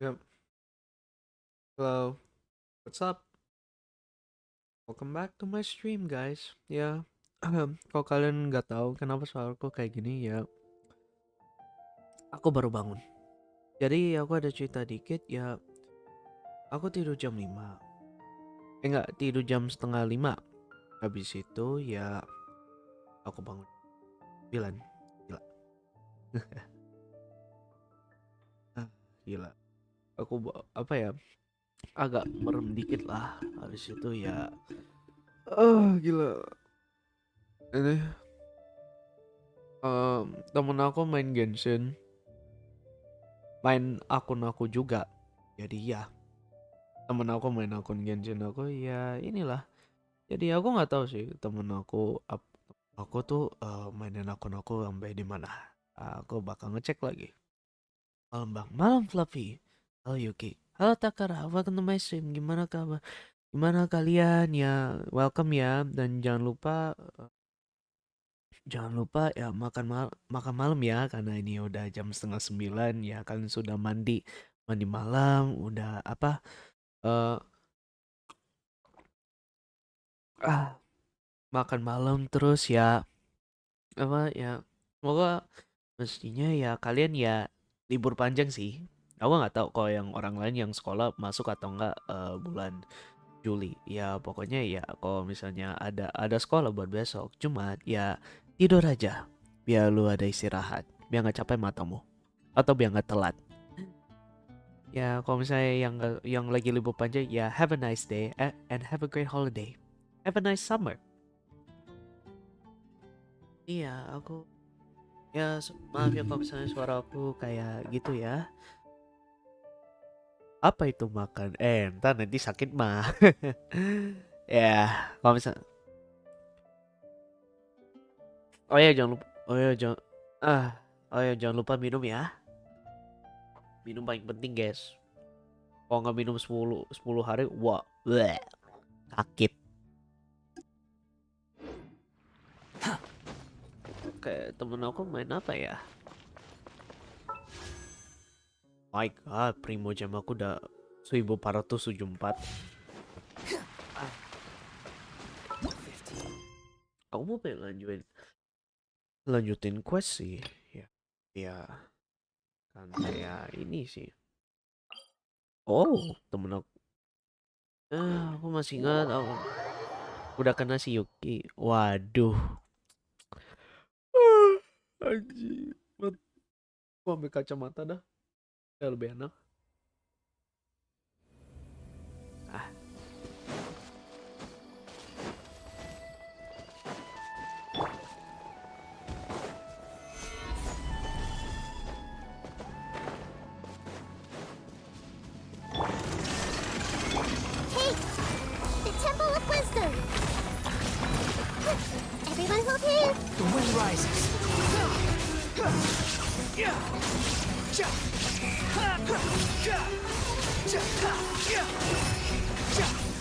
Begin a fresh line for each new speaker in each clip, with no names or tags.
Yep. Hello. What's up? Welcome back to my stream, guys. Ya, kalau kalian nggak tahu kenapa suaraku kayak gini ya, aku baru bangun. Jadi aku ada cerita dikit ya. Aku tidur jam 5. Enggak, tidur jam setengah 5. Habis itu ya aku bangun 9. Gila. Ah, gila. Apa ya? Agak merem dikit lah. Habis itu ya gila. Ini temen aku main Genshin, main akun aku juga. Jadi ya, temen aku main akun Genshin aku ya inilah. Jadi aku nggak tahu sih temen aku tuh mainin akun aku sampai di mana. Aku bakal ngecek lagi. Malam bang, malam Fluffy. Halo Yuki. Halo Takara, welcome to my stream. Gimana kabar? Gimana kalian ya? Welcome ya. Dan jangan lupa ya makan malam ya, karena ini udah jam setengah 9 ya. Kalian sudah mandi mandi malam, udah apa? eh ah Makan malam terus ya, apa ya, semoga mestinya ya kalian ya libur panjang sih. Aku nggak tahu kalau yang orang lain yang sekolah masuk atau enggak bulan Juli. Ya pokoknya ya kalau misalnya ada sekolah buat besok, cuma ya tidur aja biar lu ada istirahat, biar nggak capek matamu atau biar nggak telat. Ya kalau misalnya yang lagi libur panjang ya have a nice day, and have a great holiday. Have a nice summer. Iya, maaf ya kalau misalnya suara aku kayak gitu ya. Apa itu makan? Entar nanti sakit mah. Ya, kalau misal, oh ya jangan lupa, oh ya jangan, ah, oh ya jangan lupa minum ya. Minum paling penting guys. Kalau nggak minum 10 hari, wah, bleh, sakit. Kayak temen aku main apa ya? My God, Primo jam aku udah 1474. Aku mau pengen lanjutin quest sih. Ya, ya kan kayak ini sih. Oh, temen aku. Aku masih ingat aku udah kena si Yuki. Waduh. Anjir. Gua ambil kacamata dah. Ya lebih enak. Ah,
Hey, the Temple of Wisdom. Everyone's okay?
The wind rises.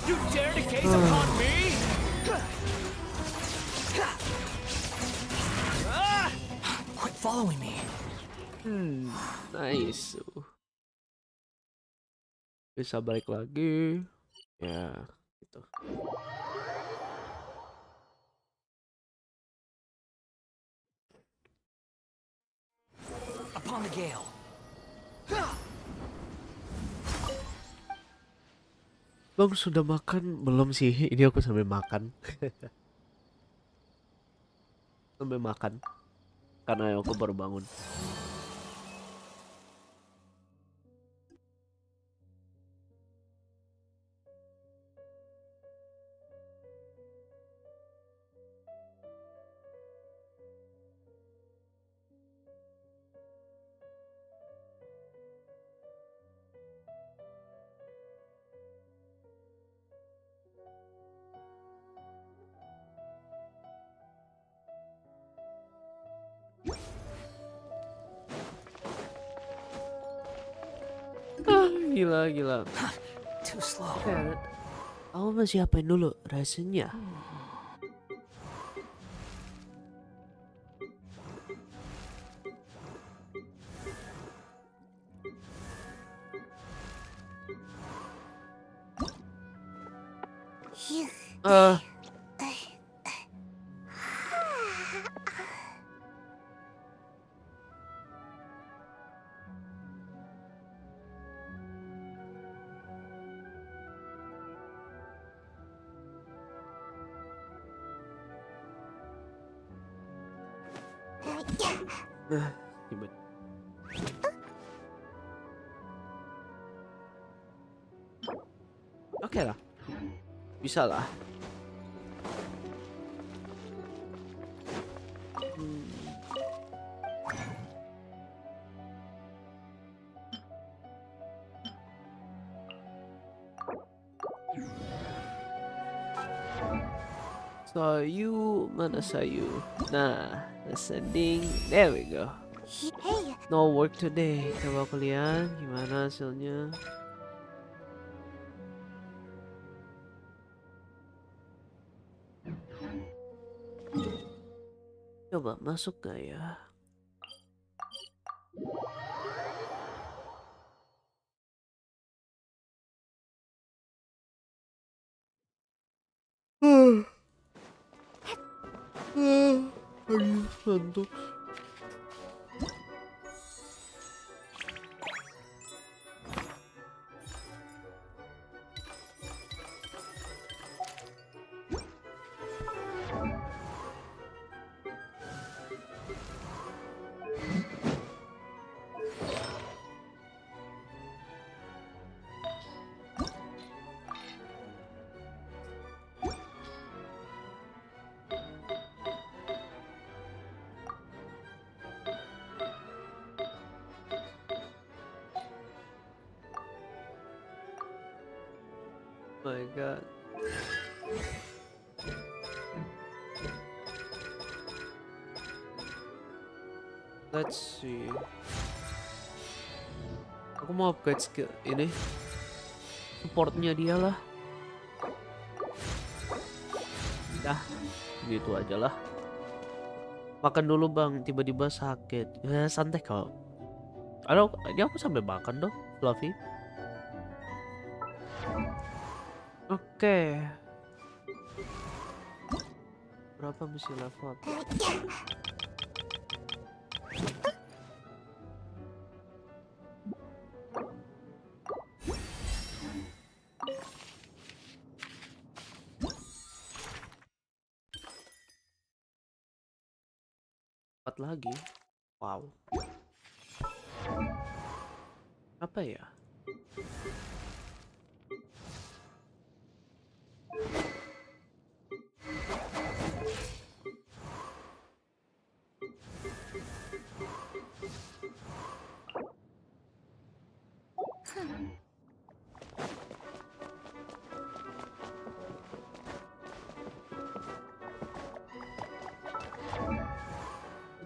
You dare to gaze upon me? Quit following me.
nice. Bisa balik lagi. Ya, gitu.
Upon the gale.
Bang sudah makan belum sih? Ini aku sambil makan. Sambil makan. Karena aku baru bangun. Gila, gila.
Too slow.
Aku masih apain dulu rasanya. Eh, gimana? Oke lah. Bisa lah. Sayu, mana Sayu? Nah, ascending. There we go.
Hey,
No work today. Coba aku lihat gimana hasilnya. Coba masuk gak ya? Aduh, ngantuk. My God. Let's see. Aku mau upgrade skill ini. Supportnya dia lah. Dah, gitu aja lah. Makan dulu bang, tiba-tiba sakit. Ya santai kau. Aduh, ini aku sampai makan dong, Fluffy. Oke. Berapa mesti level? Empat lagi. Wow. Apa ya?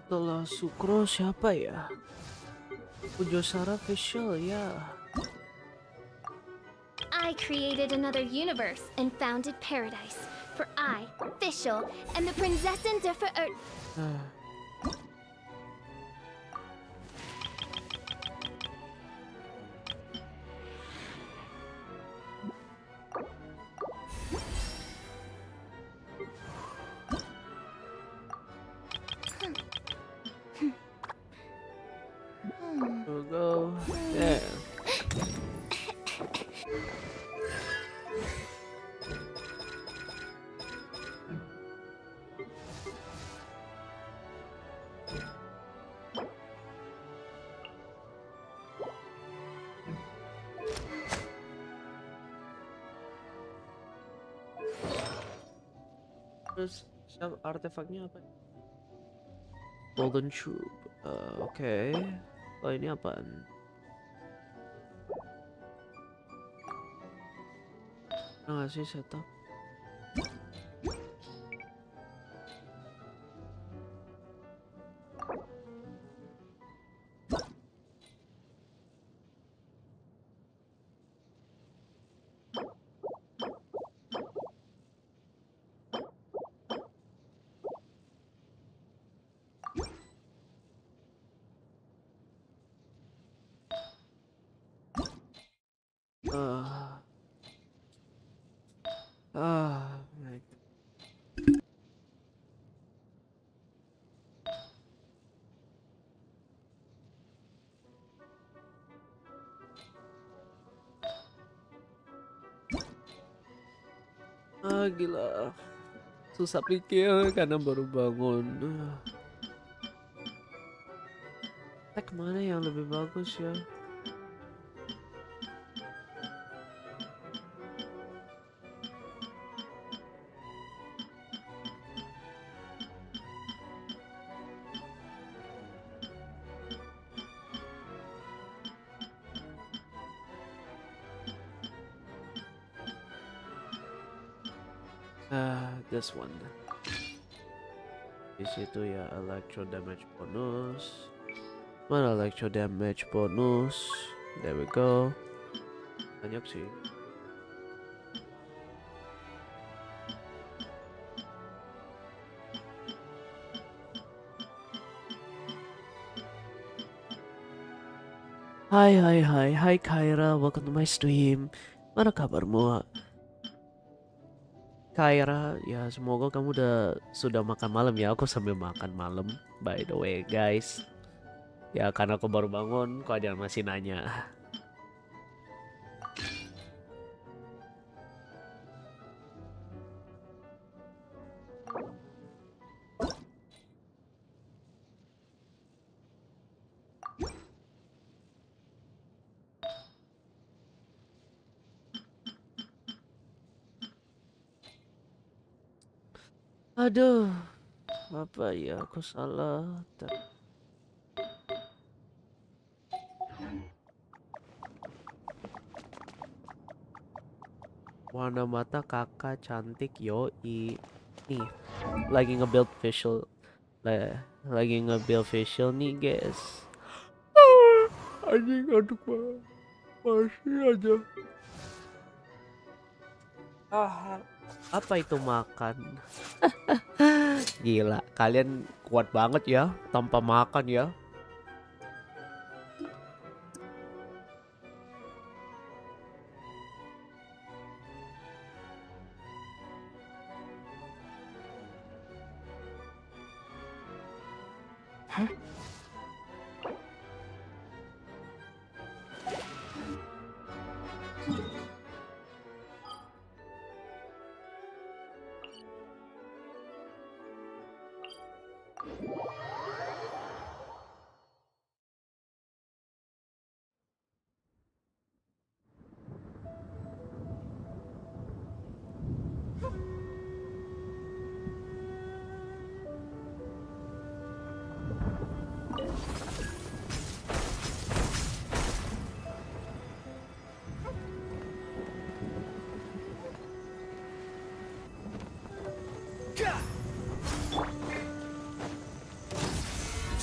Setelah Sukro siapa ya? Pujosara Facial ya.
I created another universe and founded paradise. For I, Fischl, am the Prinzessin der Verirrten.
We'll go there. Terus artefaknya apa? Golden Tube. Oke. Oh ini apaan? Nggak sih setup? Ah, my gila. Susah pikir karena baru bangun. Tag mana yang lebih bagus ya? This one. Di situ ya electro damage bonus. Mana electro damage bonus? There we go. Banyak sih. Hai Kaira, welcome to my stream. Mana kabarmu? Kaira, ya semoga kamu sudah makan malam ya. Aku sambil makan malam, by the way guys. Ya karena aku baru bangun, kok ada yang masih nanya. Aduh, apa ya aku salah. Warna mata kakak cantik yoi. Nih, lagi nge-build facial. Lagi nge-build facial nih guys. Anjing aduk banget. Masih aja. Apa itu makan? Gila, kalian kuat banget ya tanpa makan ya.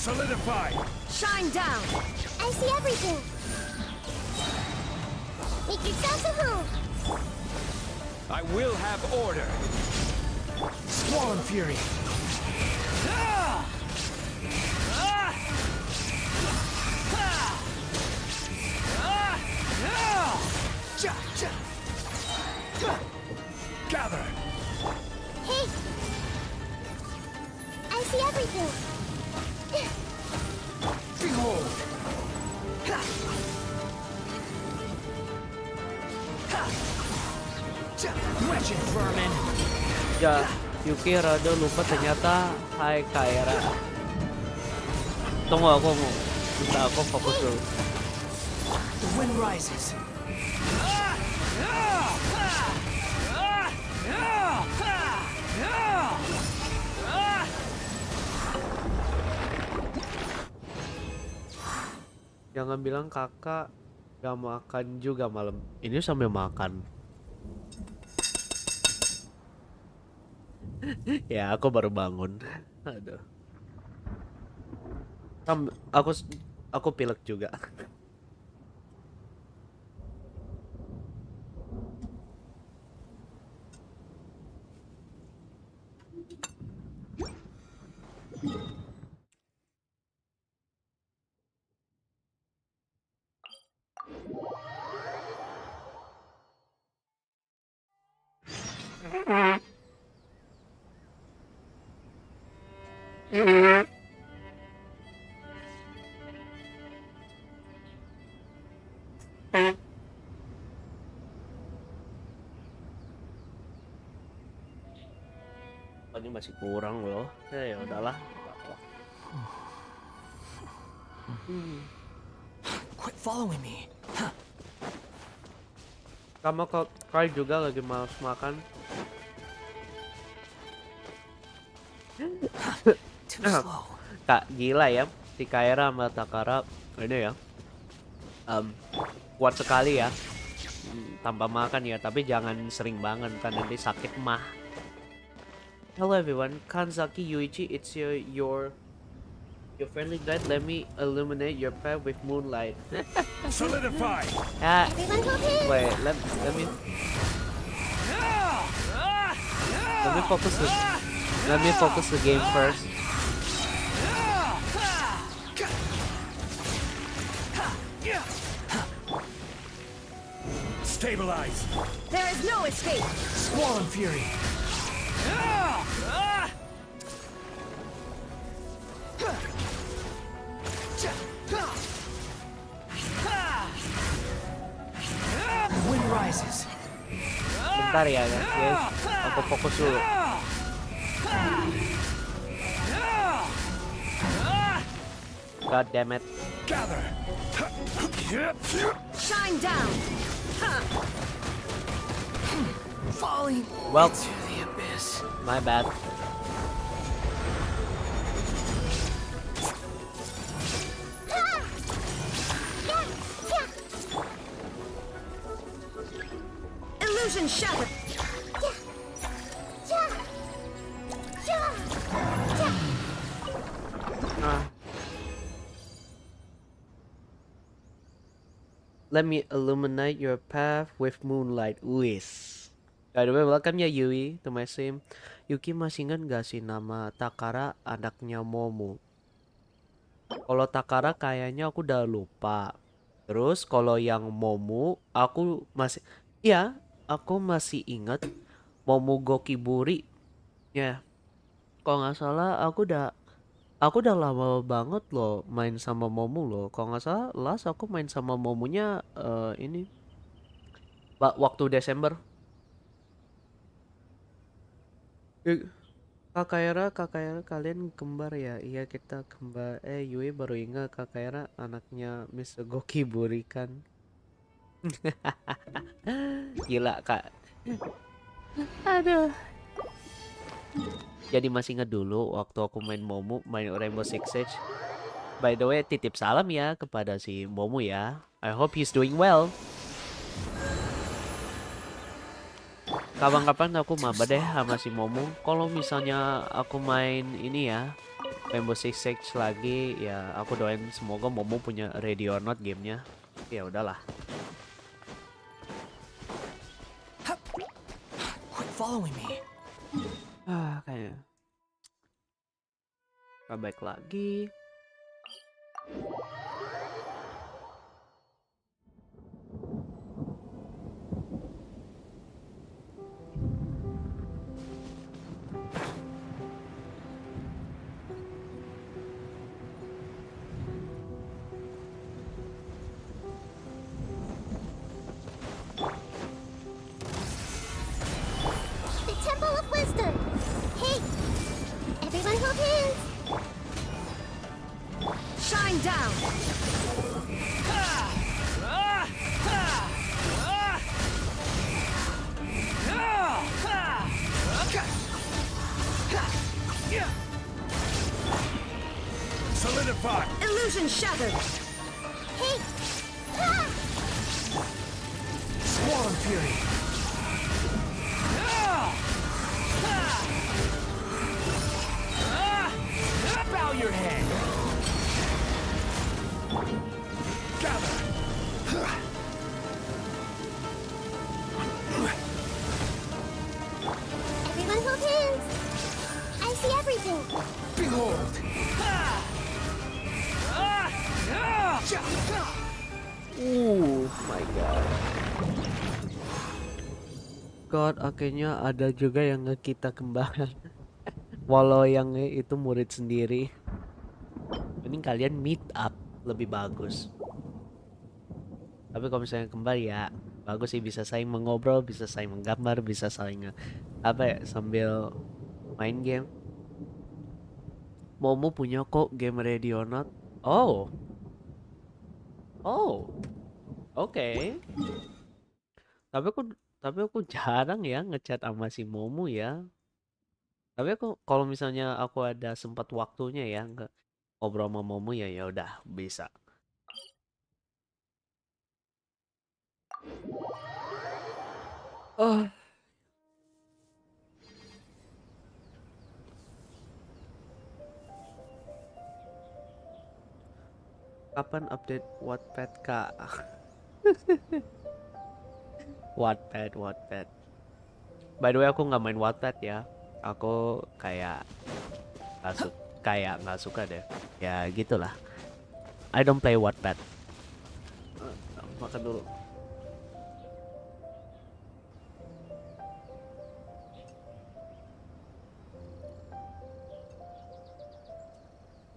Solidify!
Shine down! I see everything! Make yourselves at home!
I will have order! Squall and fury! Ah! Ah! Ah! Ah! Ah! Ja! Ja! Ja! Gather!
Hey! I see everything!
Behold! Ha! Ha! Ja! Wretched vermin!
Ya, Yuki rada lupa ternyata hai Kaira. Tunggu aku mau. Bisa aku fokus dulu.
The wind rises. Ah! Ah! Ah! Ah! Ah! Ah! Ah!
Jangan bilang kakak gak makan juga malam. Ini sambil makan. Ya, aku baru bangun. Aduh. Aku aku pilek juga. Oh, ini masih kurang loh. Ya udahlah.
Quit following me.
Kamu kok Kai juga lagi malas makan?
Too slow.
Kak, gila ya. Si Kaira sama Takara ini ya. Kuat sekali ya. Tanpa makan ya, tapi jangan sering banget kan nanti sakit mah. Hello everyone, Kanzaki Yuichi, it's your friendly guide. Let me illuminate your path with moonlight.
Solidify!
Everyone hold hands!
Wait, let me focus the game first.
Stabilize!
There is no escape!
Squall and fury! The wind rises.
Bentar ya guys, aku fokus dulu. God damn it.
Gather!
Shine down!
Falling
Well,
to the abyss.
my bad.
Illusion shattered! Let me illuminate your path with moonlight. Wis. By the way, welcome ya Yui to my stream. Yuki masih ingat gak sih nama Takara anaknya Momo? Kalau Takara kayaknya aku udah lupa. Terus kalau yang Momo aku masih, iya, aku masih ingat Momo Gokiburi. Ya, kalau nggak salah aku udah Aku udah lama banget loh main sama Momu loh. Kalau nggak salah, last aku main sama Momunya ini waktu Desember. Eh, Kak Era kalian kembar ya? Iya kita kembar. Yui baru ingat Kak Era anaknya Mr. Goki Burikan. Gila Kak. Aduh. Jadi masih ingat dulu waktu aku main Momu, main Rainbow Six Siege. By the way, titip salam ya kepada si Momu ya. I hope he's doing well. Kapan-kapan aku maba deh sama si Momu. Kalau misalnya aku main ini ya, Rainbow Six Siege lagi, ya aku doain semoga Momu punya Ready or Not gamenya. Ya udahlah.
Quit following me.
Kayaknya. Comeback lagi.
The Temple of Wisdom. Hey, everyone hold hands.
Shine down. Solidify.
Illusion shattered. Hey, ah!
Swarm fury. Bow your head. Gather.
Everyone hold hands. I see everything.
Behold.
My God. God, akhirnya ada juga yang kita kembaran. Walau yang itu murid sendiri. Mending kalian meet up lebih bagus. Tapi kalau misalnya kembar ya bagus sih, bisa saling mengobrol, bisa saling menggambar, bisa saling sambil main game. Momo punya kok game Ready or Not. Oh, oke. Tapi aku tapi aku jarang ya ngechat sama si Momo ya. Tapi aku kalau misalnya aku ada sempat waktunya ya nggak ngobrol sama Momo ya, ya udah bisa. Oh, kapan update Wattpad Kak? Wattpad. By the way, aku nggak main Wattpad ya. Aku nggak suka deh. Ya gitulah. I don't play Wattpad. Makan dulu.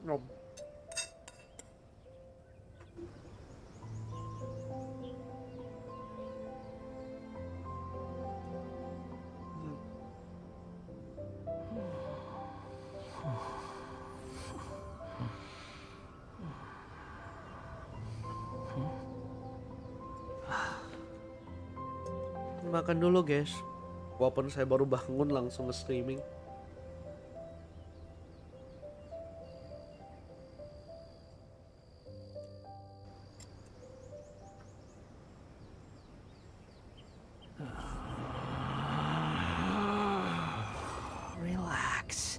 Nom. Makan dulu guys. Walaupun saya baru bangun langsung streaming.
Relax.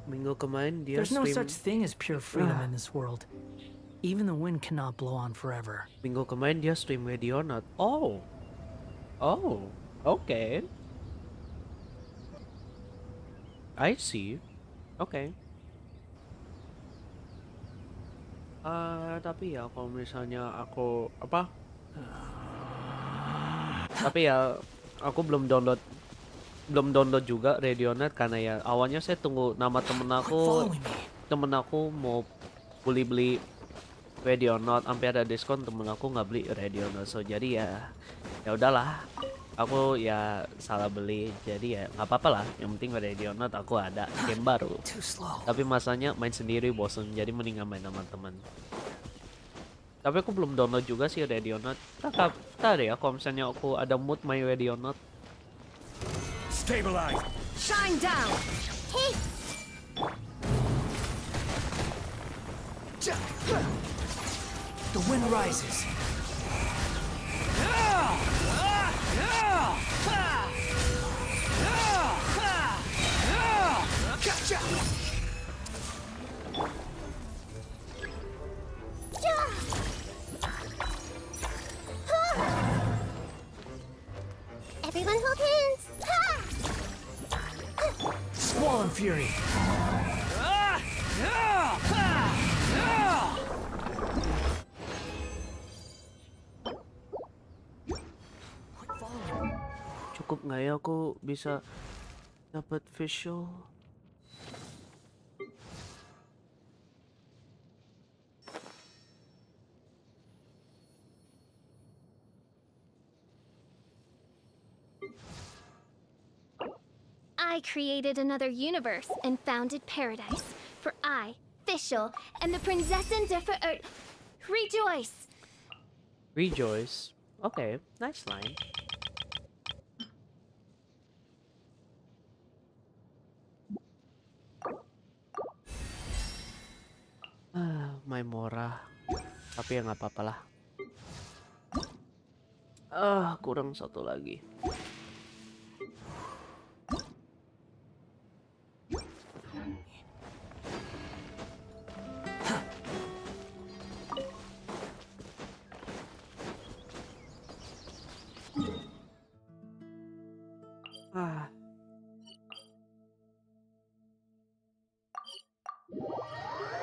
Minggu kemarin dia
There's no
stream.
such thing as pure freedom in this world. Even the wind cannot blow on forever.
Minggu kemarin dia stream Ready or Not. Oh, okay. I see. Okay. Tapi ya kalau misalnya aku apa? Tapi ya aku belum download juga Radionet karena ya awalnya saya tunggu nama temen
Quit
aku
following me.
mau beli Radionet sampai ada diskon, temen aku nggak beli Radionet, so jadi ya udahlah, aku ya salah beli, jadi ya nggak apa-apa lah, yang penting Radionet aku ada game baru.
Too slow.
Tapi masanya main sendiri bosen, jadi mendingan main sama teman. Tapi aku belum download juga sih Radionet. Tak ya kalau misalnya aku ada mood main Radionet.
Stabilize.
Shine down!
Hey,
The wind rises. Gotcha!
everyone hold hands. Ha!
Squall and fury. Quit following me.
Cukup nggak ya aku bisa dapat visual?
I created another universe and founded paradise. For I, Fischl, and the Prinzessin rejoice.
Rejoice. Okay, nice line. Maimora. Tapi ya nggak apa-apa lah. Kurang satu lagi.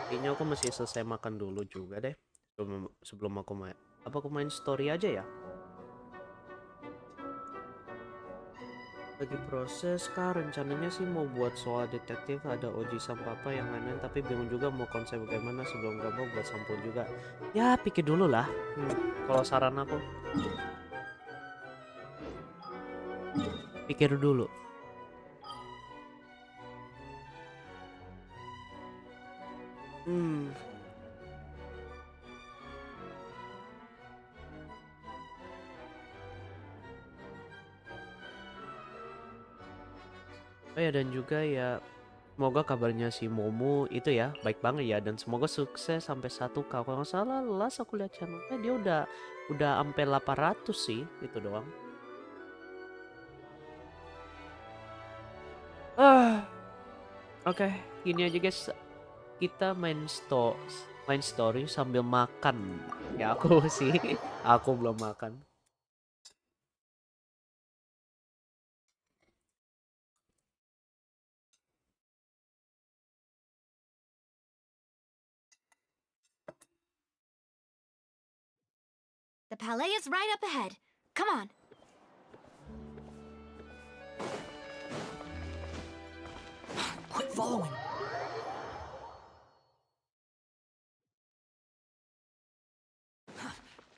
Kayaknya aku mesti selesai makan dulu juga deh. Sebelum aku main. Apa aku main story aja ya? Lagi proses kah, rencananya sih mau buat soal detektif, ada Oji sama Papa yang lain-lain, tapi bingung juga mau konsep bagaimana sebelum gak mau buat sampul juga. Ya pikir dulu lah. Kalau saran aku, pikir dulu. Oh ya, dan juga ya semoga kabarnya si Momo itu ya baik banget ya, dan semoga sukses sampai 1K. Kalau nggak salah last aku lihat channelnya dia udah sampai 800 sih, itu doang. Oke, gini aja guys, kita main story sambil makan. Ya aku sih, aku belum makan.
The palais is right up ahead. Come on.
Quit following.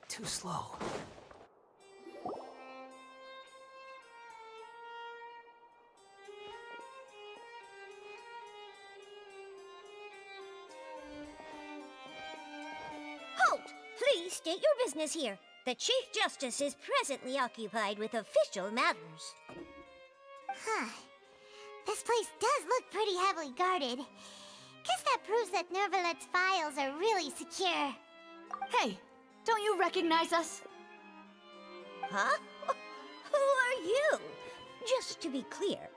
Too slow.
Halt! Please state your business here. The Chief Justice is presently occupied with official matters. Huh. This place does look pretty heavily guarded. Guess that proves that Nervalet's files are really secure.
Hey, don't you recognize us?
Huh? Who are you? Just to be clear,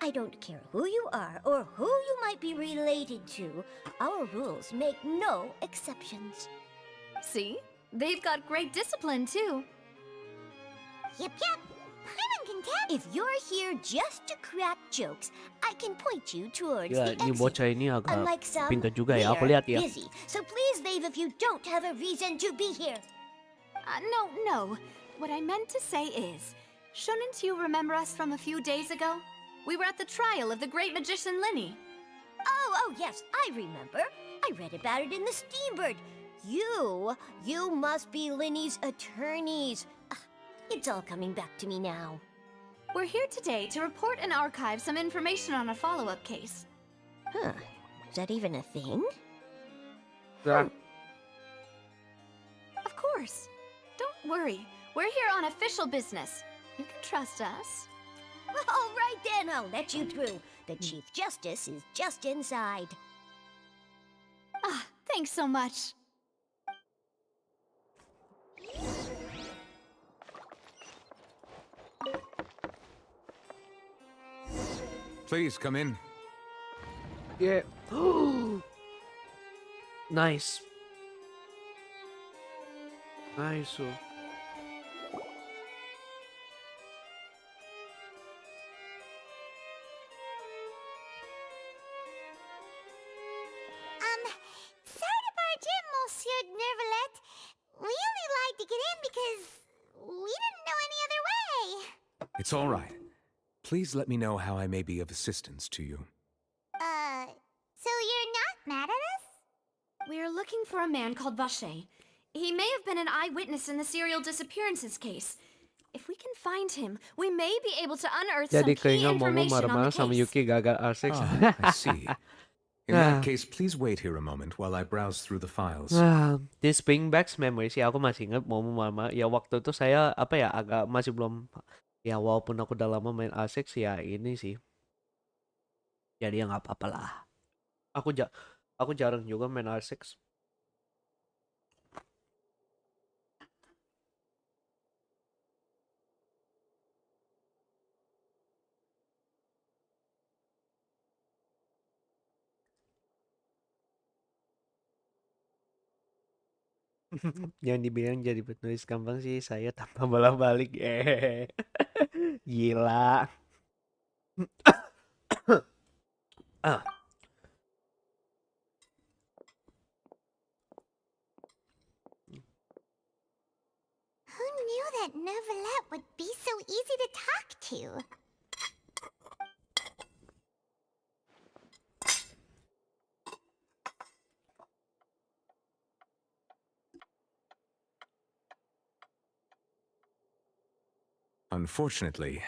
I don't care who you are or who you might be related to. Our rules make no exceptions.
See? They've got great discipline, too.
Yep. Paimon can If you're here just to crack jokes, I can point you towards
Ya,
the
ini
exit.
bocah ini agak
Unlike some,
pintar juga ya. Aku
we're
lihat ya.
busy, so please leave if you don't have a reason to be here.
No. What I meant to say is, shouldn't you remember us from a few days ago? We were at the trial of the great magician Linny.
Oh, yes, I remember. I read about it in the Steambird. You must be Linny's attorneys. It's all coming back to me now.
We're here today to report and archive some information on a follow-up case.
Huh, is that even a thing?
Ya,
Of course. Don't worry. We're here on official business. You can trust us.
All right then, I'll let you through. The Chief Justice is just inside.
Thanks so much.
Please come in.
ya. Nice. Nice. Oh.
Sorry to barge in, Monsieur Nervalet. We only lied to get in because we didn't know any other way.
It's all right. Please let me know how I may be of assistance to you.
So you're not mad at us?
We're looking for a man called Vache. He may have been an eyewitness in the serial disappearances case. If we can find him, we may be able to unearth some
Jadi
key
kayaknya Momo
information on
marah-marah
the
sama
case.
Yuki gagal asik.
I see. In
Ah.
that case, please wait here a moment while I browse through the files.
This bring back memories ya. Aku masih ingat Momo marah. Ya waktu itu saya agak masih belum. Ya walaupun aku udah lama main asik sih ya ini sih. Jadi ya nggak apa-apa lah. Aku jarang juga main asik. Yang dibilang jadi penulis gampang sih saya tanpa bolak-balik. Gila. Ah.
Who knew that Nervalet would be so easy to talk to?
Unfortunately,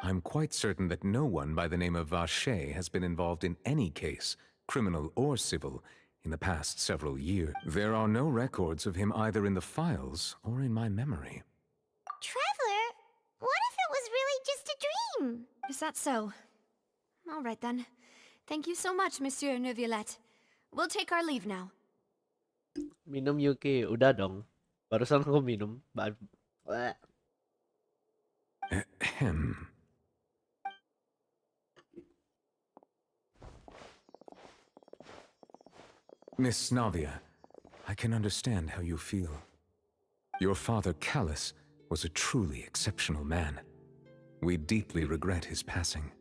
I'm quite certain that no one by the name of Vache has been involved in any case, criminal or civil, in the past several years. There are no records of him either in the files or in my memory.
Traveler, what if it was really just a dream?
Is that so? All right then. Thank you so much, Monsieur Neuvillette. We'll take our leave now.
Minum Yuki, udah dong. Barusan aku minum.
Ahem. Miss Navia, I can understand how you feel. Your father, Callus, was a truly exceptional man. We deeply regret his passing.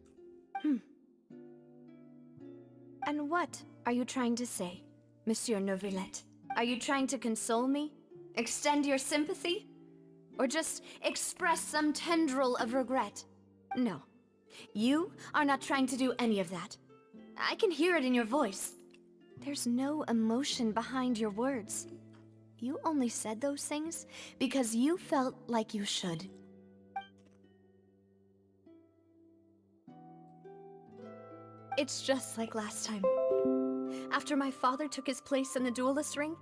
And what are you trying to say, Monsieur Neuvillette? Are you trying to console me? Extend your sympathy? Or just express some tendril of regret? No. You are not trying to do any of that. I can hear it in your voice. There's no emotion behind your words. You only said those things because you felt like you should. It's just like last time. After my father took his place in the duelist ring,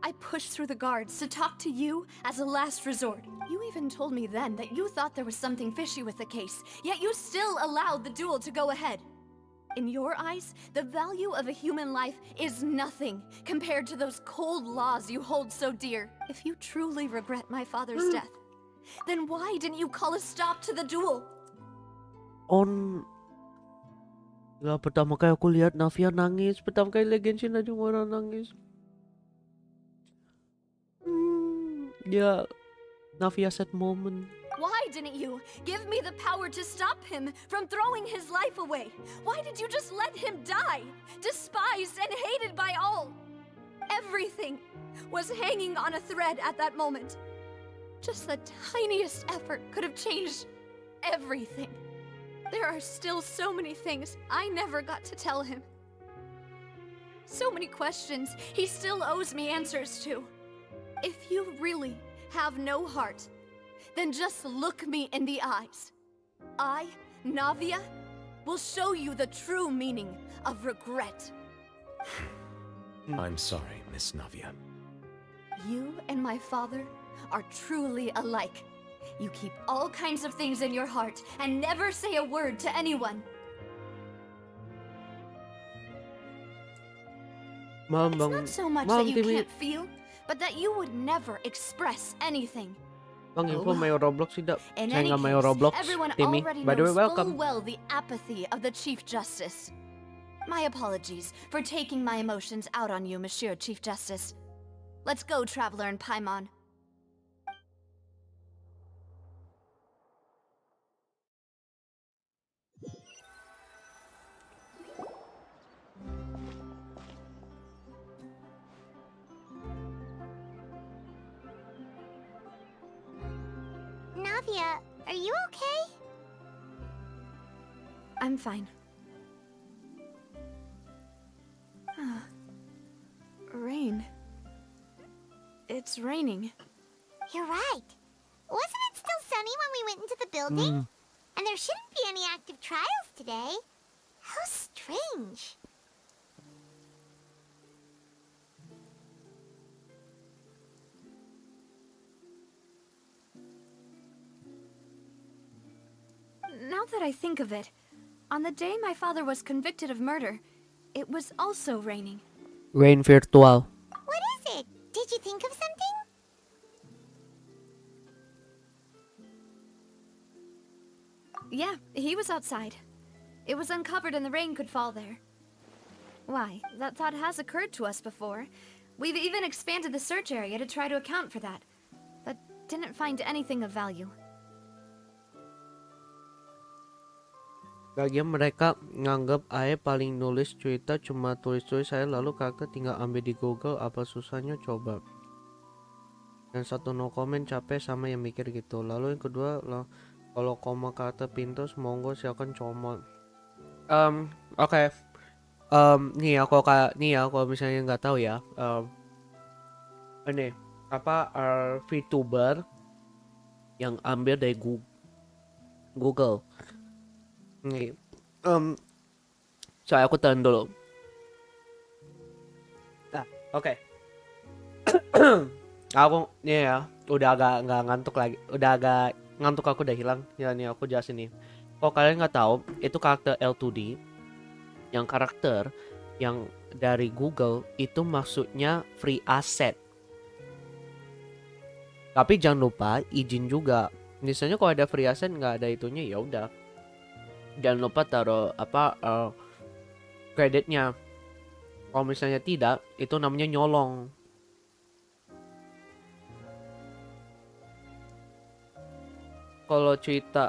I pushed through the guards to talk to you as a last resort. You even told me then that you thought there was something fishy with the case, yet you still allowed the duel to go ahead. In your eyes, the value of a human life is nothing compared to those cold laws you hold so dear. If you truly regret my father's death, then why didn't you call a stop to the duel?
Ya, pertama kali aku lihat Navia nangis, pertama kali lihat Genshin aja orang nangis. Ya, Navia sad moment.
Why didn't you give me the power to stop him from throwing his life away? Why did you just let him die, despised and hated by all? Everything was hanging on a thread at that moment. Just the tiniest effort could have changed everything. There are still so many things I never got to tell him. So many questions he still owes me answers to. If you really have no heart, then just look me in the eyes. I, Navia, will show you the true meaning of regret.
I'm sorry, Miss Navia.
You and my father are truly alike. You keep all kinds of things in your heart and never say a word to anyone.
Malam
It's
bang,
not so much
malam
that you
Timmy.
can't feel, but that you would never express anything.
Bang info main Roblox tidak.
In
Saya
any
nggak main
case,
Roblox.
everyone
Timmy,
already
by the way,
knows full
welcome.
well the apathy of the Chief Justice. My apologies for taking my emotions out on you, Monsieur Chief Justice. Let's go, Traveler and Paimon.
Navia, are you okay?
I'm fine. Rain. It's raining.
You're right. Wasn't it still sunny when we went into the building? And there shouldn't be any active trials today. How strange.
Now that I think of it, on the day my father was convicted of murder, it was also raining.
Rain virtual.
What is it? Did you think of something?
Yeah, he was outside. It was uncovered and the rain could fall there. Why, that thought has occurred to us before. We've even expanded the search area to try to account for that, but didn't find anything of value.
Bagian mereka nganggap Ae paling nulis cerita cuma tulis-tulis saya lalu karakter tinggal ambil di Google, apa susahnya coba. Dan satu no comment capek sama yang mikir gitu. Lalu yang kedua lah, kalau koma karakter pintar monggo silakan comot. Oke. Nih ya kalau misalnya nggak tahu ya. Ini apa Vtuber yang ambil dari Google. Nih, soalnya aku turn dulu. Nah, oke. Aku nih ya, udah agak nggak ngantuk lagi. Udah agak ngantuk, aku udah hilang. Ya nih aku jelasin nih. Kalau kalian nggak tahu, itu karakter L2D. Yang karakter yang dari Google itu maksudnya free asset. Tapi jangan lupa izin juga. Misalnya kalau ada free asset nggak ada itunya ya udah. Jangan lupa taruh kreditnya. Kalau misalnya tidak, itu namanya nyolong. Kalau cerita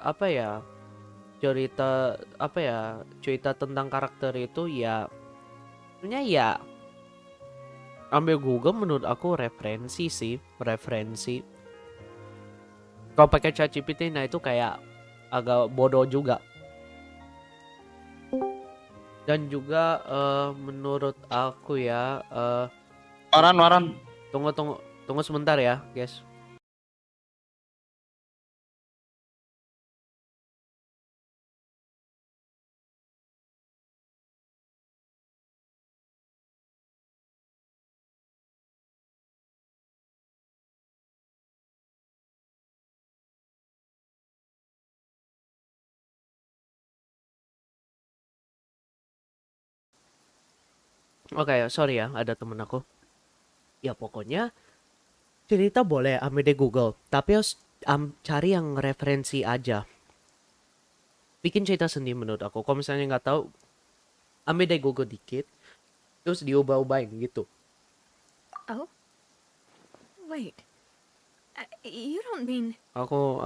cerita tentang karakter itu ya sebenarnya ya ambil Google menurut aku referensi. Kalau pakai ChatGPT nah itu kayak agak bodoh juga. Dan juga menurut aku ya
Waraan.
tunggu sebentar ya guys. Oke, sorry ya, ada temen aku. Ya pokoknya cerita boleh ambil di Google, tapi harus cari yang referensi aja. Bikin cerita sendiri menurut aku. Kalau misalnya nggak tahu, ambil dari Google dikit, terus diubah-ubahin gitu.
Oh? Wait. You don't mean...
Aku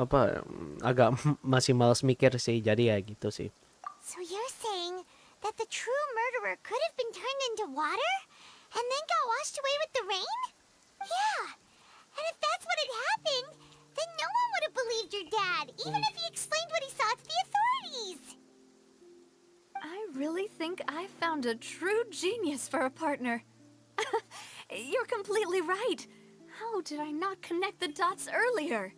agak masih malas mikir sih, jadi ya gitu sih.
So you're saying that the true murderer could have been turned into water and then got washed away with the rain? Yeah. And if that's what had happened, then no one would have believed your dad, even if he explained what he saw to the authorities.
I really think I found a true genius for a partner. You're completely right. How did I not connect the dots earlier?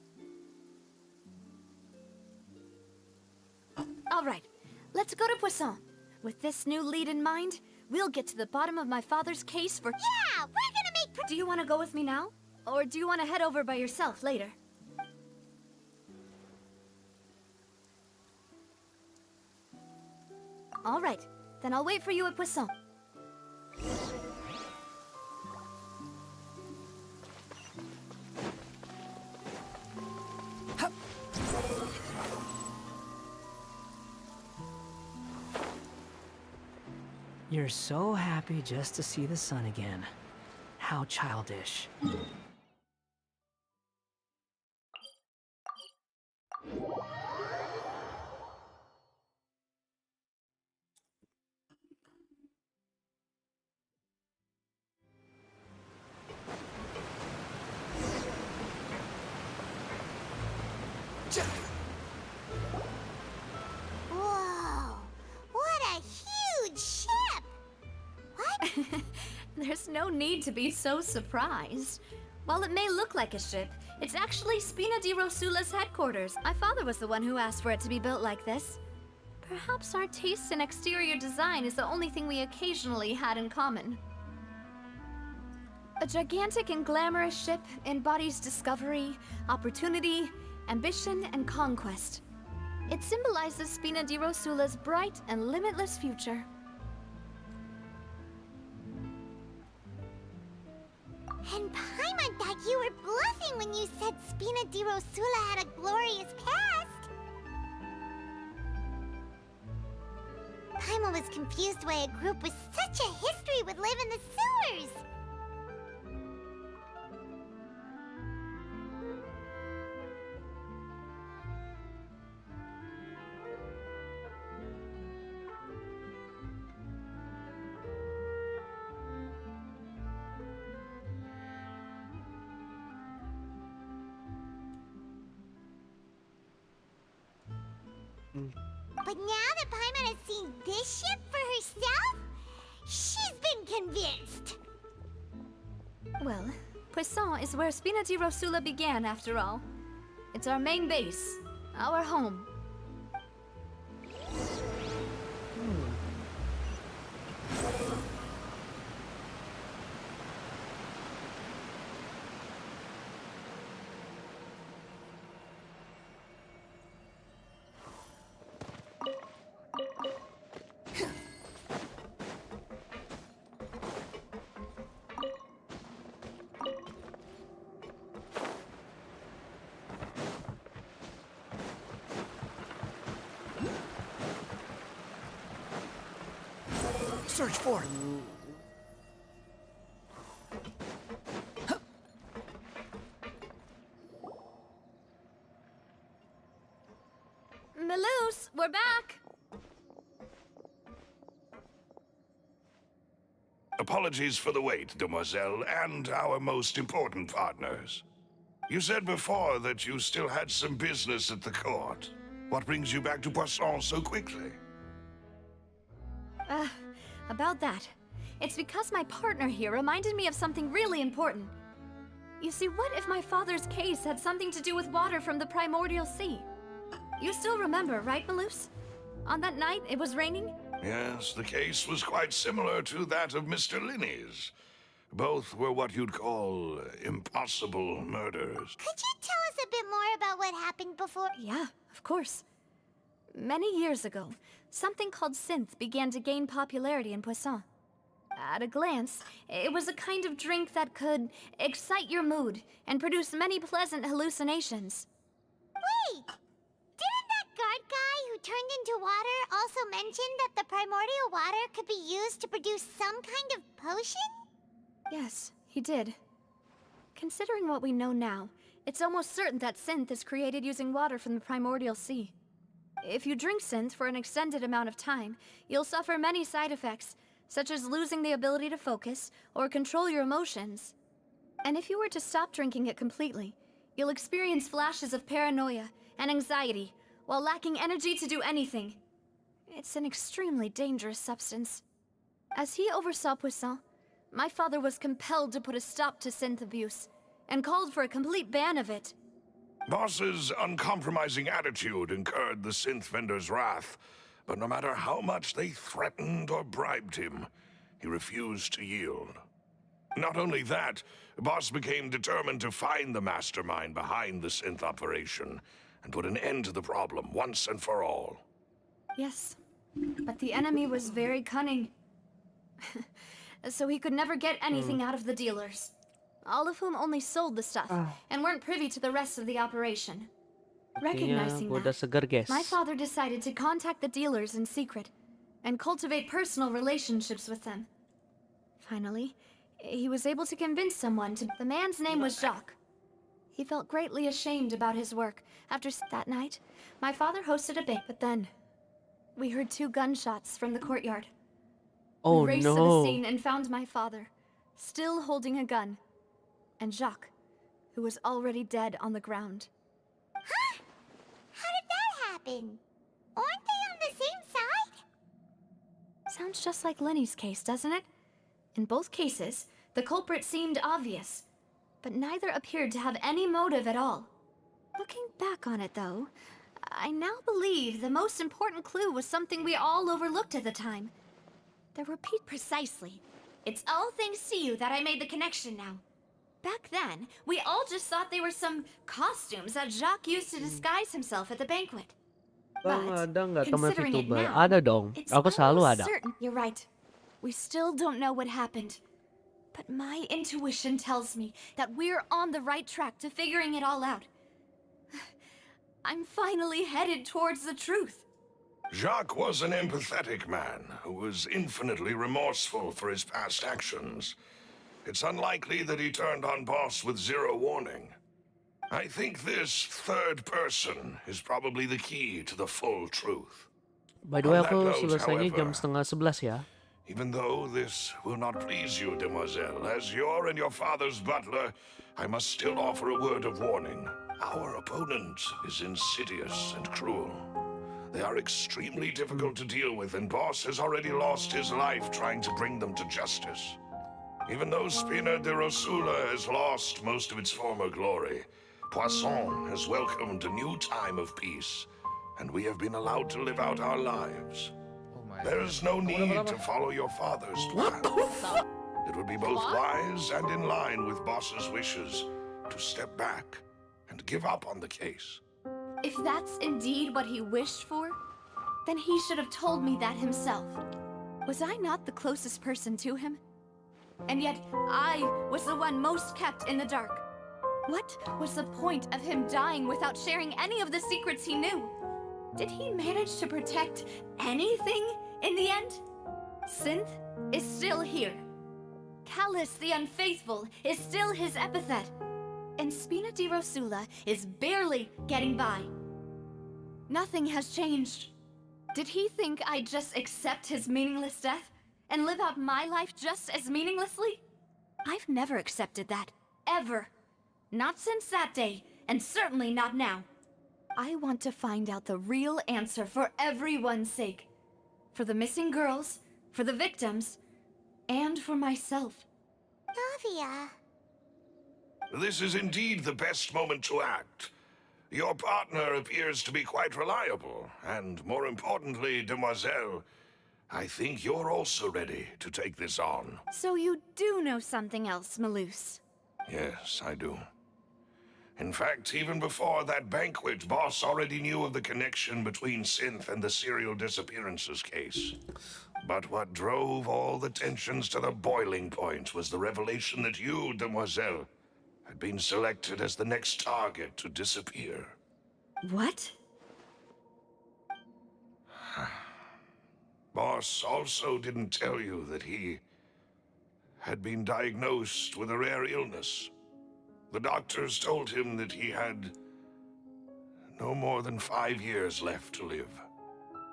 All right, let's go to Poisson. With this new lead in mind, we'll get to the bottom of my father's case for...
Yeah, we're gonna make...
Do you want to go with me now? Or do you want to head over by yourself later? All right, then I'll wait for you at Poisson.
You're so happy just to see the sun again. How childish.
Whoa, what a huge ship! What?
There's no need to be so surprised. While it may look like a ship, it's actually Spina di Rosula's headquarters. My father was the one who asked for it to be built like this. Perhaps our taste in exterior design is the only thing we occasionally had in common. A gigantic and glamorous ship embodies discovery, opportunity, ambition, and conquest. It symbolizes Spina di Rosula's bright and limitless future.
And Paimon thought you were bluffing when you said Spina di Rosula had a glorious past. Paimon was confused why a group with such a history would live in the sewers. But now that Paimon has seen this ship for herself, she's been convinced.
Well, Poisson is where Spina di Rosula began, after all. It's our main base, our home.
Search for it.
Melus, we're back!
Apologies for the wait, demoiselle, and our most important partners. You said before that you still had some business at the court. What brings you back to Poisson so quickly?
About that. It's because my partner here reminded me of something really important. You see, what if my father's case had something to do with water from the primordial sea? You still remember, right, Melus? On that night, it was raining?
Yes, the case was quite similar to that of Mr. Linney's. Both were what you'd call impossible murders.
Could you tell us a bit more about what happened before?
Yeah, of course. Many years ago, something called synth began to gain popularity in Poisson. At a glance, it was a kind of drink that could excite your mood and produce many pleasant hallucinations.
Wait! Didn't that guard guy who turned into water also mention that the primordial water could be used to produce some kind of potion?
Yes, he did. Considering what we know now, it's almost certain that synth is created using water from the primordial sea. If you drink synth for an extended amount of time, you'll suffer many side effects, such as losing the ability to focus or control your emotions. And if you were to stop drinking it completely, you'll experience flashes of paranoia and anxiety while lacking energy to do anything. It's an extremely dangerous substance. As he oversaw Poisson, my father was compelled to put a stop to synth abuse and called for a complete ban of it.
Boss's uncompromising attitude incurred the synth vendor's wrath, but no matter how much they threatened or bribed him, he refused to yield. Not only that, Boss became determined to find the mastermind behind the synth operation and put an end to the problem once and for all.
Yes, but the enemy was very cunning. So he could never get anything out of the dealers, all of whom only sold the stuff and weren't privy to the rest of the operation. Recognizing
Kayaknya udah
that,
segar, guys.
my father decided to contact the dealers in secret and cultivate personal relationships with them. Finally, he was able to convince someone to... The man's name was Jacques. He felt greatly ashamed about his work. After that night, my father hosted a banquet, but then we heard 2 gunshots from the courtyard.
Oh
We raced to the
no.
scene and found my father, still holding a gun, and Jacques, who was already dead on the ground.
Huh? How did that happen? Aren't they on the same side?
Sounds just like Lenny's case, doesn't it? In both cases, the culprit seemed obvious, but neither appeared to have any motive at all. Looking back on it, though, I now believe the most important clue was something we all overlooked at the time. The repeat precisely. It's all thanks to you that I made the connection now. Back then, we all just thought they were some costumes that Jacques used to disguise himself at the banquet.
Bang,
But,
ada nggak teman
considering it
Vtuber?
now,
Ada dong.
it's
Aku selalu
almost
ada.
certain. You're right. We still don't know what happened. But my intuition tells me that we're on the right track to figuring it all out. I'm finally headed towards the truth.
Jacques was an empathetic man who was infinitely remorseful for his past actions. It's unlikely that he turned on Boss with zero warning. I think this third person is probably the key to the full truth.
By the way,
On that
aku
note,
selesainya jam
however,
10:30 ya.
Even though this will not please you, demoiselle, as your and your father's butler, I must still offer a word of warning. Our opponent is insidious and cruel. They are extremely difficult to deal with, and Boss has already lost his life trying to bring them to justice. Even though Spina de Rosula has lost most of its former glory, Poisson has welcomed a new time of peace, and we have been allowed to live out our lives. There is no need to follow your father's plan. It would be both wise and in line with Boss's wishes to step back and give up on the case.
If that's indeed what he wished for, then he should have told me that himself. Was I not the closest person to him? And yet, I was the one most kept in the dark. What was the point of him dying without sharing any of the secrets he knew? Did he manage to protect anything in the end? Synth is still here. Callus the Unfaithful is still his epithet. And Spina di Rosula is barely getting by. Nothing has changed. Did he think I'd just accept his meaningless death and live out my life just as meaninglessly? I've never accepted that. Ever. Not since that day, and certainly not now. I want to find out the real answer for everyone's sake. For the missing girls, for the victims, and for myself.
Navia.
This is indeed the best moment to act. Your partner appears to be quite reliable, and more importantly, demoiselle, I think you're also ready to take this on.
So you do know something else, Maloose?
Yes, I do. In fact, even before that banquet, Boss already knew of the connection between Synth and the serial disappearances case. But what drove all the tensions to the boiling point was the revelation that you, demoiselle, had been selected as the next target to disappear.
What?
Boss also didn't tell you that he had been diagnosed with a rare illness. The doctors told him that he had no more than 5 years left to live,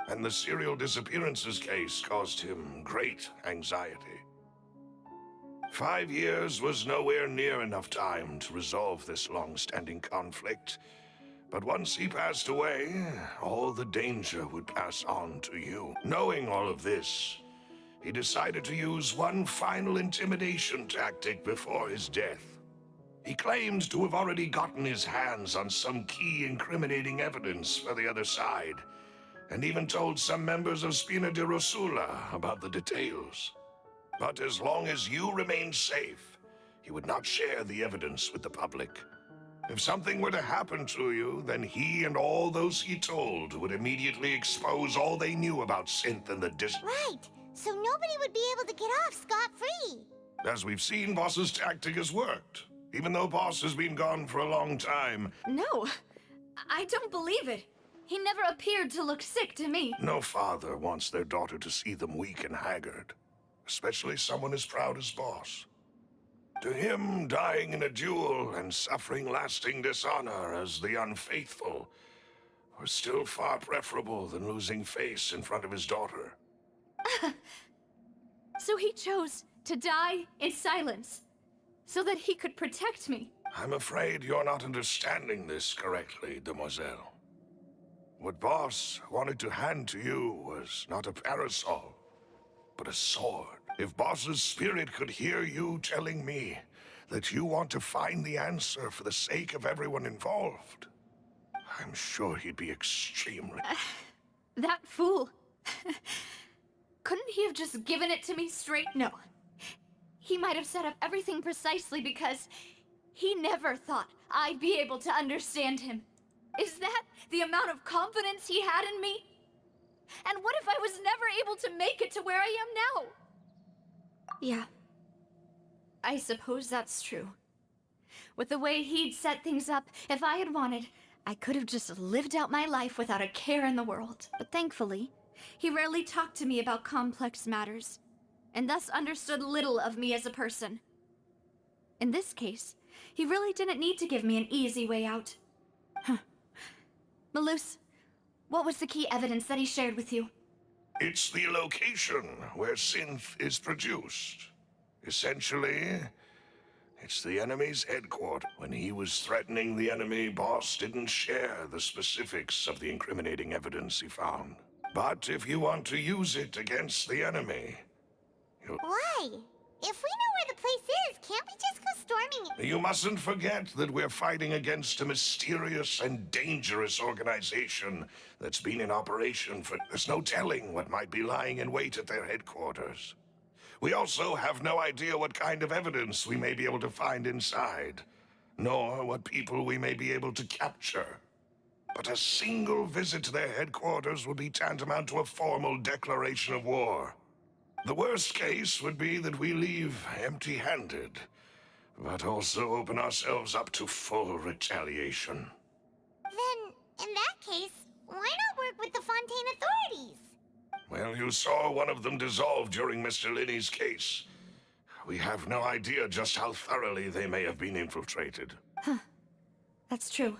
and the serial disappearances case caused him great anxiety. 5 years was nowhere near enough time to resolve this long-standing conflict, but once he passed away, all the danger would pass on to you. Knowing all of this, he decided to use one final intimidation tactic before his death. He claimed to have already gotten his hands on some key incriminating evidence for the other side, and even told some members of Spina di Rosula about the details. But as long as you remained safe, he would not share the evidence with the public. If something were to happen to you, then he and all those he told would immediately expose all they knew about Synth and the
Right, so nobody would be able to get off scot-free.
As we've seen, Boss's tactic has worked. Even though Boss has been gone for a long time,
No, I don't believe it. He never appeared to look sick to me.
no father wants their daughter to see them weak and haggard, especially someone as proud as Boss. To him, dying in a duel and suffering lasting dishonor as the unfaithful was still far preferable than losing face in front of his daughter.
So he chose to die in silence, so that he could protect me.
I'm afraid you're not understanding this correctly, demoiselle. What Boss wanted to hand to you was not a parasol, but a sword. If Boss's spirit could hear you telling me that you want to find the answer for the sake of everyone involved, I'm sure he'd be extremely...
That fool. Couldn't he have just given it to me straight? No. He might have set up everything precisely because he never thought I'd be able to understand him. Is that the amount of confidence he had in me? And what if I was never able to make it to where I am now? Yeah. I suppose that's true. With the way he'd set things up, if I had wanted, I could have just lived out my life without a care in the world. But thankfully, he rarely talked to me about complex matters, and thus understood little of me as a person. In this case, he really didn't need to give me an easy way out. Huh. Malus, what was the key evidence that he shared with you?
It's the location where synth is produced. Essentially, it's the enemy's headquarters. When he was threatening the enemy, Boss didn't share the specifics of the incriminating evidence he found. But if you want to use it against the enemy,
Why? If we know where the place is, can't we just go storming it?
you mustn't forget that we're fighting against a mysterious and dangerous organization that's been in operation for... There's no telling what might be lying in wait at their headquarters. We also have no idea what kind of evidence we may be able to find inside, nor what people we may be able to capture. But a single visit to their headquarters would be tantamount to a formal declaration of war. The worst case would be that we leave empty-handed, but also open ourselves up to full retaliation.
Then, in that case, why not work with the Fontaine authorities?
Well, you saw one of them dissolve during Mr. Linney's case. We have no idea just how thoroughly they may have been infiltrated.
Huh. That's true.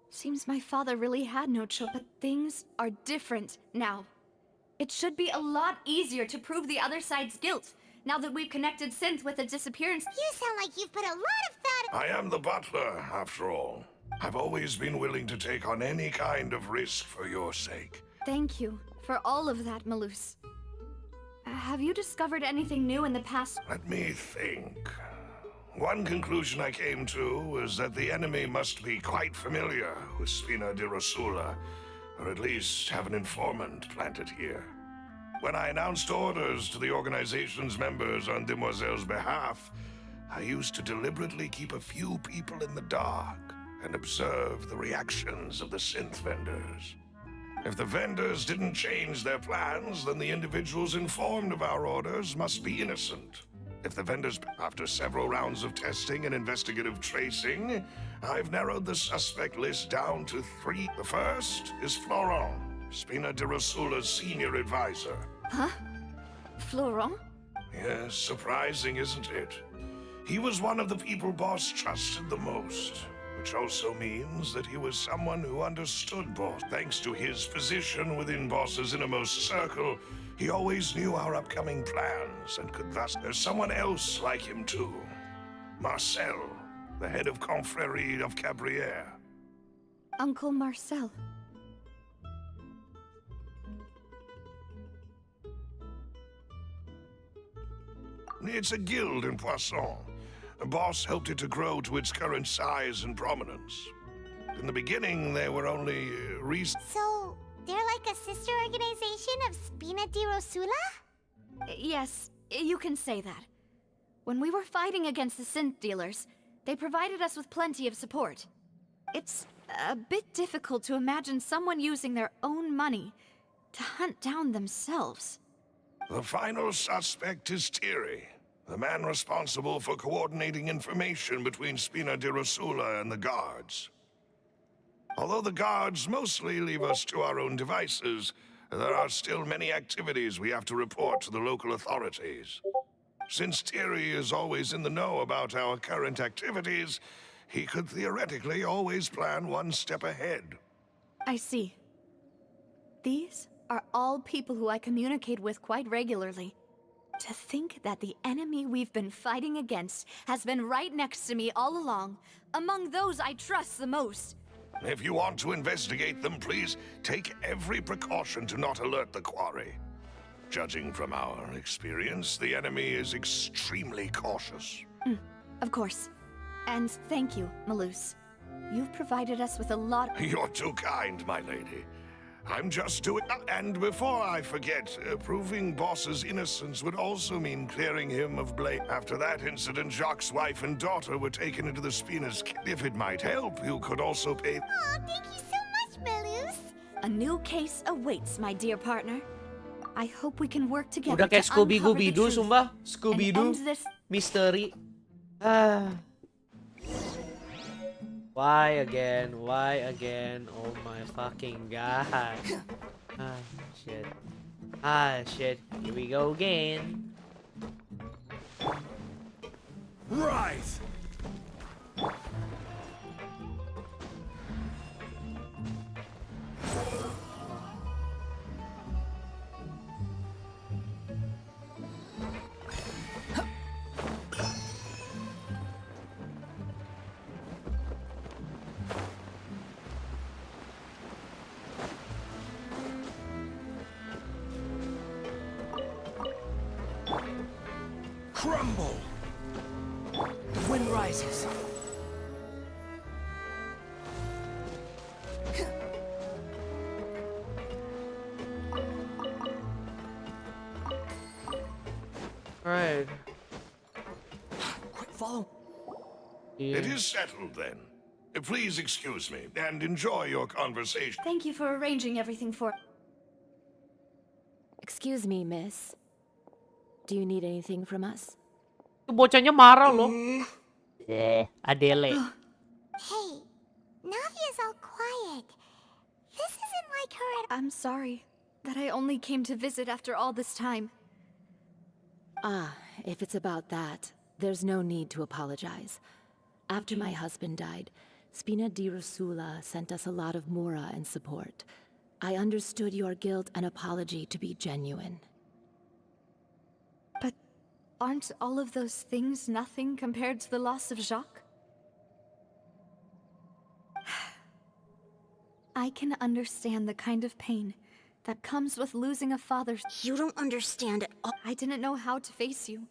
Seems my father really had no choice, but things are different now. It should be a lot easier to prove the other side's guilt, now that we've connected Synth with a disappearance.
You sound like you've put a lot of thought...
I am the butler, after all. I've always been willing to take on any kind of risk for your sake.
Thank you for all of that, Malus. Have you discovered anything new in the past?
Let me think. One conclusion I came to was that the enemy must be quite familiar with Spina di Rosula, or at least have an informant planted here. When I announced orders to the organization's members on Demoiselle's behalf, I used to deliberately keep a few people in the dark and observe the reactions of the synth vendors. If the vendors didn't change their plans, then the individuals informed of our orders must be innocent. If the vendors... After several rounds of testing and investigative tracing, I've narrowed the suspect list down to 3. The first is Florent, Spina di Rosula's senior advisor.
Huh? Florent?
Yes, surprising, isn't it? He was one of the people Boss trusted the most, which also means that he was someone who understood Boss. Thanks to his position within Boss's innermost circle, he always knew our upcoming plans and could thus... There's someone else like him too. Marcel, the head of Confrérie of Cabrières.
Uncle Marcel.
It's a guild in Poisson. Boss helped it to grow to its current size and prominence. In the beginning, they were only
So, they're like a sister organization of Spina di Rosula?
Yes, you can say that. When we were fighting against the synth dealers, they provided us with plenty of support. It's a bit difficult to imagine someone using their own money to hunt down themselves.
The final suspect is Thierry, the man responsible for coordinating information between Spina di Rosula and the guards. Although the guards mostly leave us to our own devices, there are still many activities we have to report to the local authorities. Since Thierry is always in the know about our current activities, he could theoretically always plan one step ahead.
I see. These are all people who I communicate with quite regularly. To think that the enemy we've been fighting against has been right next to me all along, among those I trust the most.
If you want to investigate them, please take every precaution to not alert the quarry. Judging from our experience, the enemy is extremely cautious.
Of course. And thank you, Malus. You've provided us with a lot.
You're too kind, my lady. I'm just doing... And before I forget, proving Boss's innocence would also mean clearing him of blame. After that incident, Jacques' wife and daughter were taken into the Spina's... If it might help, you could also pay...
Aw, thank you so much, Malus.
A new case awaits, my dear partner. I hope we can work together
Udah kayak
to uncover the
Scooby-Doo,
truth
sumpah.
and
Scooby-Doo,
end this.
misteri. Ah. Why again? Why again? Oh my fucking god. Ah, shit. Ah, shit. Here we go again.
Rise! Crumble!
The wind rises.
Alright.
Quick, follow.
It is settled, then. Please excuse me, and enjoy your conversation.
Thank you for arranging everything for.
Excuse me, miss. Do you need anything from us?
Itu bocahnya marah loh. Adele.
Hey, Navia's all quiet. This isn't like her at
I'm sorry that I only came to visit after all this time.
Ah, if it's about that, there's no need to apologize. After my husband died, Spina di Rosula sent us a lot of mora and support. I understood your guilt and apology to be genuine.
But aren't all of those things nothing compared to the loss of Jacques? I can understand the kind of pain that comes with losing a father.
You don't understand at all.
I didn't know how to face you.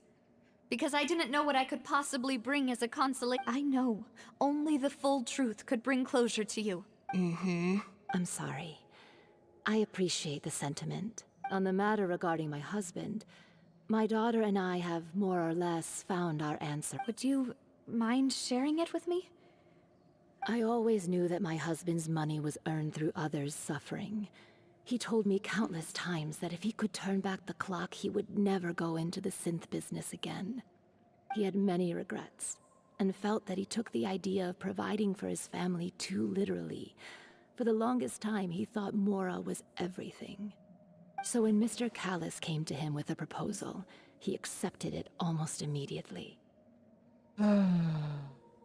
Because I didn't know what I could possibly bring as a consolation. I know only the full truth could bring closure to you.
I'm sorry. I appreciate the sentiment. On the matter regarding my husband, my daughter and I have more or less found our answer.
Would you mind sharing it with me?
I always knew that my husband's money was earned through others' suffering. He told me countless times that if he could turn back the clock, he would never go into the synth business again. He had many regrets, and felt that he took the idea of providing for his family too literally. For the longest time, he thought Mora was everything. So when Mr. Callis came to him with a proposal, he accepted it almost immediately.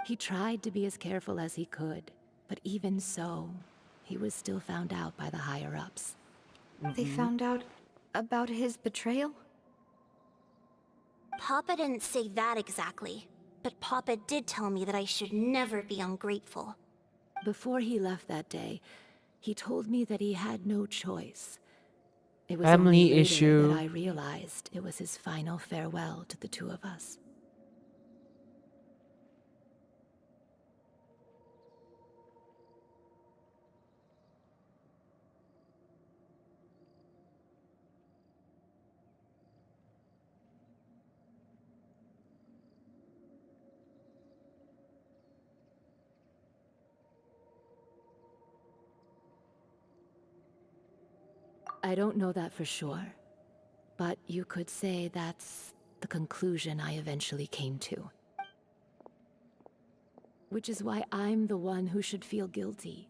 He tried to be as careful as he could, but even so, he was still found out by the higher-ups.
They found out about his betrayal?
Papa didn't say that exactly, but Papa did tell me that I should never be ungrateful.
Before he left that day, he told me that he had no choice. It was
Family
only later
issue.
that I realized it was his final farewell to the two of us. I don't know that for sure, but you could say that's the conclusion I eventually came to. Which is why I'm the one who should feel guilty.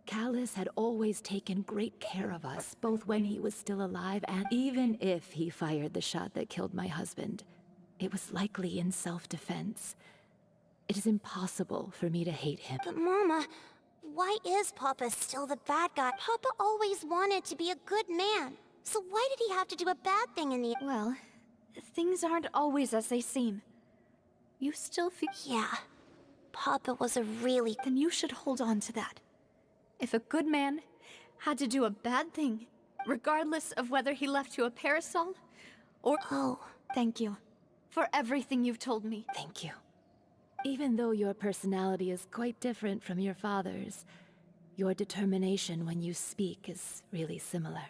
Callus had always taken great care of us, both when he was still alive and even if he fired the shot that killed my husband. It was likely in self-defense. It is impossible for me to hate him.
But Mama, why is Papa still the bad guy? Papa always wanted to be a good man. So why did he have to do a bad thing in the...
Well, things aren't always as they seem. You still feel...
Yeah, Papa was a really...
Then you should hold on to that. If a good man had to do a bad thing, regardless of whether he left you a parasol or...
Oh.
Thank you for everything you've told me.
Thank you. Even though your personality is quite different from your father's, your determination when you speak is really similar.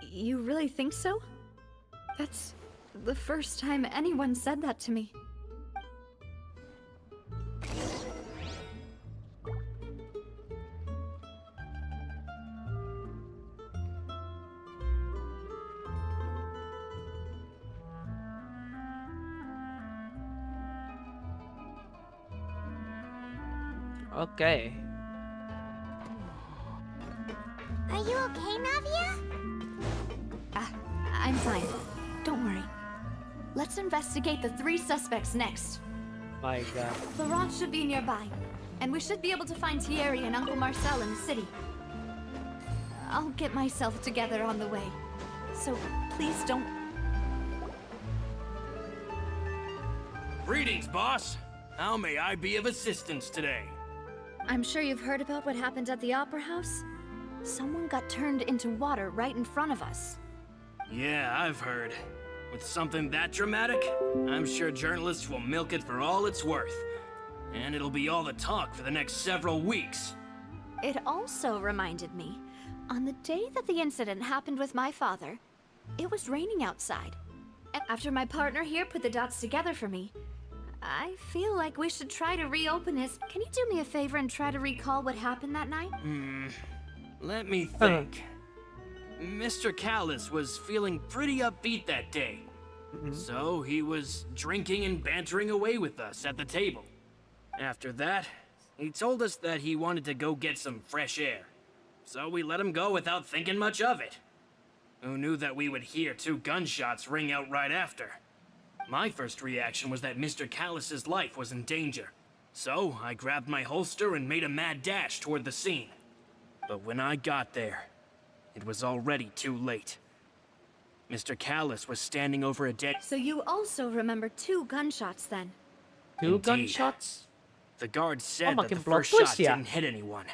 You really think so? That's the first time anyone said that to me.
Okay.
Are you okay, Navia?
I'm fine. Don't worry. Let's investigate the 3 suspects next.
My God.
Laurent should be nearby, and we should be able to find Thierry and Uncle Marcel in the city. I'll get myself together on the way, so please don't...
Greetings, boss. How may I be of assistance today?
I'm sure you've heard about what happened at the Opera House. Someone got turned into water right in front of us.
Yeah, I've heard. With something that dramatic, I'm sure journalists will milk it for all it's worth. And it'll be all the talk for the next several weeks.
It also reminded me, on the day that the incident happened with my father, it was raining outside. And after my partner here put the dots together for me, I feel like we should try to reopen his... Can you do me a favor and try to recall what happened that night?
Let me think. Mr. Callus was feeling pretty upbeat that day. So he was drinking and bantering away with us at the table. After that, he told us that he wanted to go get some fresh air. So we let him go without thinking much of it. Who knew that we would hear 2 gunshots ring out right after? My first reaction was that Mr. Callus's life was in danger. So I grabbed my holster and made a mad dash toward the scene. But when I got there, it was already too late. Mr. Callus was standing over a dead...
So you also remember 2 gunshots then?
2
Indeed.
gunshots?
The guard said that the
makin plot
first shot
twist ya.
didn't hit anyone,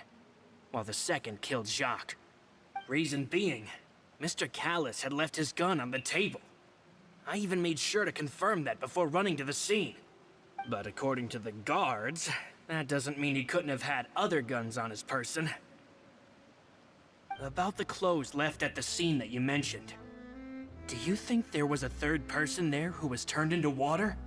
while the second killed Jacques. Reason being, Mr. Callus had left his gun on the table. I even made sure to confirm that before running to the scene. But according to the guards, that doesn't mean he couldn't have had other guns on his person. About the clothes left at the scene that you mentioned, do you think there was a 3rd person there who was turned into water?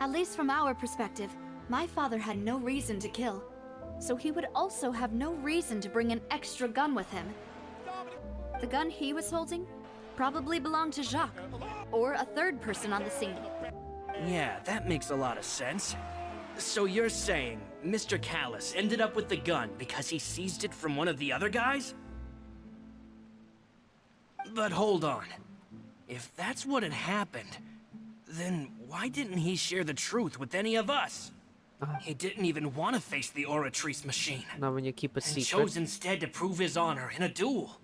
At least from our perspective, my father had no reason to kill. So he would also have no reason to bring an extra gun with him. The gun he was holding probably belonged to Jacques, or a 3rd person on the scene.
Yeah, that makes a lot of sense. So you're saying Mr. Callus ended up with the gun because he seized it from one of the other guys? But hold on. If that's what had happened, then why didn't he share the truth with any of us? He didn't even want to face the Oratrice machine.
Namanya keep a
And
secret.
chose instead to prove his honor in a duel.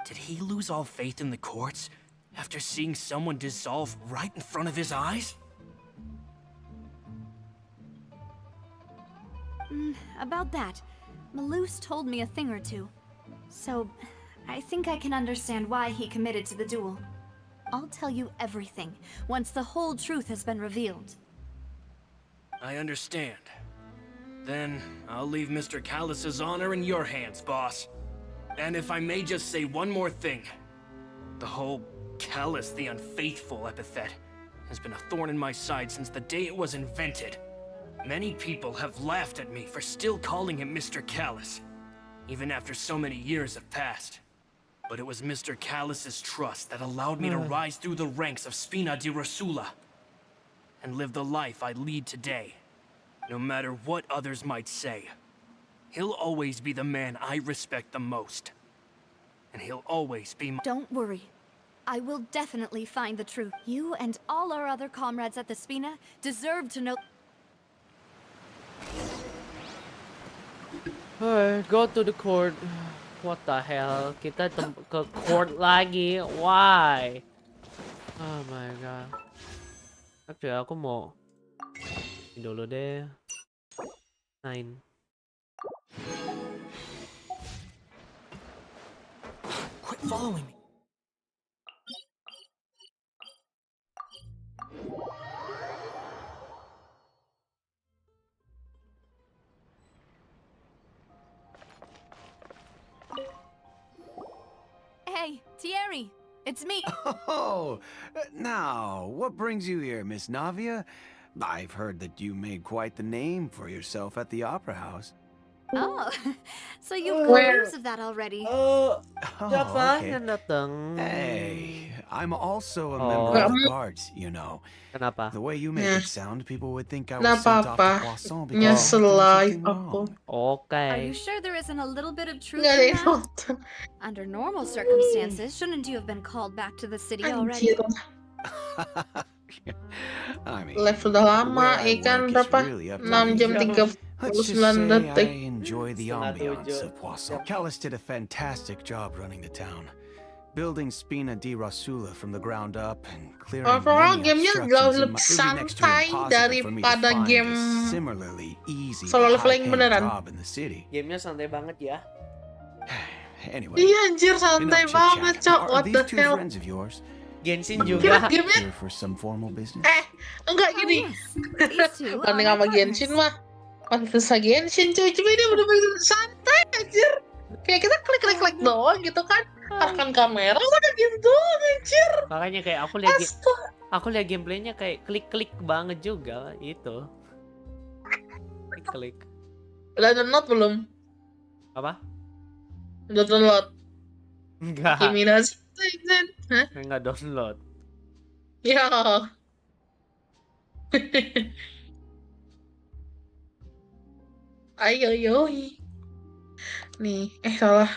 Did he lose all faith in the courts after seeing someone dissolve right in front of his eyes?
About that, Malus told me a thing or two. So, I think I can understand why he committed to the duel. I'll tell you everything once the whole truth has been revealed.
I understand. Then I'll leave Mr. Callus's honor in your hands, boss. And if I may just say one more thing. The whole Callus the Unfaithful epithet has been a thorn in my side since the day it was invented. Many people have laughed at me for still calling him Mr. Callus, even after so many years have passed. But it was Mr. Callus's trust that allowed me to rise through the ranks of Spina di Rosula and live the life I lead today. No matter what others might say, he'll always be the man I respect the most. And he'll always be my—
Don't worry. I will definitely find the truth. You and all our other comrades at the Spina deserve to know.
Alright, go to the court. What the hell? Kita ke court lagi. Why? Oh my god. Actually, aku mau ini dulu deh. 9.
Quit following me.
Hey, Thierry, it's me.
Oh, now, what brings you here, Miss Navia? I've heard that you made quite the name for yourself at the Opera House.
Oh, so you've got news of that already.
Siapa
okay.
yang datang?
Hey, I'm also a member of the guards, you know.
Kenapa?
The way you make it sound, people would think I was
Nggak
sent off to
apa-apa.
Poisson because
Nyesel
I've done
lah
something
aku.
wrong.
Are
Okay.
you sure there isn't a little bit of truth
Nggak ada
in
yang
that?
nonton.
Under normal circumstances, shouldn't you have been called back to the city already?
Anjir.
I mean,
Live udah
the
lama,
way I
ikan
work is
berapa?
really up to
6 jam
me.
39
Let's just say
detik.
I enjoy the
Setengah
ambiance
tujuh.
of Poisson. Callus did a fantastic job running the town, building Spina di Rosula from the ground up and clearing
Overall,
many
gamenya
obstructions
jauh
in
lebih
my- it would be next to
santai
impossible for me to
daripada
find
game
a similarly easy
solo
but
leveling
high-paying
beneran.
job in the city.
Gamenya santai banget ya.
Anyway,
Iya anjir, santai
enough
banget,
chit-chat.
Cok.
Are
What
these
the
two
hell?
friends of yours
Genshin
Kira
juga.
gamenya
here for some formal business?
enggak gini.
These two are
Banding
my
sama
partners.
Genshin mah. Pantes sama Genshin cuy, cuma ini bener-bener santai anjir. Kayak kita klik-klik doang gitu kan. Arahkan kamera udah gitu doang anjir.
Makanya kayak
Astaga.
aku lihat gameplaynya kayak klik-klik banget juga itu. Klik.
Udah download belum?
Apa?
Udah download.
Enggak.
Kimi no Seisen. Hah?
Enggak download.
Ya. Ayo yoi. Nih, salah.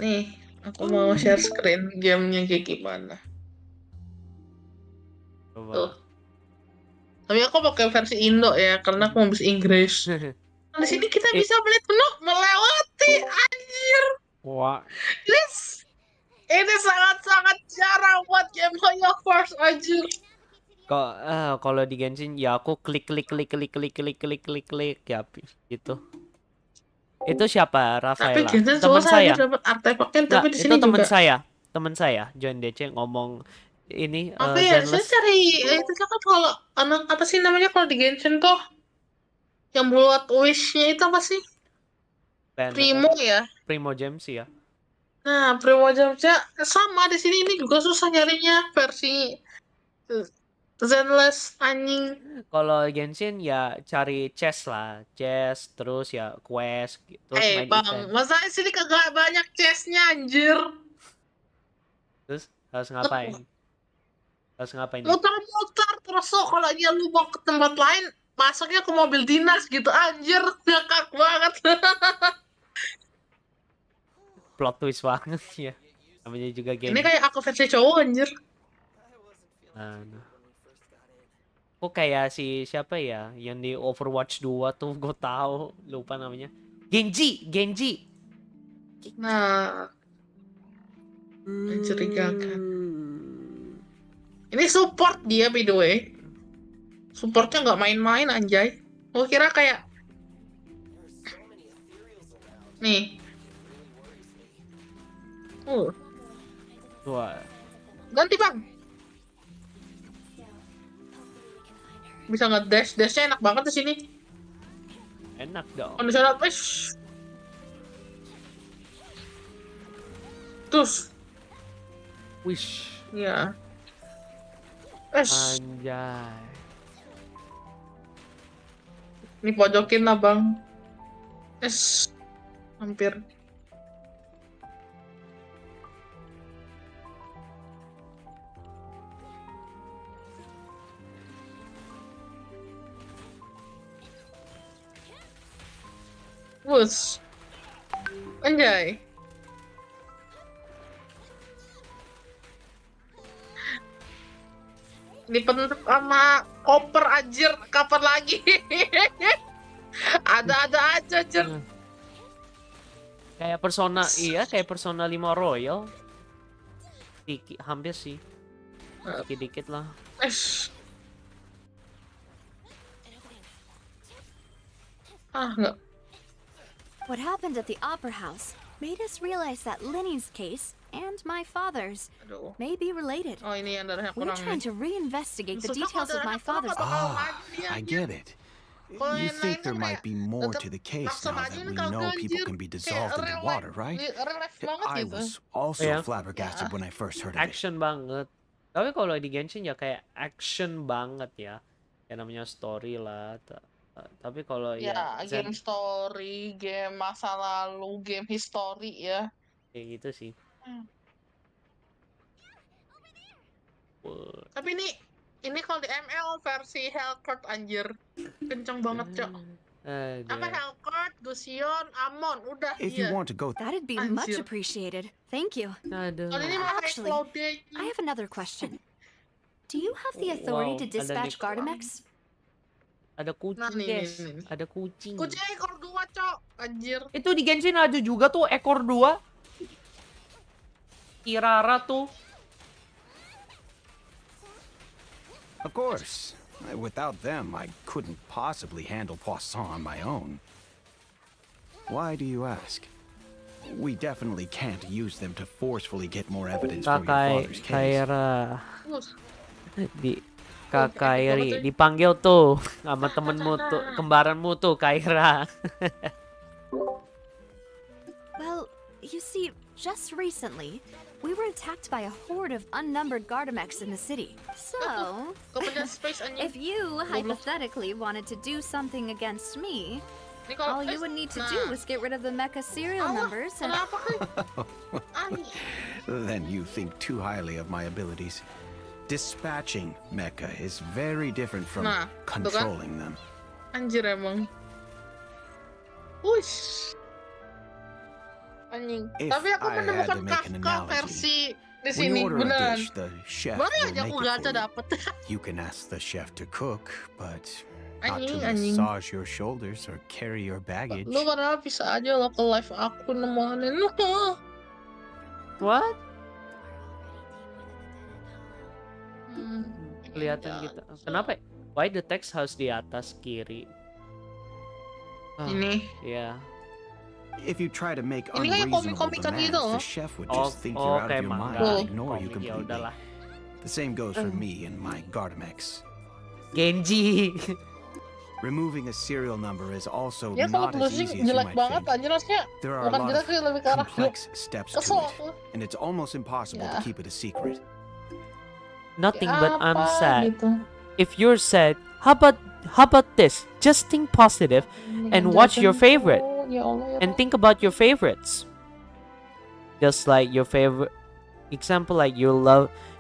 Nih, aku mau share screen gamenya kayak gimana. Tuh.
Coba.
Tapi aku pakai versi Indo ya, karena aku mau bisa Inggris. Di sini kita bisa melihat penuh melewati anjir.
Wah.
Yes. Ini sangat-sangat jarang buat game First anjir.
Kalau di Genshin ya aku klik ya gitu. Itu siapa?
Tapi
Rafaela.
Genshin
Teman
susah
saya.
dapat artefaknya,
Nggak,
tapi di
itu
sini
teman
juga.
Teman saya join DC ngomong ini
Apa ya? Saya
Zenless
cari itu kan kalau anak apa sih namanya kalau di Genshin tuh yang buat wish-nya itu apa sih?
band,
Primo ya.
Primo Gems ya.
Nah, Primo Jamja sama di sini ini juga susah nyarinya versi Zenless anjing.
Kalau Genshin ya cari chest lah, chest terus ya quest, terus main
Bang,
event.
masa di sini kagak banyak chestnya anjir.
Terus harus ngapain?
Harus ngapain nih?
Muter-muter terus tuh kalau dia lu mau ke tempat lain, masuknya ke mobil dinas gitu, anjir, ngakak banget.
Plot twist banget ya. Namanya juga
Ini
game.
kayak aku versi cowok, anjir.
Nah. Kok kayak si siapa ya yang di Overwatch 2 tuh gue tahu, lupa namanya. Genji.
Nah, mencurigakan. Ini support dia, by the way. Supportnya nggak main-main, anjay. Gue kira kayak... Nih.
Wah.
Ganti, Bang. Bisa nge-dash. Dashnya enak banget di sini.
Enak dong.
Kondisional, wish. Terus.
Wish.
Ya.
Anjay.
Ini pojokin lah, Bang. Hampir. Wus. Anjay. Dipentuk sama koper, anjir. Kapan lagi? Ada-ada aja, anjir.
Kayak Persona, iya kayak Persona 5 Royal. Hampir sih. Dikit-dikit lah.
Enggak.
What happened at the Opera House made us realize that Linny's case and my father's may be related.
Oh, ini yang darahnya
We're
kurang.
trying to reinvestigate the details of my father's.
I get it. You think there might be more to the case now that we know people can be dissolved in the water, right? I was also flabbergasted when I first heard of it.
Action banget. Tapi kalau di Genshin ya kayak action banget ya. Kayak namanya story lah. Tapi kalau
Ya, game story, game masa lalu, game history ya.
Kayak gitu sih.
Tapi ini kalau di ML versi Hellcourt, anjir. Kenceng banget, Cok. Apa Hellcourt, Gusion, Amon, udah.
If you want to go,
that'd be much appreciated. Thank you. Actually, I have another question. Do you have the authority to dispatch Gardamex?
Ada kucing, guys. Ada kucing.
Kucing ekor 2, Cok. Anjir.
Itu di Genshin ada juga tuh ekor 2. Kirara tuh.
Of course. Without them, I couldn't possibly handle Poisson on my own. Why do you ask? We definitely can't use them to forcefully get more evidence for your father's case.
Kaira. Kak Kairi dipanggil tuh sama temenmu tuh, kembaranmu tuh, Kaira.
Well, you see, just recently, we were attacked by a horde of unnumbered Gardamex in the city. So, if you hypothetically wanted to do something against me, all you would need to do was get rid of the mecha serial numbers and...
Then you think too highly of my abilities. Dispatching mecha is very different from controlling them.
Anjir emang. Wush. Anjing. Tapi aku menemukan Kafka versi di sini beneran. Baru aja aku gacha dapet.
You can ask the chef to cook, but not to massage your shoulders or carry your baggage.
Lu padahal bisa aja lo ke live aku nemenin.
What? Kelihatan kita. Kenapa? Why the text harus di atas kiri?
Ini.
Ya.
If you try to make unreasonable demands, the chef would just think you're out of your mind and ignore you completely. The same goes for me and my Gardamex.
Genji.
Removing a serial number is also not as easy as you might think. There are a lot of complex steps to it, and it's almost impossible to keep it a secret.
Nothing but I'm sad. If you're sad, how about this? Just think positive and watch your favorite. And think about your favorites. Just like your favorite example, like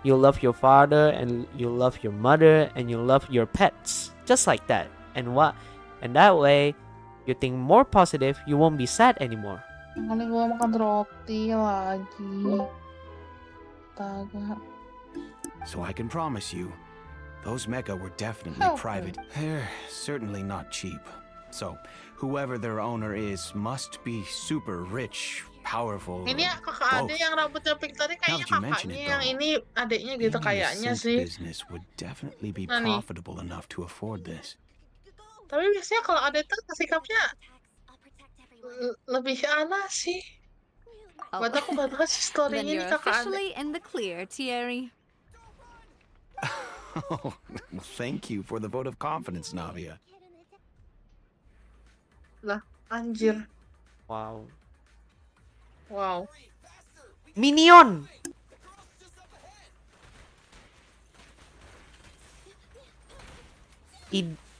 You love your father, and you love your mother, and you love your pets, just like that. And that way, you think more positive. You won't be sad anymore.
Kali gua makan roti lagi. Astaga.
So I can promise you, those mecha were definitely
Okay.
private. They're certainly not cheap. So, whoever their owner is must be super rich, powerful,
Ini ya
or
kakak
both.
adek yang rambutnya pink tadi kayaknya
Now that you mention
kakaknya,
it,
yang
though,
ini adeknya gitu
Being in the
kayaknya
synth
sih.
business would definitely be
Nah nih.
profitable enough to afford this.
Tapi biasanya kalau adek tuh sikapnya lebih aneh sih. Buat aku gak tahu sih
Then
story-nya ini
you're
kakak adek.
officially in the clear, Thierry.
Oh, well, thank you for the vote of confidence, Navia.
Lah, anjir.
Wow.
Wow.
Minion.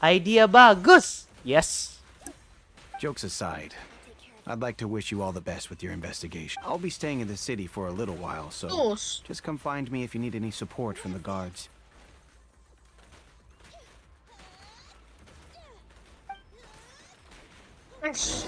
Idea bagus. Yes.
Jokes aside, I'd like to wish you all the best with your investigation. I'll be staying in the city for a little while, so
Terus.
just come find me if you need any support from the guards.
Nice.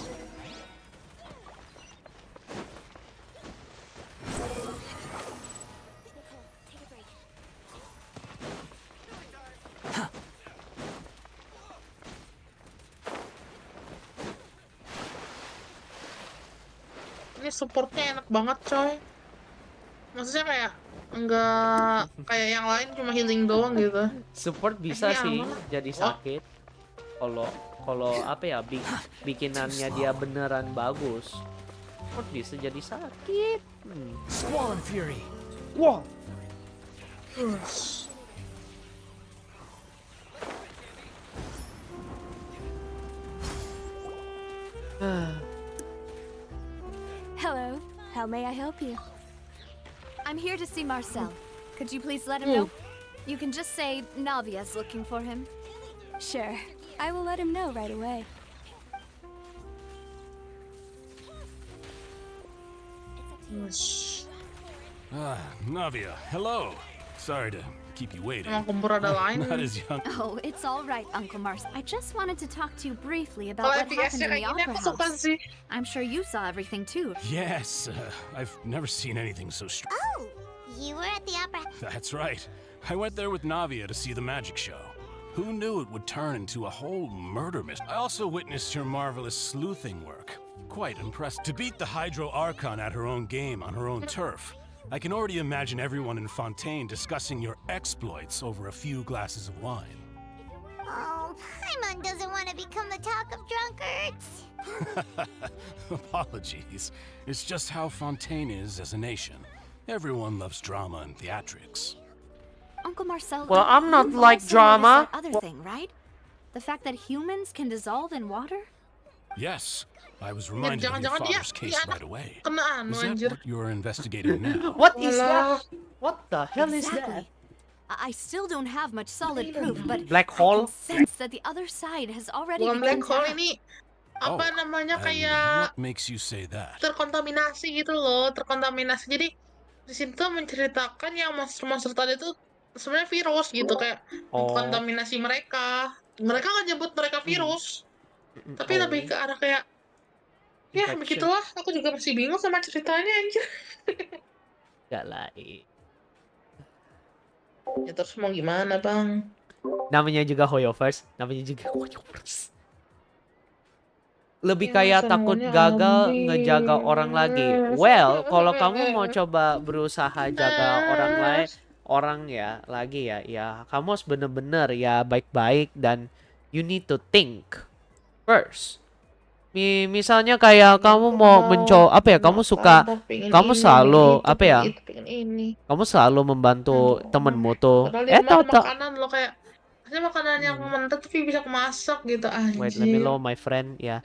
Ini supportnya enak banget coy. Maksudnya kayak enggak kayak yang lain cuma healing doang gitu.
Support bisa
Ini
sih
aman.
jadi
Oh.
sakit. Kalau apa ya bikinannya dia beneran bagus. Support bisa jadi sakit.
Squall and Fury.
Wah.
Terus.
Hello. How may I help you? I'm here to see Marcel. Could you please let him know? You can just say Navia's looking for him. Sure. I will let him know right away.
Ah, Navia, hello. Sorry to keep you waiting.
Emang kumpul ada lain.
Not as young.
Oh, it's all right, Uncle Marcel. I just wanted to talk to you briefly about
Kalau
what happened
FPS-nya
in the
kayak gini
opera
aku suka
house.
sih.
I'm sure you saw everything too.
Yes, I've never seen anything so strange.
Oh, you were at the opera.
That's right. I went there with Navia to see the magic show. Who knew it would turn into a whole murder mystery? I also witnessed your marvelous sleuthing work. Quite impressed. To beat the Hydro Archon at her own game on her own turf. I can already imagine everyone in Fontaine discussing your exploits over a few glasses of wine.
Oh, Paimon doesn't want to become the talk of drunkards.
Apologies. It's just how Fontaine is as a nation. Everyone loves drama and theatrics.
Uncle Marcel.
Well, I'm not
you've
like
also
drama.
noticed that other thing, right? The fact that humans can dissolve in water?
Yes, I was reminded of your
jangan-jangan dia
father's case
anak
right away.
kena anu
Is that
anjir.
what you're investigating now?
What is
Walah.
that? What the hell is
Exactly.
that?
I still don't have much solid proof, but
Black
I
hole?
can sense that the other side has already
Bukan
begun
black
to
hole
act.
ini
Oh,
apa namanya
and
kayak
what makes you say that?
terkontaminasi gitu loh, terkontaminasi. Jadi di situ menceritakan yang monster-monster tadi itu sebenarnya virus gitu kayak
Oh.
kontaminasi mereka. Mereka nggak nyebut mereka virus, tapi lebih ke arah kayak ya
Infection.
begitulah. Aku juga masih bingung sama ceritanya anjir.
Gak lah.
Ya terus mau gimana bang?
Namanya juga Hoyovers, namanya juga Hoyovers. Lebih
Ya,
kayak takut
semuanya
gagal
ambil.
ngejaga orang lagi. Well, kalau kamu mau coba berusaha jaga orang ya lagi ya kamu harus bener-bener ya baik-baik dan you need to think first. Misalnya kayak kamu mau mencoba apa ya, kamu suka, kamu selalu apa ya, kamu selalu membantu temenmu tuh.
Padahal di rumah ada
Tahu.
makanan lo kayak ada makanan yang mentah tapi bisa kemasak gitu anjir.
Wait, let me know my friend ya.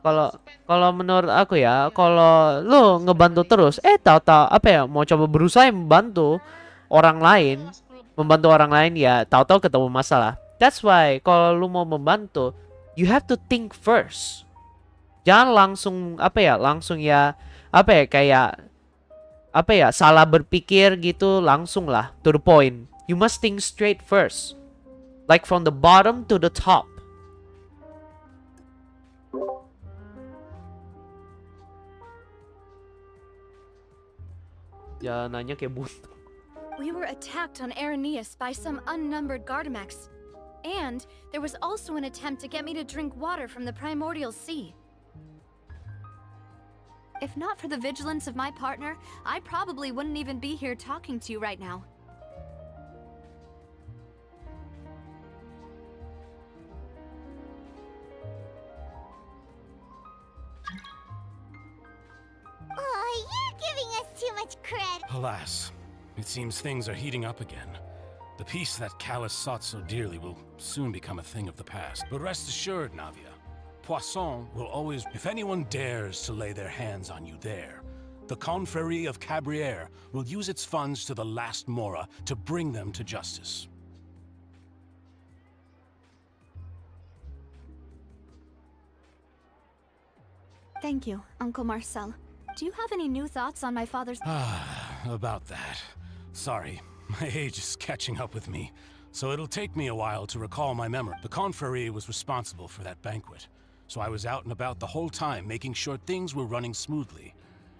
Kalau menurut aku ya, kalau lu ngebantu terus, tahu-tahu apa ya, mau coba berusaha membantu orang lain ya, tahu-tahu ketemu masalah. That's why kalau lu mau membantu, you have to think first. Jangan langsung apa ya, kayak apa ya, salah berpikir gitu, langsung lah to the point. You must think straight first, like from the bottom to the top. Jalanannya kayak buntu.
We were attacked on Araneus by some unnumbered Gardamex. And there was also an attempt to get me to drink water from the primordial sea. If not for the vigilance of my partner, I probably wouldn't even be here talking to you right now.
Oh, you're giving us too much credit.
Alas, it seems things are heating up again. The peace that Callus sought so dearly will soon become a thing of the past. But rest assured, Navia, Poisson will always... If anyone dares to lay their hands on you there, the Confrérie of Cabriere will use its funds to the last Mora to bring them to justice.
Thank you, Uncle Marcel. Do you have any new thoughts on my father's...
About that. Sorry, my age is catching up with me, so it'll take me a while to recall my memory. The Confrérie was responsible for that banquet, so I was out and about the whole time making sure things were running smoothly.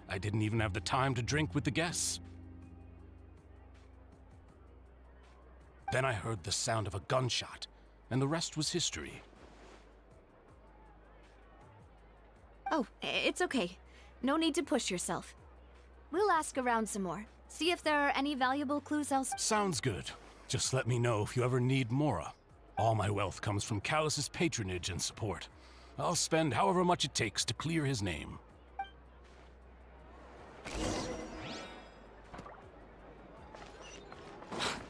I didn't even have the time to drink with the guests. Then I heard the sound of a gunshot, and the rest was history.
Oh, it's okay. No need to push yourself. We'll ask around some more. See if there are any valuable clues else.
Sounds good. Just let me know if you ever need Mora. All my wealth comes from Callus's patronage and support. I'll spend however much it takes to clear his name.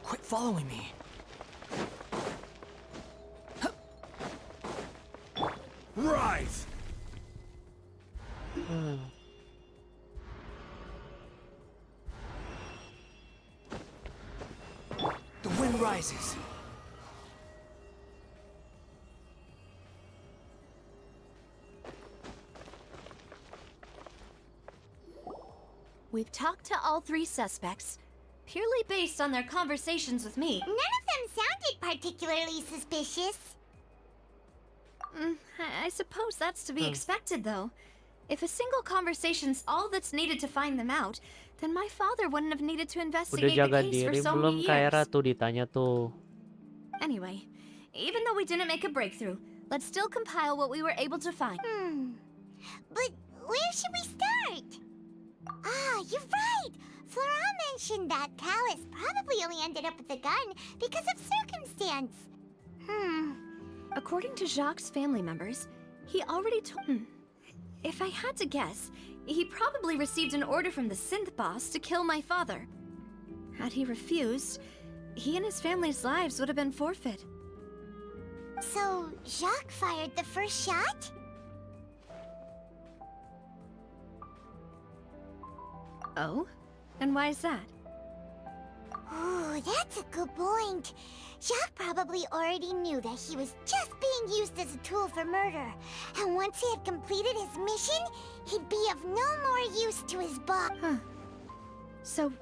Quit following me.
Rise!
The wind rises.
We've talked to all three suspects, purely based on their conversations with me.
None of them sounded particularly suspicious.
I suppose that's to be expected, though. If a single conversation's all that's needed to find them out, then my father wouldn't have needed to
Udah
investigate
jaga
the case for
diri
so
belum,
many
Kaira
years.
tuh ditanya tuh.
Anyway, even though we didn't make a breakthrough, let's still compile what we were able to find.
But where should we start? Ah, you're right! Flora mentioned that Callus probably only ended up with the gun because of circumstance.
According to Jacques' family members, he already told... If I had to guess, he probably received an order from the synth boss to kill my father. Had he refused, he and his family's lives would have been forfeit.
So, Jacques fired the first shot?
Oh? And why is that?
Ooh, that's a good point. Jacques probably already knew that he was just being used as a tool for murder. And once he had completed his mission, he'd be of no more use to his boss.
So,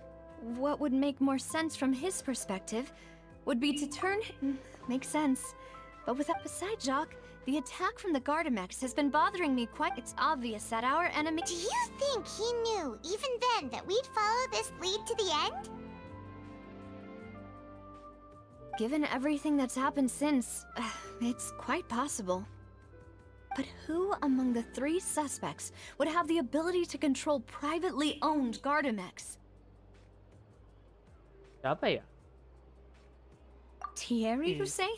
what would make more sense from his perspective would be to turn... Makes sense. But besides Jacques, the attack from the Gardamex has been bothering me quite... It's obvious that our enemy...
Do you think he knew, even then, that we'd follow this lead to the end?
Given everything that's happened since, it's quite possible. But who among the three suspects would have the ability to control privately owned Gardamex?
Siapa ya?
Thierry, you say?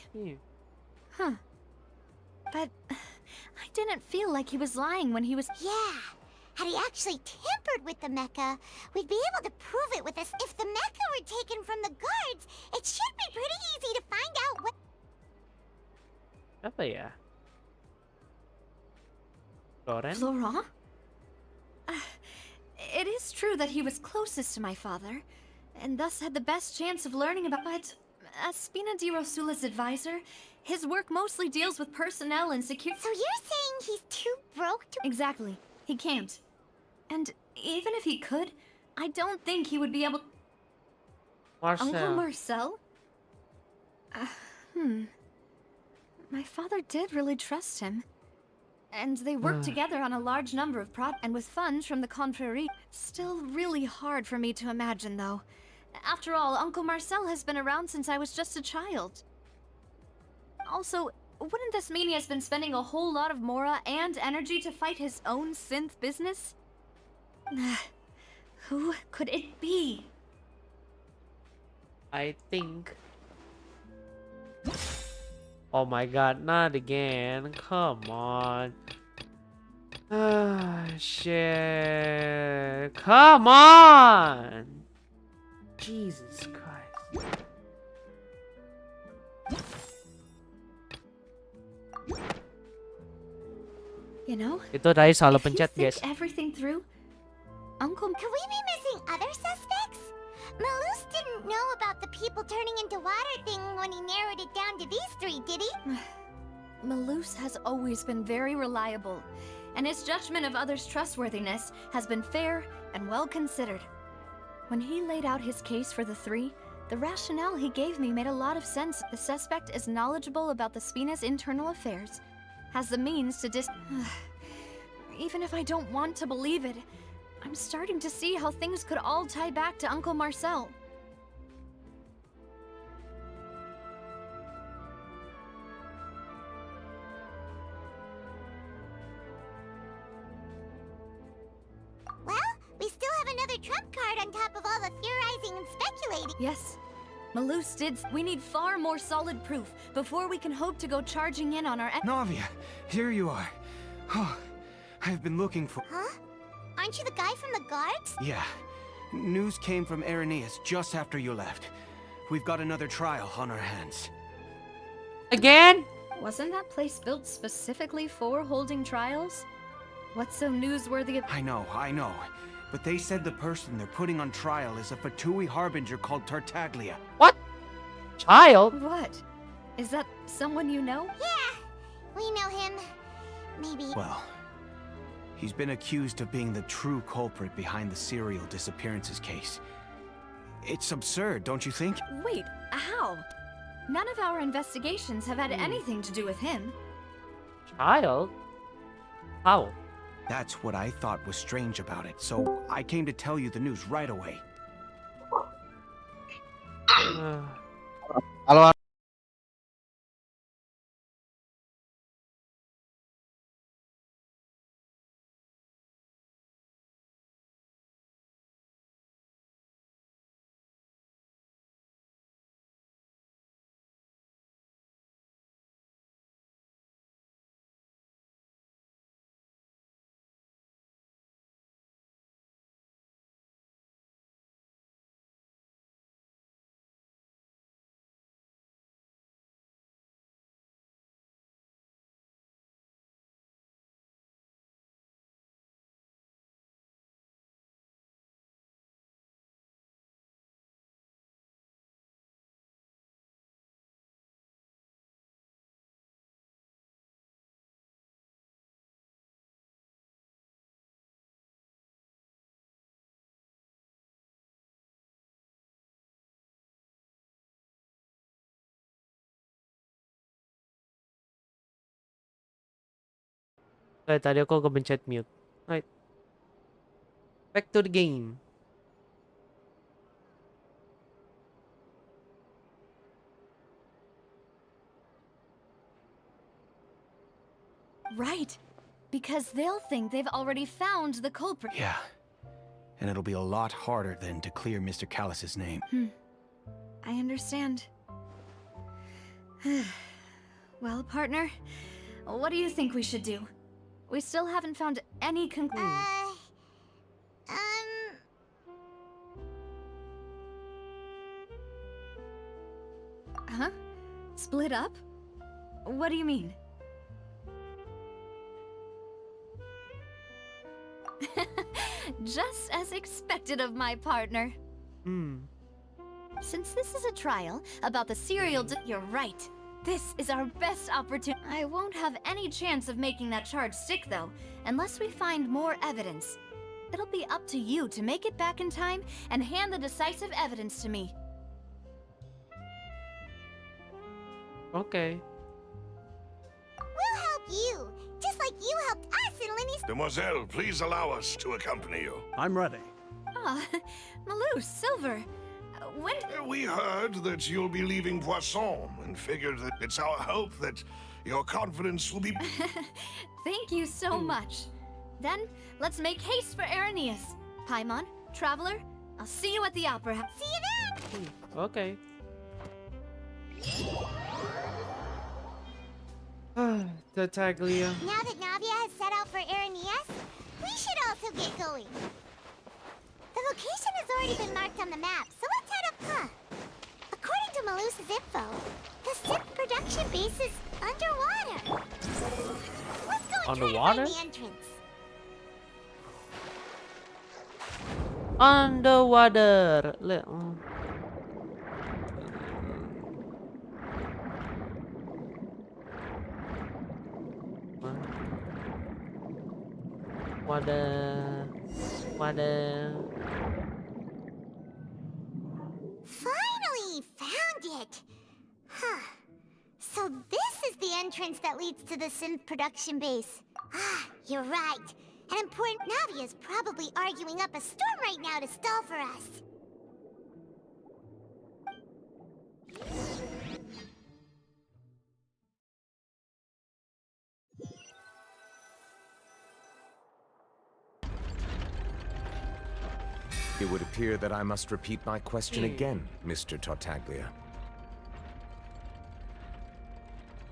Huh. But I didn't feel like he was lying when he was...
Yeah. Had he actually tampered with the mecha, we'd be able to prove it with us. If the mecha were taken from the guards, it should be pretty easy to find out what...
Apa ya? Florent?
Florent? It is true that he was closest to my father, and thus had the best chance of learning about... But as Spina di Rosula's advisor, his work mostly deals with personnel and security...
So you're saying he's too broke to...
Exactly. He can't. And even if he could, I don't think he would be able... Uncle Marcel? My father did really trust him. And they worked together on a large number of and with funds from the confrérie. Still really hard for me to imagine, though. After all, Uncle Marcel has been around since I was just a child. Also, wouldn't this mean he has been spending a whole lot of mora and energy to fight his own synth business? Who could it be?
I think... Oh my god, not again. Come on. Ah, shit. Come on! Jesus Christ.
You know,
Itu tadi salah
if you
pencet,
think
guys.
everything through, Uncle...
Could we be missing other suspects? Malus didn't know about the people turning into water thing when he narrowed it down to these three, did he?
Malus has always been very reliable, and his judgment of others' trustworthiness has been fair and well considered. When he laid out his case for the three, the rationale he gave me made a lot of sense. The suspect is knowledgeable about the Spina's internal affairs, has the means to Even if I don't want to believe it, I'm starting to see how things could all tie back to Uncle Marcel.
Well, we still have another trump card on top of all the theorizing and speculating.
Yes, Malus did. We need far more solid proof before we can hope to go charging in on our...
Navia, here you are. Oh, I've been looking for...
Huh? Aren't you the guy from the guards?
Yeah. News came from Irenaeus just after you left. We've got another trial on our hands.
Again?
Wasn't that place built specifically for holding trials? What's so newsworthy?
I know. But they said the person they're putting on trial is a Fatui harbinger called Tartaglia.
What? Child?
What? Is that someone you know?
Yeah, we know him. Maybe.
Well, he's been accused of being the true culprit behind the serial disappearances case. It's absurd, don't you think?
Wait, how? None of our investigations have had anything to do with him.
Child? How?
That's what I thought was strange about it, so I came to tell you the news right away.
Halo.
Tadi aku kepencet mute. Right. Back to the game.
Right. Because they'll think they've already found the culprit.
Yeah. And it'll be a lot harder then to clear Mr. Callus's name.
I understand. Well, partner, what do you think we should do? We still haven't found any conclusion. Huh? Split up? What do you mean? Just as expected of my partner. Since this is a trial about the serial you're right. This is our best opportunity. I won't have any chance of making that charge stick, though, unless we find more evidence. It'll be up to you to make it back in time and hand the decisive evidence to me.
Okay.
We'll help you, just like you helped us in Linny's.
Demoiselle, please allow us to accompany you.
I'm ready.
Ah, Malou, Silver. When...
We heard that you'll be leaving Poisson and figured that it's our hope that your confidence will be...
Thank you so much. Then, let's make haste for Irenaeus. Paimon, Traveler, I'll see you at the opera.
See you then!
Okay. Tartaglia.
Now that Navia has set out for Irenaeus, we should also get going. The location has already been marked on the map, so let's head up, huh? According to Malus's info, the synth production base is underwater. Let's go and
Underwater?
try to find the entrance.
Underwater. Wadah.
Finally found it! Huh. So this is the entrance that leads to the synth production base. Ah, you're right. An important Navia's probably arguing up a storm right now to stall for us.
It would appear that I must repeat my question again, Mr. Tartaglia.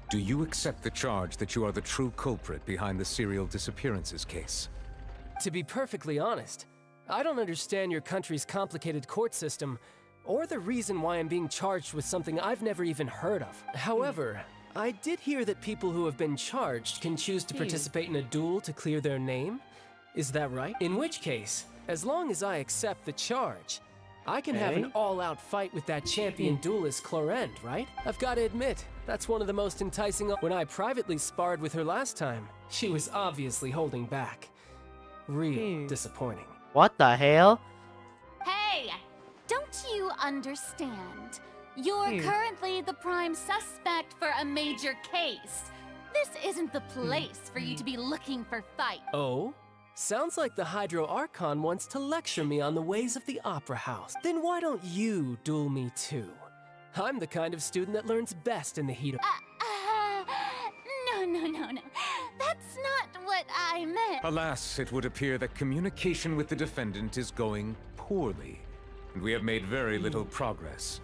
Do you accept the charge that you are the true culprit behind the serial disappearances case?
To be perfectly honest, I don't understand your country's complicated court system, or the reason why I'm being charged with something I've never even heard of. However, I did hear that people who have been charged can choose to participate in a duel to clear their name. Is that right? In which case, as long as I accept the charge, I can have an all-out fight with that champion duelist Clorend, right? I've got to admit, that's one of the most enticing. When I privately sparred with her last time, she was obviously holding back. Real disappointing.
What the hell?
Hey! Don't you understand? You're currently the prime suspect for a major case. This isn't the place for you to be looking for fight.
Oh? Sounds like the Hydro Archon wants to lecture me on the ways of the Opera House. Then why don't you duel me too? I'm the kind of student that learns best in the heat of...
No. That's not what I meant.
Alas, it would appear that communication with the defendant is going poorly, and we have made very little progress.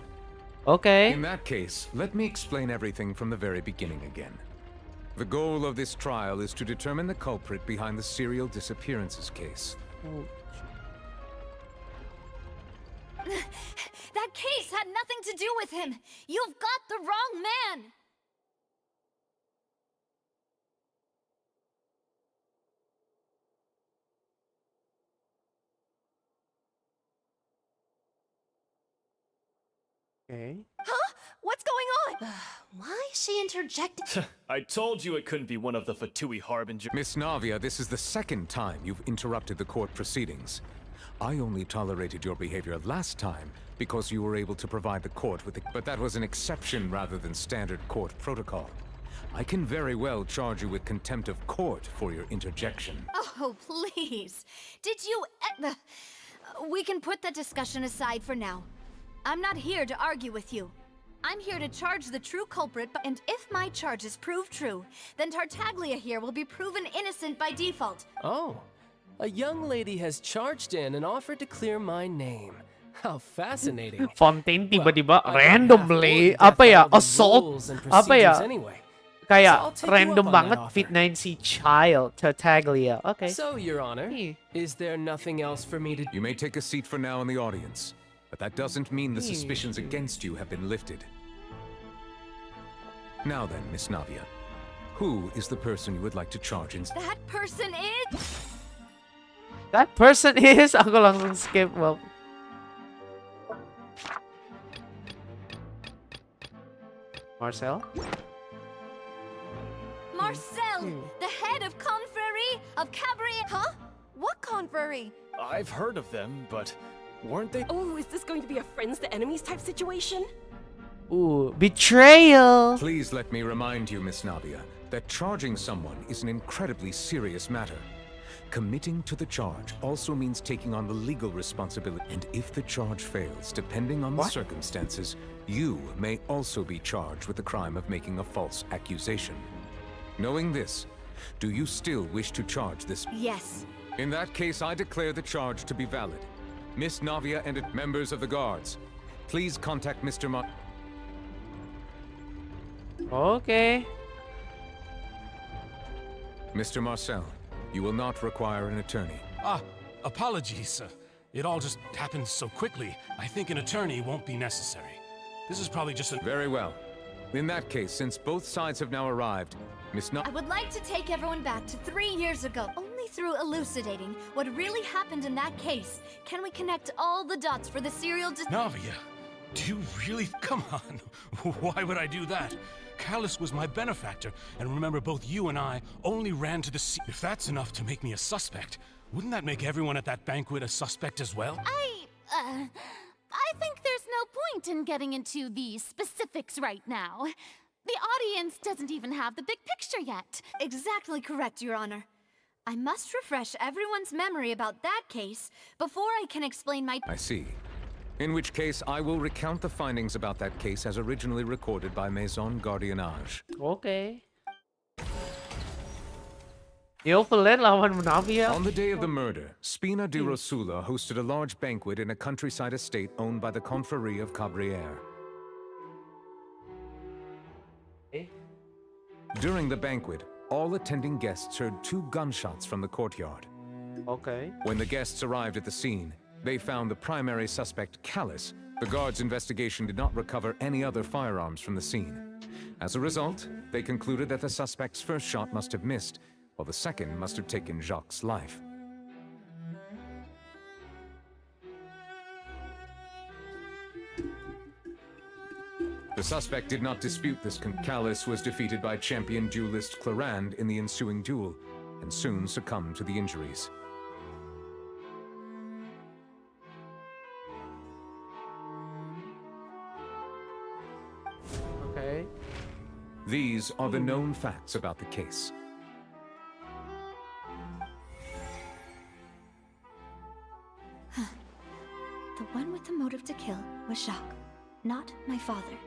Okay.
In that case, let me explain everything from the very beginning again. The goal of this trial is to determine the culprit behind the serial disappearances case.
That case had nothing to do with him. You've got the wrong man.
Okay.
Huh? What's going on?
Why is she interjecting?
I told you it couldn't be one of the Fatui Harbinger.
Miss Navia, this is the second time you've interrupted the court proceedings. I only tolerated your behavior last time because you were able to provide the court with but that was an exception rather than standard court protocol. I can very well charge you with contempt of court for your interjection.
Oh, please. Did you... We can put that discussion aside for now. I'm not here to argue with you. I'm here to charge the true culprit, and if my charges prove true, then Tartaglia here will be proven innocent by default.
Oh, a young lady has charged in and offered to clear my name. How fascinating.
Fontaine tiba-tiba randomly apa ya, assault apa ya, kayak random banget fit9C child Tartaglia. Okay.
So, Your Honor, is there nothing else for me to...
You may take a seat for now in the audience, but that doesn't mean the suspicions against you have been lifted. Now then, Miss Navia, who is the person you would like to charge in?
That person is...
That person is... Aku langsung skip, well... Marcel?
Marcel, the head of Confrérie of Cabaret... Huh?
What convery?
I've heard of them, but weren't they?
Oh, is this going to be a friends to enemies type situation?
Ooh, betrayal.
Please let me remind you, Miss Navia, that charging someone is an incredibly serious matter. Committing to the charge also means taking on the legal responsibility, and if the charge fails, depending on the circumstances, you may also be charged with the crime of making a false accusation. Knowing this, do you still wish to charge this?
Yes.
In that case, I declare the charge to be valid. Miss Navia and members of the guards, please contact Mr.
Okay.
Mr. Marcel, you will not require an attorney.
Apologies. It all just happened so quickly. I think an attorney won't be necessary. This is probably just a...
Very well. In that case, since both sides have now arrived, Miss
I would like to take everyone back to 3 years ago. Only through elucidating what really happened in that case can we connect all the dots for the serial
Navia, do you really? Come on. Why would I do that? Callus was my benefactor, and remember, both you and I only ran to the sea. If that's enough to make me a suspect, wouldn't that make everyone at that banquet a suspect as well?
I think there's no point in getting into the specifics right now. The audience doesn't even have the big picture yet.
Exactly correct, Your Honor. I must refresh everyone's memory about that case before I can explain my...
I see. In which case, I will recount the findings about that case as originally recorded by Maison Gardiennage.
Okay. Yo, pelan lawan Navia.
On the day of the murder, Spina di Rosula hosted a large banquet in a countryside estate owned by the Confrérie of Cabrières. During the banquet, all attending guests heard 2 gunshots from the courtyard.
Okay.
When the guests arrived at the scene, they found the primary suspect, Callus. The guards' investigation did not recover any other firearms from the scene. As a result, they concluded that the suspect's first shot must have missed, while the second must have taken Jacques' life. The suspect did not dispute this. Callus was defeated by champion duelist Clarand in the ensuing duel, and soon succumbed to the injuries.
Okay.
These are the known facts about the case.
The one with the motive to kill was Jacques, not my father.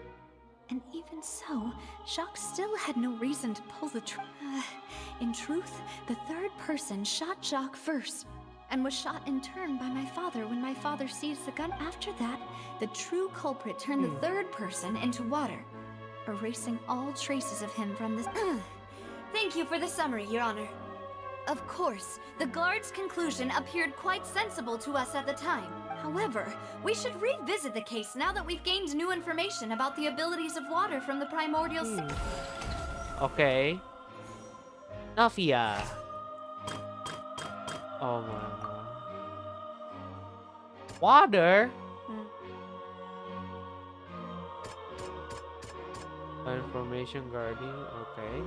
And even so, Jacques still had no reason to pull the in truth, the third person shot Jacques first, and was shot in turn by my father when my father seized the gun. After that, the true culprit turned the third person into water, erasing all traces of him from this. Thank you for the summary, Your Honor. Of course, the guard's conclusion appeared quite sensible to us at the time. However, we should revisit the case now that we've gained new information about the abilities of water from the primordial sea.
Okay. Navia. Oh my god. Water? Information guarding, okay.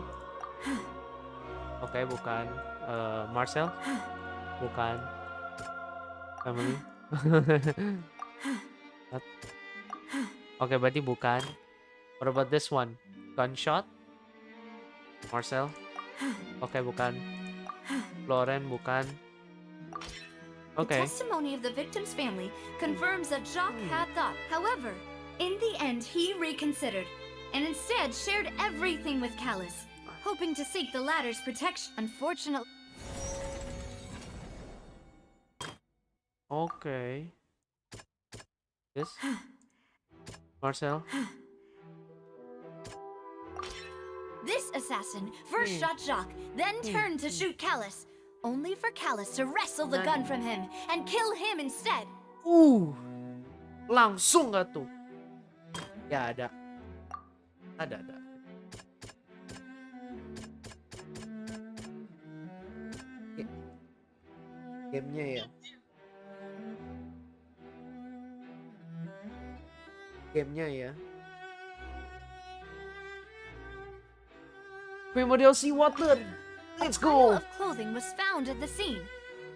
Okay, bukan. Marcel? Bukan. Family? What? Okay, berarti bukan. What about this one? Gunshot? Marcel? Okay, bukan. Lauren, bukan. Okay.
The testimony of the victim's family confirms that Jacques had thought. However, in the end, he reconsidered and instead shared everything with Callus, hoping to seek the latter's protection. Unfortunately...
Okay. This? Marcel?
This assassin first shot Jacques, then turned to shoot Callus, only for Callus to wrestle the gun from him and kill him instead.
Langsung gak tuh? Ya ada. Ada. Gamenya ya. Gamenya ya. Primordial sea water. Let's
A pile
go.
of clothing was found at the scene.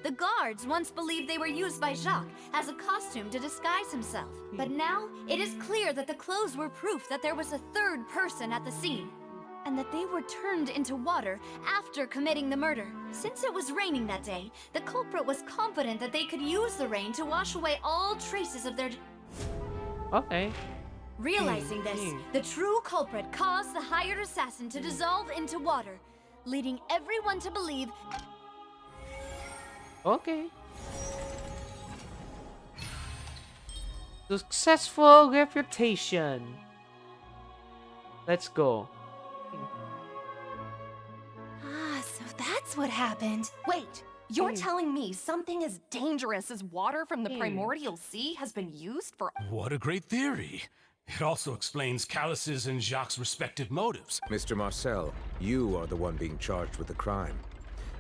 The guards once believed they were used by Jacques as a costume to disguise himself. But now, it is clear that the clothes were proof that there was a third person at the scene, and that they were turned into water after committing the murder. Since it was raining that day, the culprit was confident that they could use the rain to wash away all traces of their...
Okay.
Realizing this, the true culprit caused the hired assassin to dissolve into water, leading everyone to believe...
Okay. Successful reputation. Let's go.
Ah, so that's what happened. Wait, you're telling me something as dangerous as water from the primordial sea has been used for...
What a great theory. It also explains Callus's and Jacques' respective motives.
Mr. Marcel, you are the one being charged with the crime.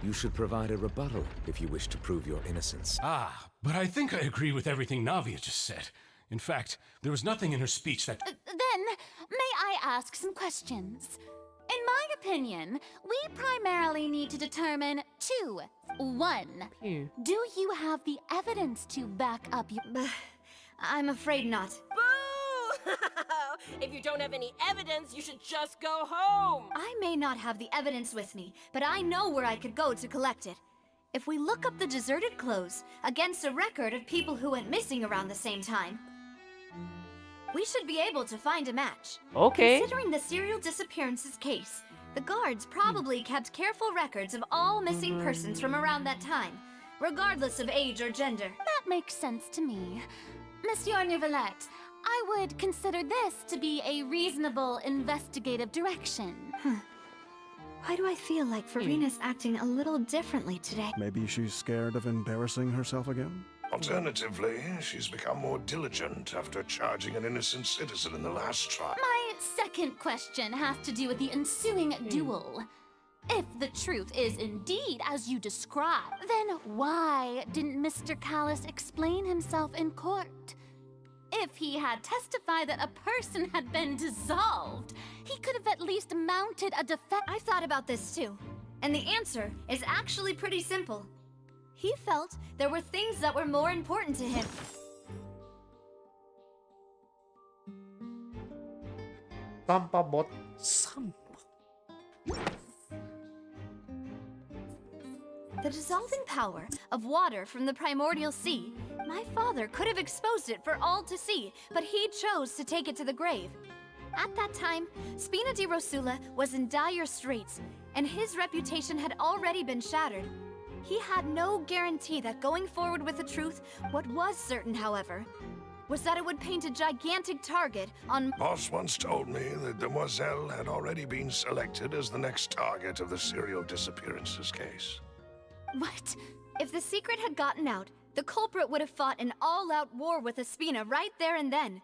You should provide a rebuttal if you wish to prove your innocence.
Ah, but I think I agree with everything Navia just said. In fact, there was nothing in her speech that...
Then, may I ask some questions? In my opinion, we primarily need to determine two. One, do you have the evidence to back up your...
I'm afraid not.
Boo! If you don't have any evidence, you should just go home!
I may not have the evidence with me, but I know where I could go to collect it. If we look up the deserted clothes against a record of people who went missing around the same time, we should be able to find a match.
Okay.
Considering the serial disappearances case, the guards probably kept careful records of all missing persons from around that time, regardless of age or gender.
That makes sense to me. Monsieur Neuvillette, I would consider this to be a reasonable investigative direction.
Why do I feel like Farina's acting a little differently today?
Maybe she's scared of embarrassing herself again?
Alternatively, she's become more diligent after charging an innocent citizen in the last trial.
My second question has to do with the ensuing duel. If the truth is indeed as you describe, then why didn't Mr. Callus explain himself in court? If he had testified that a person had been dissolved, he could have at least mounted a defense.
I've thought about this too, and the answer is actually pretty simple. He felt there were things that were more important to him.
Sampah bot. Sampah.
The dissolving power of water from the primordial sea. My father could have exposed it for all to see, but he chose to take it to the grave. At that time, Spina di Rosula was in dire straits, and his reputation had already been shattered. He had no guarantee that going forward with the truth, what was certain, however, was that it would paint a gigantic target on...
Boss once told me that Demoiselle had already been selected as the next target of the serial disappearances case.
What? If the secret had gotten out, the culprit would have fought an all-out war with Espina right there and then.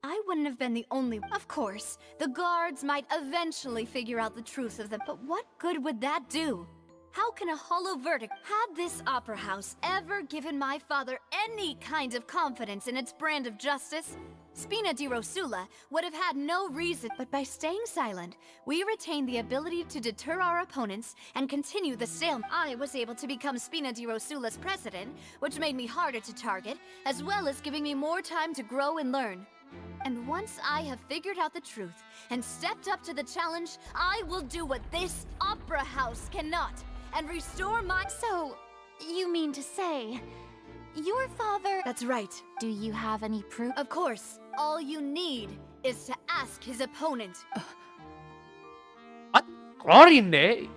I wouldn't have been the only... Of course, the guards might eventually figure out the truth of them, but what good would that do? How can a hollow verdict... Had this opera house ever given my father any kind of confidence in its brand of justice, Spina di Rosula would have had no reason. But by staying silent, we retained the ability to deter our opponents and continue the stalemate. I was able to become Spina di Rosula's president, which made me harder to target, as well as giving me more time to grow and learn. And once I have figured out the truth and stepped up to the challenge, I will do what this opera house cannot, and restore my...
So, you mean to say, your father...
That's right.
Do you have any proof?
Of course. All you need is to ask his opponent.
What? 어린데?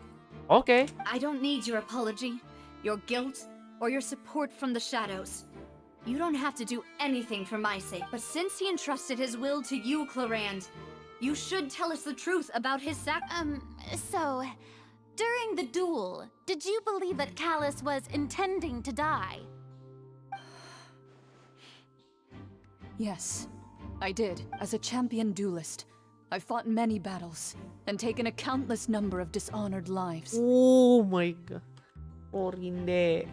Okay.
I don't need your apology, your guilt, or your support from the shadows. You don't have to do anything for my sake, but since he entrusted his will to you, Clarand, you should tell us the truth about his
So, during the duel, did you believe that Callus was intending to die?
Yes, I did. As a champion duelist, I've fought many battles and taken a countless number of dishonored lives.
Oh my god. Orinde.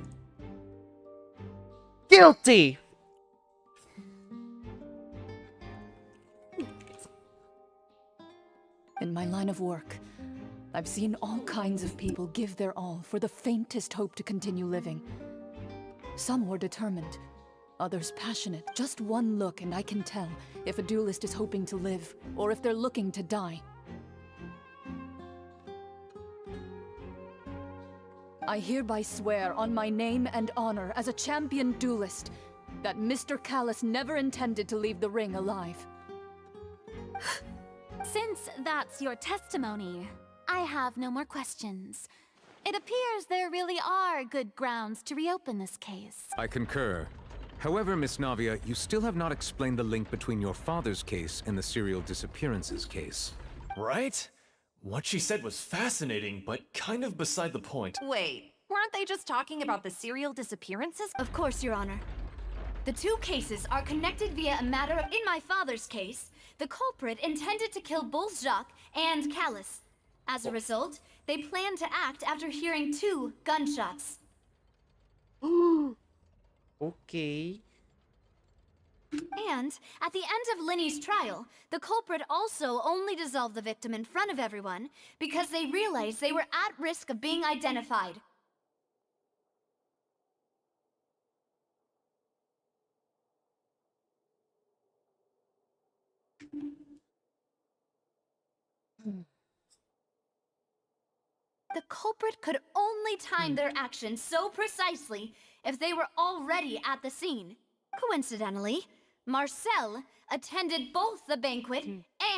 Guilty!
In my line of work, I've seen all kinds of people give their all for the faintest hope to continue living. Some were determined, others passionate. Just one look and I can tell if a duelist is hoping to live or if they're looking to die. I hereby swear on my name and honor as a champion duelist that Mr. Callus never intended to leave the ring alive.
Since that's your testimony, I have no more questions. It appears there really are good grounds to reopen this case.
I concur. However, Miss Navia, you still have not explained the link between your father's case and the serial disappearances case.
Right? What she said was fascinating, but kind of beside the point.
Wait, weren't they just talking about the serial disappearances?
Of course, Your Honor. The two cases are connected via a matter of, in my father's case, the culprit intended to kill both Jacques and Callus. As a result, they planned to act after hearing 2 gunshots.
Okay.
And, at the end of Linny's trial, the culprit also only dissolved the victim in front of everyone because they realized they were at risk of being identified. The culprit could only time their actions so precisely if they were already at the scene. Coincidentally, Marcel attended both the banquet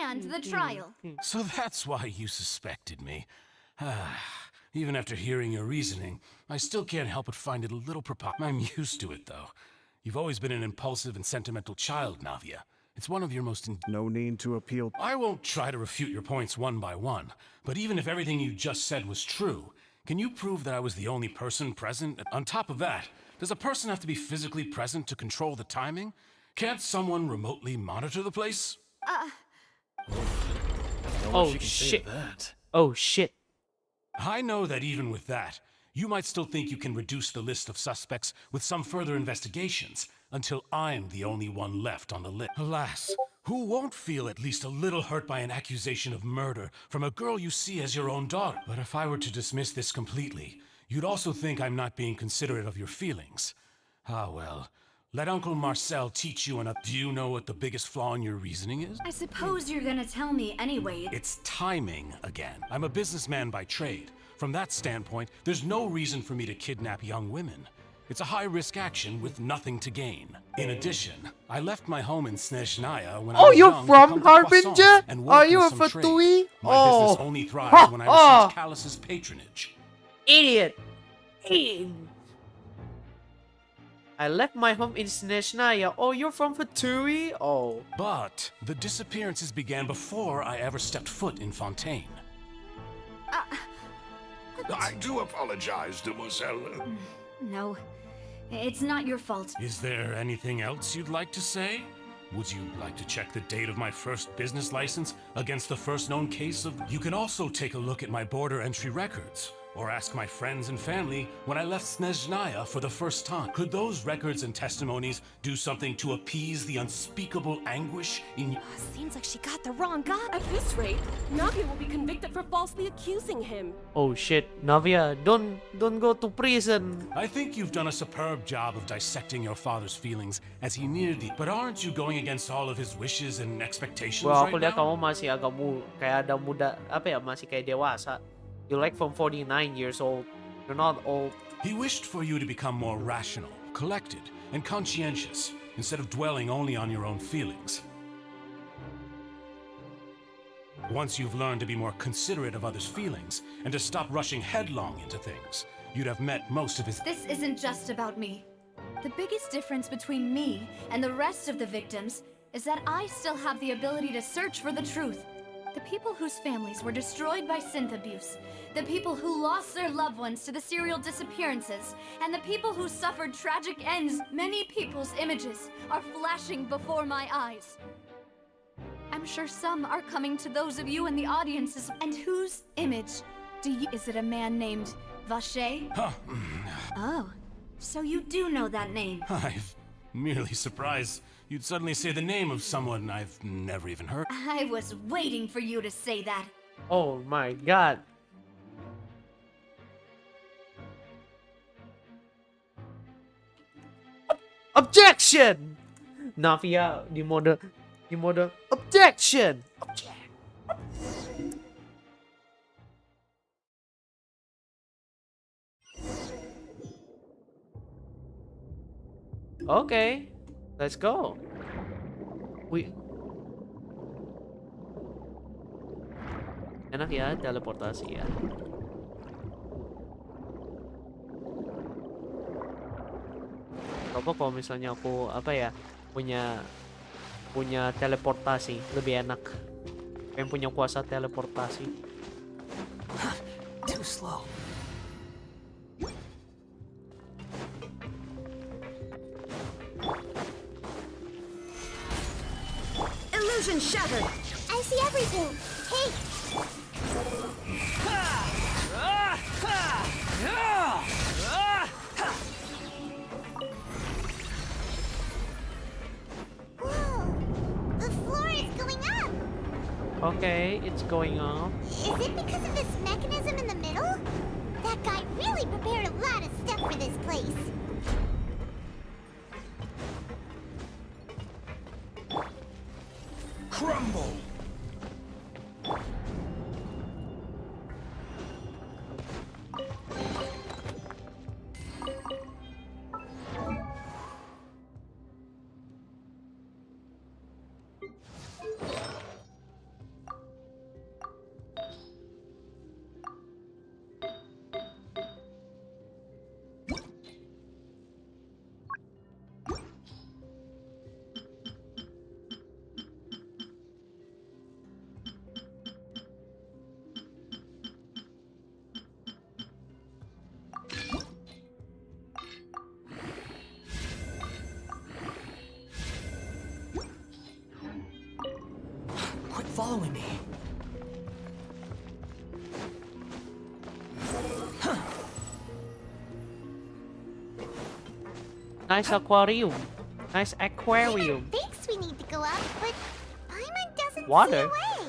and the trial.
So that's why you suspected me. Even after hearing your reasoning, I still can't help but find it a little I'm used to it, though. You've always been an impulsive and sentimental child, Navia. It's one of your most...
No need to appeal.
I won't try to refute your points one by one, but even if everything you just said was true, can you prove that I was the only person present? On top of that, does a person have to be physically present to control the timing? Can't someone remotely monitor the place?
Oh shit. Oh shit.
I know that even with that, you might still think you can reduce the list of suspects with some further investigations, until I'm the only one left on the list. Alas, who won't feel at least a little hurt by an accusation of murder from a girl you see as your own daughter? But if I were to dismiss this completely, you'd also think I'm not being considerate of your feelings. Ah well, let Uncle Marcel teach you do you know what the biggest flaw in your reasoning is?
I suppose you're gonna tell me anyway.
It's timing again. I'm a businessman by trade. From that standpoint, there's no reason for me to kidnap young women. It's a high-risk action with nothing to gain. In addition, I left my home in Snezhnaya when I was
you're
young
from
to come to
Harbinger?
Poisson and work
Are
in
you a
some trade.
Fatui?
My business only thrives when I receive Callus's patronage.
Idiot. I left my home in Snezhnaya. Oh, you're from Fatui? Oh.
But the disappearances began before I ever stepped foot in Fontaine.
I do apologize, demoiselle.
No, it's not your fault.
Is there anything else you'd like to say? Would you like to check the date of my first business license against the first known case of... You can also take a look at my border entry records, or ask my friends and family when I left Snezhnaya for the first time. Could those records and testimonies do something to appease the unspeakable anguish in...
Seems like she got the wrong guy. At this rate, Navia will be convicted for falsely accusing him.
Oh shit, Navia, don't go to prison.
I think you've done a superb job of dissecting your father's feelings as he neared the... But aren't you going against all of his wishes and expectations
Well,
right
aku lihat
now?
kamu masih agak kayak ada muda, masih kayak dewasa. You're like from 49 years old. You're not old.
He wished for you to become more rational, collected, and conscientious, instead of dwelling only on your own feelings. Once you've learned to be more considerate of others' feelings, and to stop rushing headlong into things, you'd have met most of his...
This isn't just about me. The biggest difference between me and the rest of the victims is that I still have the ability to search for the truth. The people whose families were destroyed by synth abuse, the people who lost their loved ones to the serial disappearances, and the people who suffered tragic ends, many people's images are flashing before my eyes. I'm sure some are coming to those of you in the audiences. And whose image is it a man named Vache? Oh, so you do know that name.
I'm merely surprised you'd suddenly say the name of someone I've never even heard.
I was waiting for you to say that.
Oh my god.
Objection! Navia di mode objection. Okay, let's go. Enak ya teleportasi ya. Apa kalau misalnya aku punya teleportasi lebih enak. Pengen punya kuasa teleportasi.
Too slow.
Illusion shattered. I see everything. Take.
Okay, it's going up.
Is it because of this mechanism in the middle? That guy really prepared a lot of stuff for this place.
Crumble. Following me.
Nice aquarium. Nice aquarium.
Thinks we need to go up, but Paimon doesn't
Water.
see a way.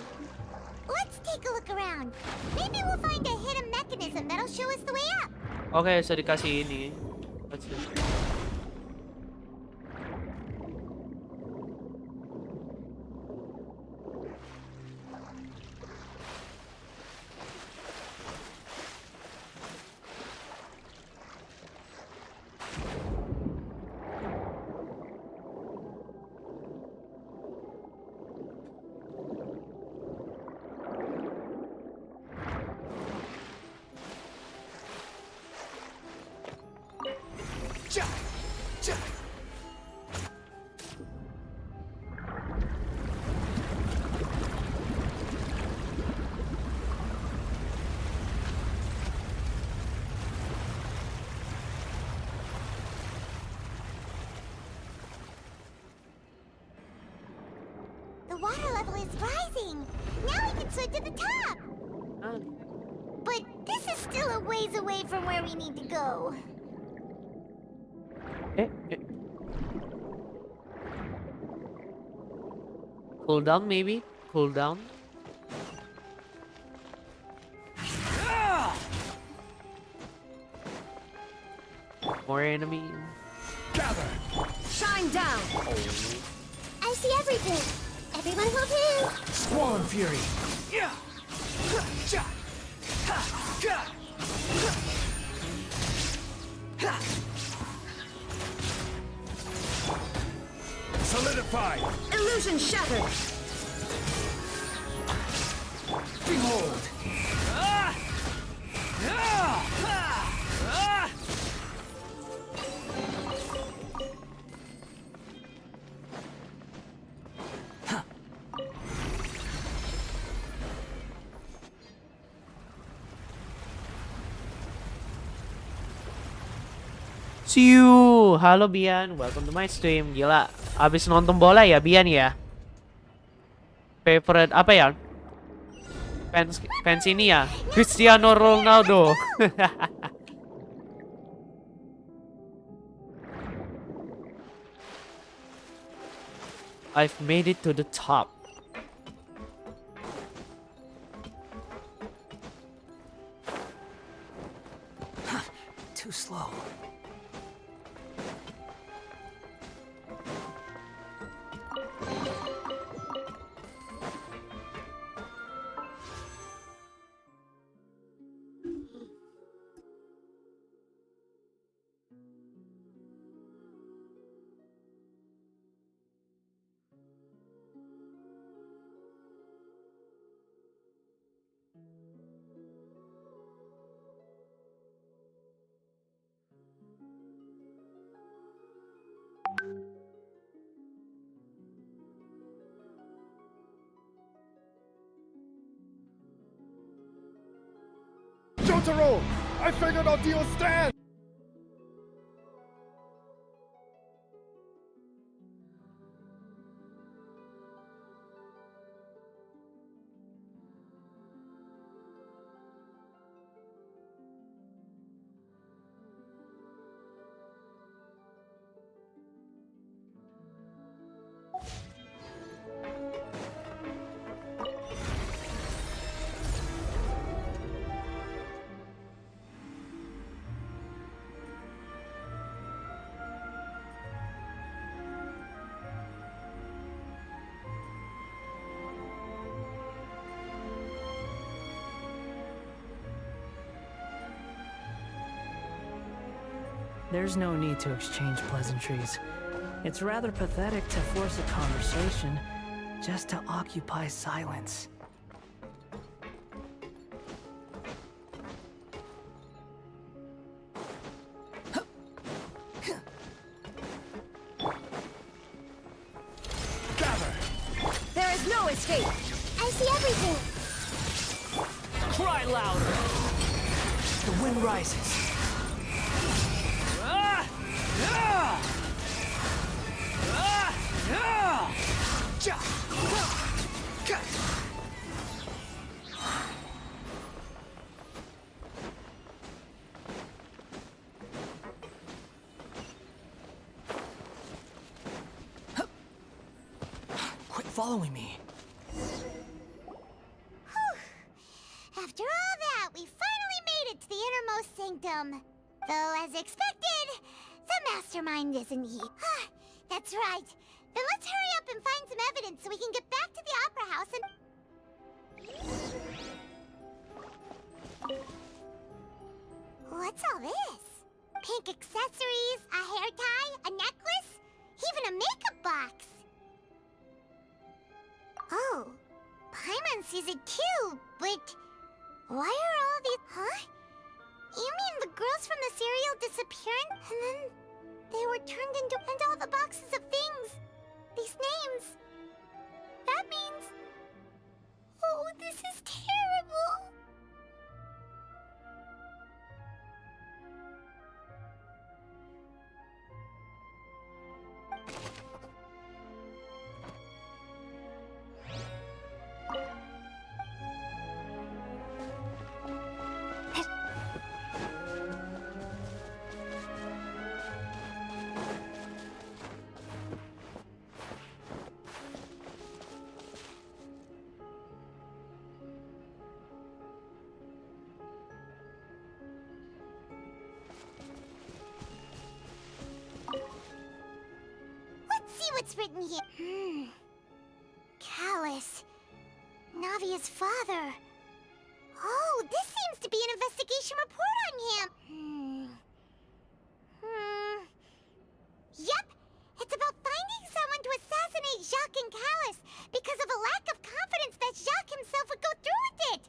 Let's take a look around. Maybe we'll find a hidden mechanism that'll show us the way up.
Okay, so dikasih ini. Let's see.
The water level is rising. Now we can swim to the top. But this is still a ways away from where we need to go.
Cool down, maybe? Cool down. More enemy.
Gather. Shine down. I see everything. Everyone move in.
Squall and Fury.
Solidify.
Illusion shattered.
Behold.
See you. Halo Bian, welcome to my stream. Gila, abis nonton bola ya Bian ya? Favorite apa ya? Fans ini ya? Cristiano Ronaldo. I've made it to the top.
Too slow.
Futuro! I figured our deal stands!
There's no need to exchange pleasantries. It's rather pathetic to force a conversation just to occupy silence.
There is no escape!
I see everything!
Cry louder! The wind rises. Quit following me.
After all that, we finally made it to the innermost sanctum. Though, as expected, the mastermind isn't he. That's right. Then let's hurry up and find some evidence so we can get back to the opera house and... What's all this? Pink accessories, a hair tie, a necklace, even a makeup box. Oh, Paimon sees it too, but why are all these... Huh? You mean the girls from the serial disappearing? And then they were turned into... And all the boxes of things. These names. That means... Oh, this is terrible. What's written here? Callus. Navia's father. Oh, this seems to be an investigation report on him. Yep, it's about finding someone to assassinate Jacques and Callus because of a lack of confidence that Jacques himself would go through with it.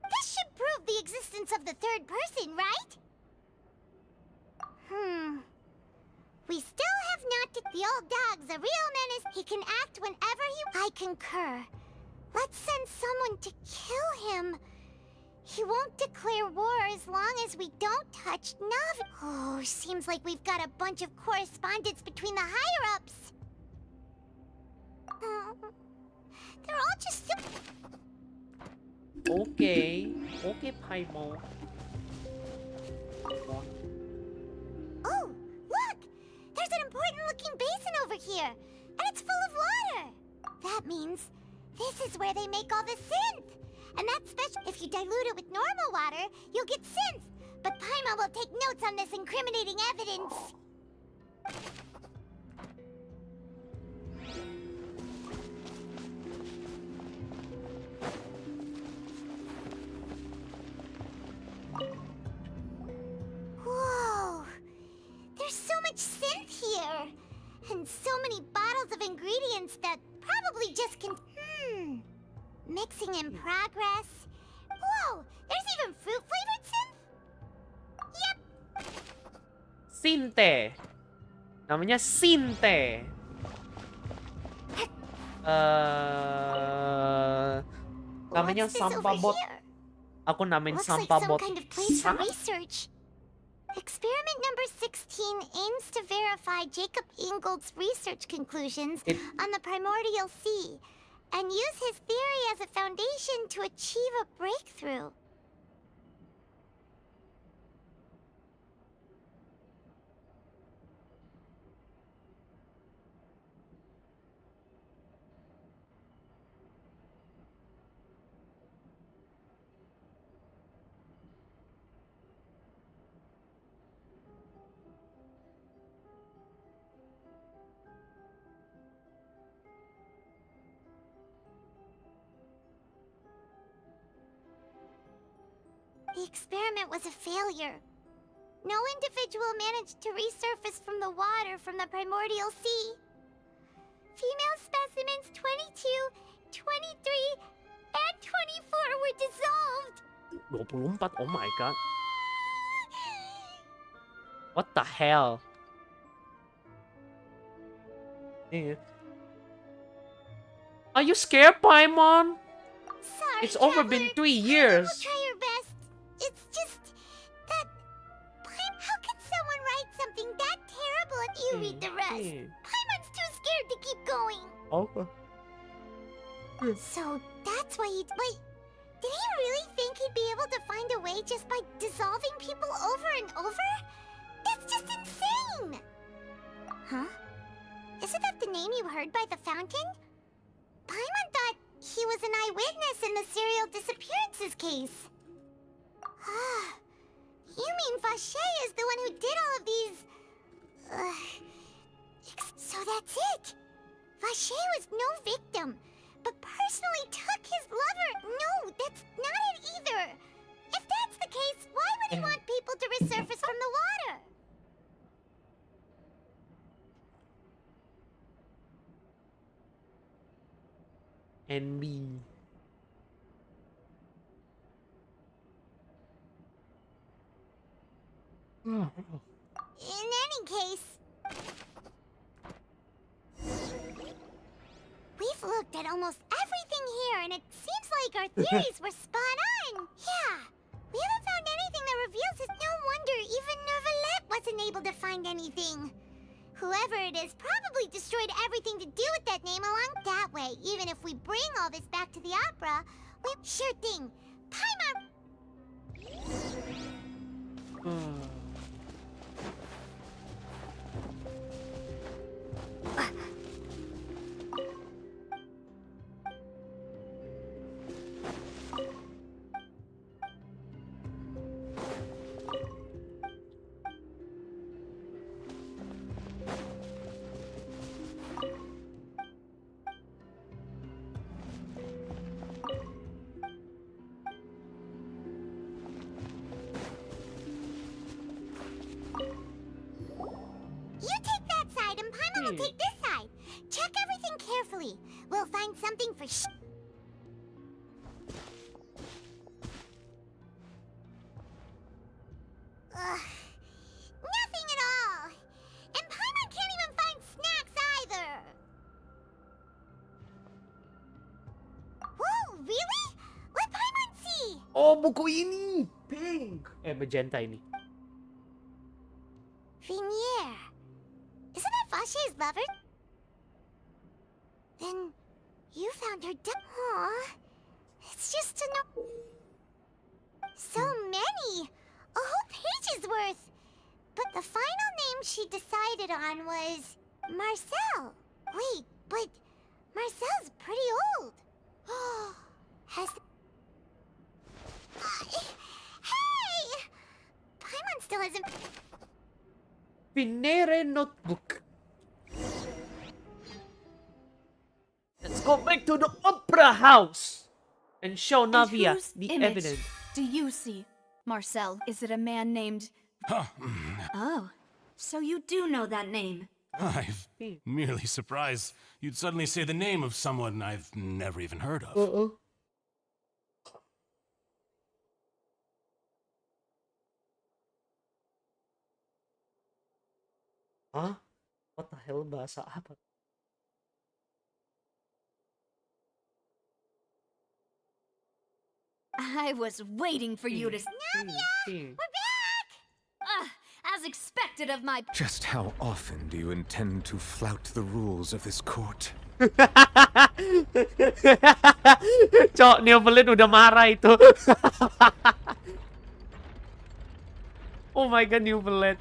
This should prove the existence of the third person, right? We still have not... The old dog's a real menace. He can act whenever he... I concur. Let's send someone to kill him. He won't declare war as long as we don't touch Navi. Oh, seems like we've got a bunch of correspondence between the higher-ups. They're all just so...
Okay, Paimon.
Oh, look! There's an important-looking basin over here, and it's full of water. That means this is where they make all the synth. And that's special. If you dilute it with normal water, you'll get synth. But Paimon will take notes on this incriminating evidence. Whoa! There's so much synth here! And so many bottles of ingredients that probably just can... Mixing in progress. Whoa! There's even fruit-flavored synth? Yep!
Sinte. Namanya Sinte.
Namanya
What's this over
sampah bot.
here?
Aku namain
Looks like
sampah
some
bot.
kind of place for
Hah?
research. Experiment number 16 aims to verify Jacob Ingold's research conclusions on the primordial sea and use his theory as a foundation to achieve a breakthrough. The experiment was a failure. No individual managed to resurface from the water from the primordial sea. Female specimens 22, 23, and 24 were dissolved.
24, oh my god. What the hell? Are you scared, Paimon?
Sorry,
It's over been 3 years.
Try your best. It's just that... How can someone write something that terrible and you read the rest? Paimon's too scared to keep going.
Okay.
So that's why he... Wait, did he really think he'd be able to find a way just by dissolving people over and over? That's just insane! Huh? Isn't that the name you heard by the fountain? Paimon thought he was an eyewitness in the serial disappearances case. You mean Vache is the one who did all of these... So that's it! Vache was no victim, but personally took his lover... No, that's not it either! If that's the case, why would he want people to resurface from the water?
And me.
In any case... We've looked at almost everything here, and it seems like our theories were spot on. Yeah, we haven't found anything that reveals it. No wonder even Neuvillette wasn't able to find anything. Whoever it is probably destroyed everything to do with that name along that way. Even if we bring all this back to the opera, we... Sure thing. Paimon... You take that side and Paimon will take this side. Check everything carefully. We'll find something for nothing at all. And Paimon can't even find snacks either. Whoa, really? Let Paimon see.
Oh, buku ini. Pink. Magenta ini.
Vinier. Isn't that Vache's lover? Then you found her Aw, it's just so many! A whole page's worth! But the final name she decided on was Marcel. Wait, but Marcel's pretty old. Has... Hey! Paimon still hasn't...
Pinere notebook. Let's go back to the opera house and show Navia
Whose
the
image
evidence.
do you see, Marcel? Is it a man named... Oh, so you do know that name.
I'm merely surprised you'd suddenly say the name of someone I've never even heard of.
Huh? What the hell, bahasa apa?
I was waiting for you to...
We're back!
As expected of my...
Just how often do you intend to flout the rules of this court?
Cok, Neovelin udah marah itu. Oh my god, Neovelin.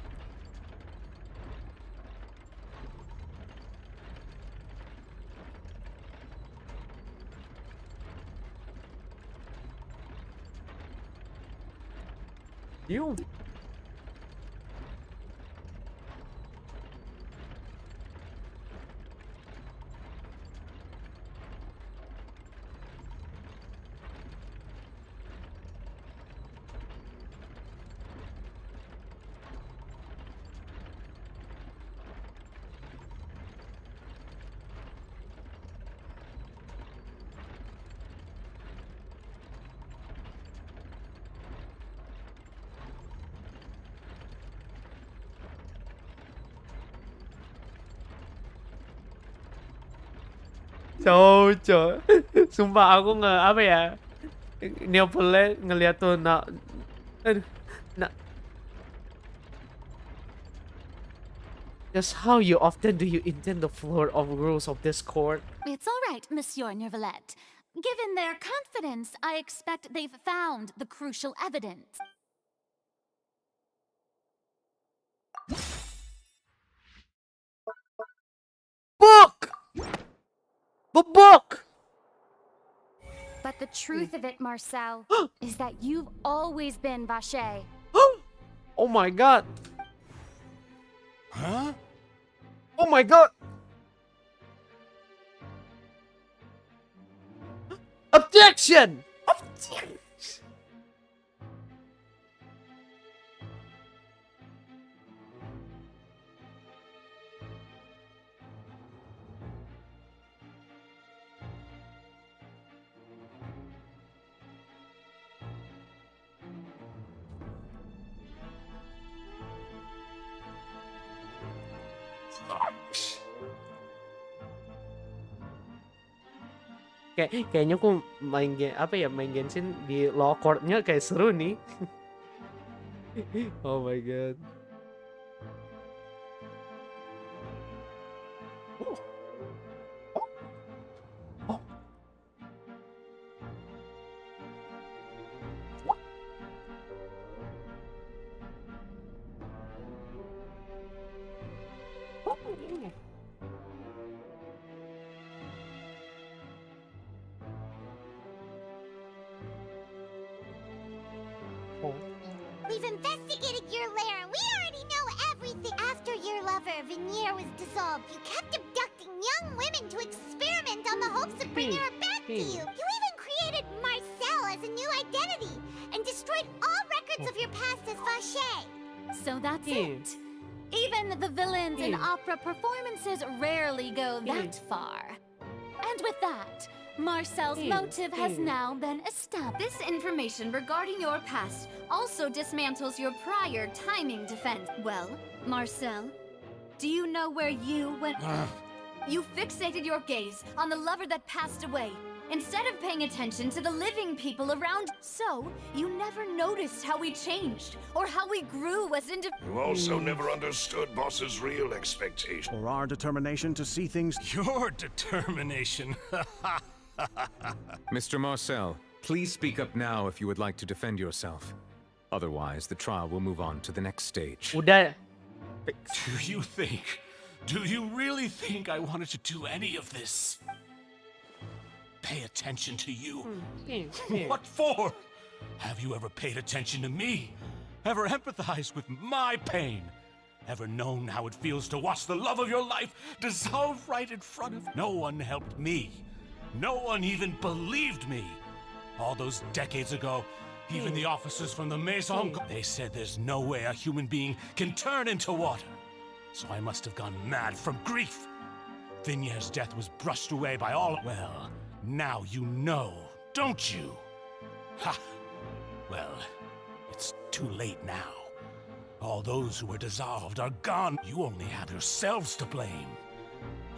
You. Cok. Sumpah aku apa ya? Neopolet ngeliat tuh just how you often do you intend the floor of rules of this court?
It's all right, Monsieur Nervalette. Given their confidence, I expect they've found the crucial evidence.
Book! The book!
But the truth of it, Marcel, is that you've always been Vache.
Oh my god!
Huh?
Oh my god! Objection! Kayaknya aku main Genshin di law court-nya kayak seru nih. Oh my god.
We've investigated your lair and we already know everything. After your lover, Veneer, was dissolved, you kept abducting young women to experiment on the hopes of bringing her back to you. You even created Marcel as a new identity and destroyed all records of your past as Vache.
So that's it. Even the villains in opera performances rarely go that far. And with that, Marcel's motive has now been established.
This information regarding your past also dismantles your prior timing defense. Well, Marcel, do you know where you went? You fixated your gaze on the lover that passed away, instead of paying attention to the living people around. So, you never noticed how we changed, or how we grew as individuals.
You also never understood Boss's real expectation.
Or our determination to see things.
Your determination.
Mr. Marcel, please speak up now if you would like to defend yourself. Otherwise, the trial will move on to the next stage.
Udah.
Do you really think I wanted to do any of this? Pay attention to you? What for? Have you ever paid attention to me? Ever empathized with my pain? Ever known how it feels to watch the love of your life dissolve right in front of you? No one helped me. No one even believed me. All those decades ago, even the officers from the Maison, they said there's no way a human being can turn into water. So I must have gone mad from grief. Vignere's death was brushed away by all. Well, now you know, don't you? Ha! Well, it's too late now. All those who were dissolved are gone. You only have yourselves to blame.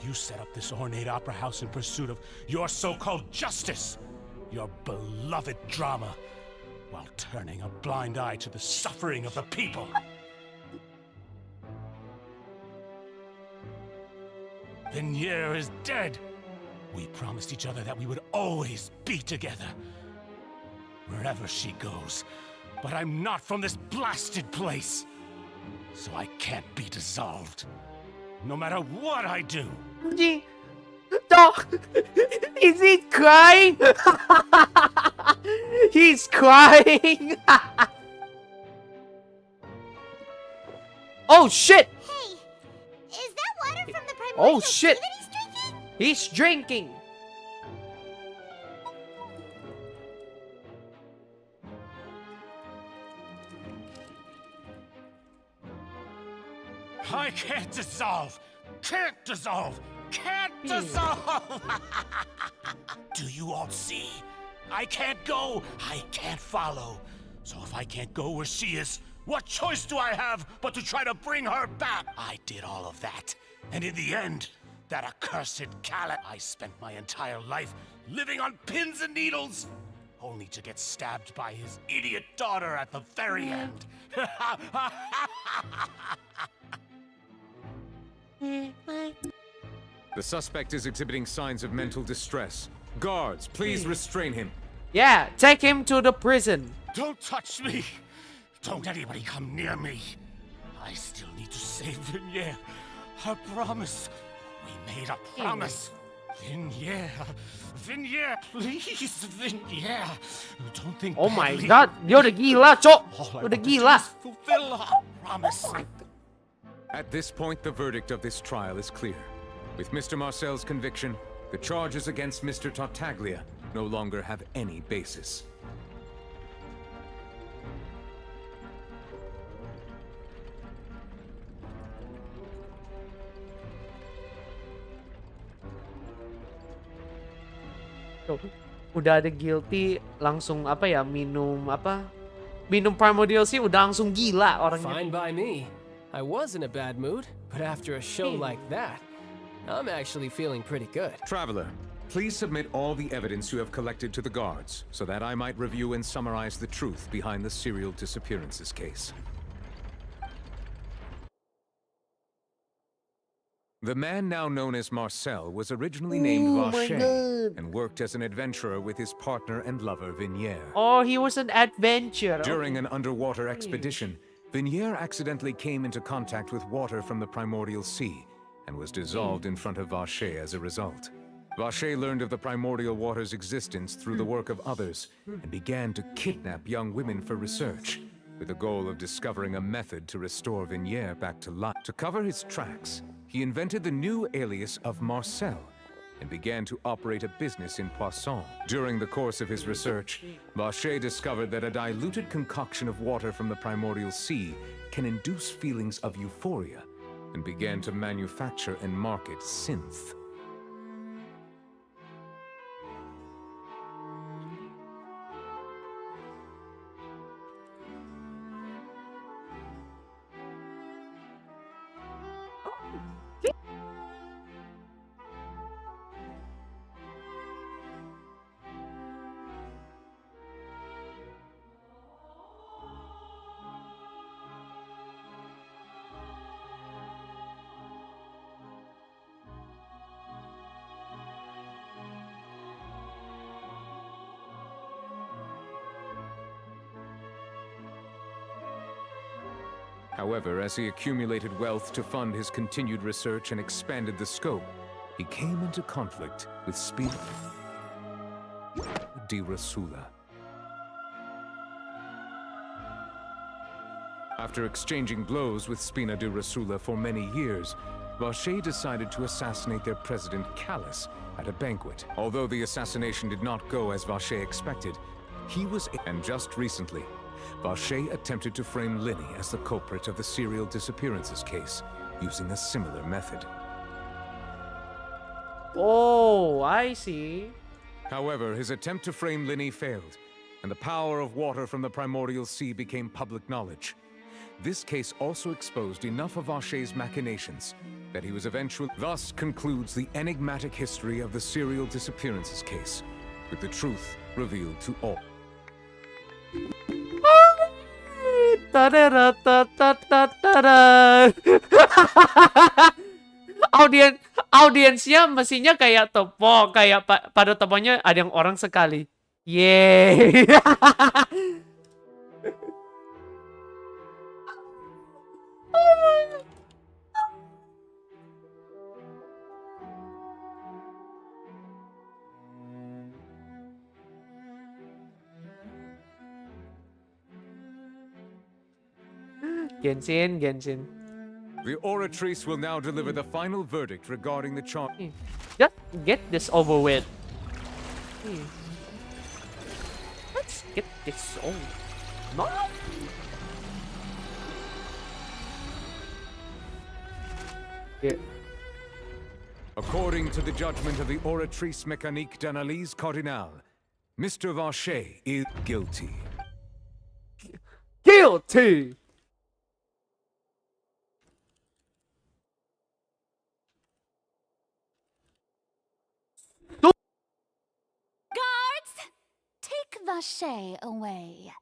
You set up this ornate opera house in pursuit of your so-called justice. Your beloved drama. while turning a blind eye to the suffering of the people. Vignere is dead. We promised each other that we would always be together, wherever she goes. But I'm not from this blasted place, so I can't be dissolved, no matter what I do.
Is he crying? He's crying. Oh shit!
Hey, is that water from the primordial
Oh shit!
sea that he's drinking?
He's drinking.
I can't dissolve! Can't dissolve! Can't dissolve! Do you all see? I can't go! I can't follow! So if I can't go where she is, what choice do I have but to try to bring her back? I did all of that. And in the end, that accursed Calais, I spent my entire life living on pins and needles, only to get stabbed by his idiot daughter at the very end.
The suspect is exhibiting signs of mental distress. Guards, please restrain him.
Yeah, take him to the prison.
Don't touch me! Don't anybody come near me! I still need to save Vignere. Her promise. We made a promise. Vignere. Vignere, please, Vignere. Don't think
Oh my
badly.
god, dia udah gila, Cok.
All I
Udah
want to do
gila.
is fulfill her promise.
At this point, the verdict of this trial is clear. With Mr. Marcel's conviction, the charges against Mr. Tartaglia no longer have any basis.
Udah ada guilty, langsung apa ya, minum apa? Minum primordial sea udah langsung gila orangnya.
Fine by me. I was in a bad mood, but after a show like that, I'm actually feeling pretty good.
Traveler, please submit all the evidence you have collected to the guards, so that I might review and summarize the truth behind the serial disappearances case. The man now known as Marcel was originally named Vache and worked as an adventurer with his partner and lover Vignere.
Oh, he was an adventurer.
During an underwater expedition, Vignere accidentally came into contact with water from the primordial sea and was dissolved in front of Vache as a result. Vache learned of the primordial water's existence through the work of others and began to kidnap young women for research, with the goal of discovering a method to restore Vignere back to life. To cover his tracks, he invented the new alias of Marcel and began to operate a business in Poisson. During the course of his research, Vache discovered that a diluted concoction of water from the primordial sea can induce feelings of euphoria and began to manufacture and market synth. However, as he accumulated wealth to fund his continued research and expanded the scope, he came into conflict with Spina di Rasula. After exchanging blows with Spina di Rasula for many years, Vache decided to assassinate their president Calais at a banquet. Although the assassination did not go as Vache expected, he was... And just recently, Vache attempted to frame Linny as the culprit of the serial disappearances case, using a similar method.
Oh, I see.
However, his attempt to frame Linny failed, and the power of water from the primordial sea became public knowledge. This case also exposed enough of Vache's machinations that he was eventually... Thus concludes the enigmatic history of the serial disappearances case, with the truth revealed to all.
Audiensnya mestinya kayak topo, kayak pada toponya ada yang orang sekali. Yeay. Genshin.
The oratrice will now deliver the final verdict regarding the charge.
Just get this over with. Let's get this over. No. Yeah.
According to the judgment of the oratrice mécanique d'analyse cardinale, Mr. Vacher is guilty.
Guilty!
Guards, take Vacher away.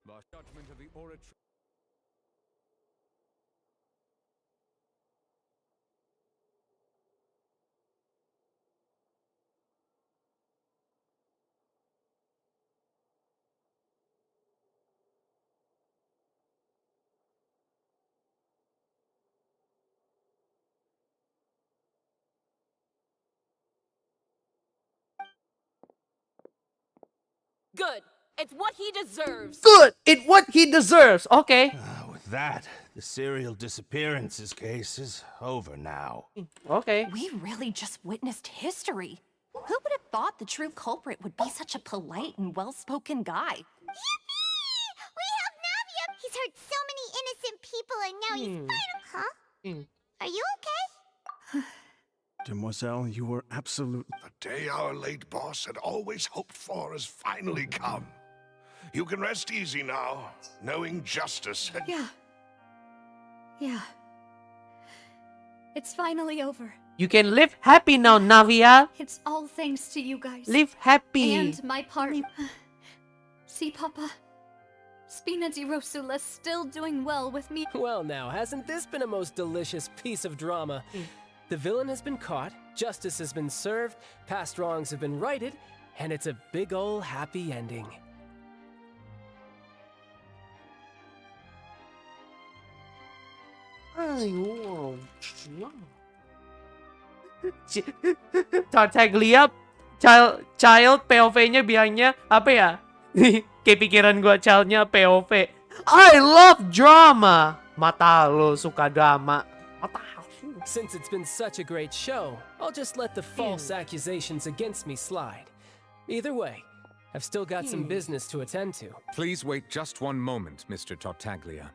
The judgment of the oratrice.
Good. It's what he deserves.
Good! It's what he deserves! Okay.
With that, the serial disappearances case is over now.
Okay.
We really just witnessed history. Who would have thought the true culprit would be such a polite and well-spoken guy?
Yippee! We have Navia! He's hurt so many innocent people and now he's final. Huh? Are you okay?
Demoiselle, you were absolute.
The day our late boss had always hoped for has finally come. You can rest easy now, knowing justice had...
Yeah. It's finally over.
You can live happy now, Navia.
It's all thanks to you guys.
Live happy.
And my part. See, Papa? Spina di Rosula's still doing well with me.
Well now, hasn't this been a most delicious piece of drama? The villain has been caught, justice has been served, past wrongs have been righted, and it's a big ol' happy ending.
Tartaglia child POV-nya bilangnya apa ya? Kayak pikiran gua childnya POV. I love drama. Mata lo suka drama.
Since it's been such a great show, I'll just let the false accusations against me slide. Either way, I've still got some business to attend to.
Please wait just one moment, Mr. Tartaglia.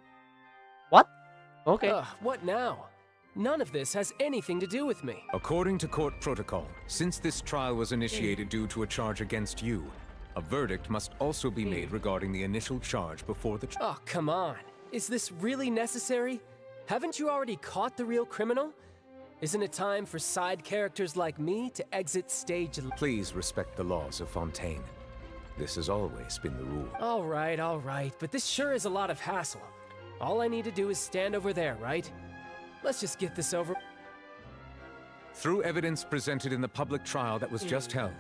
What? Okay.
What now? None of this has anything to do with me.
According to court protocol, since this trial was initiated due to a charge against you, a verdict must also be made regarding the initial charge before the
Oh, come on. Is this really necessary? Haven't you already caught the real criminal? Isn't it time for side characters like me to exit stage?
Please respect the laws of Fontaine. This has always been the rule.
All right, but this sure is a lot of hassle. All I need to do is stand over there, right? Let's just get this over.
Through evidence presented in the public trial that was just held,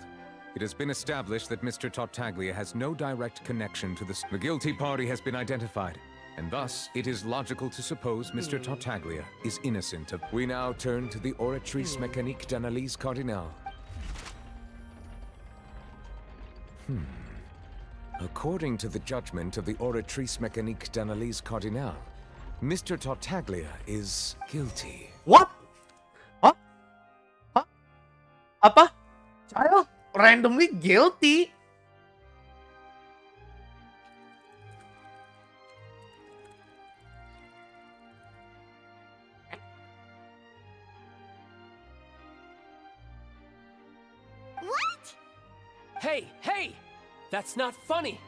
it has been established that Mr. Tartaglia has no direct connection to the guilty party has been identified, and thus it is logical to suppose Mr. Tartaglia is innocent of... We now turn to the oratrice mécanique d'analyse cardinale. According to the judgment of the oratrice mécanique d'analyse cardinale, Mr. Tartaglia is guilty.
What? Huh? Huh? Apa? Child randomly guilty?
What?
Hey! That's not funny!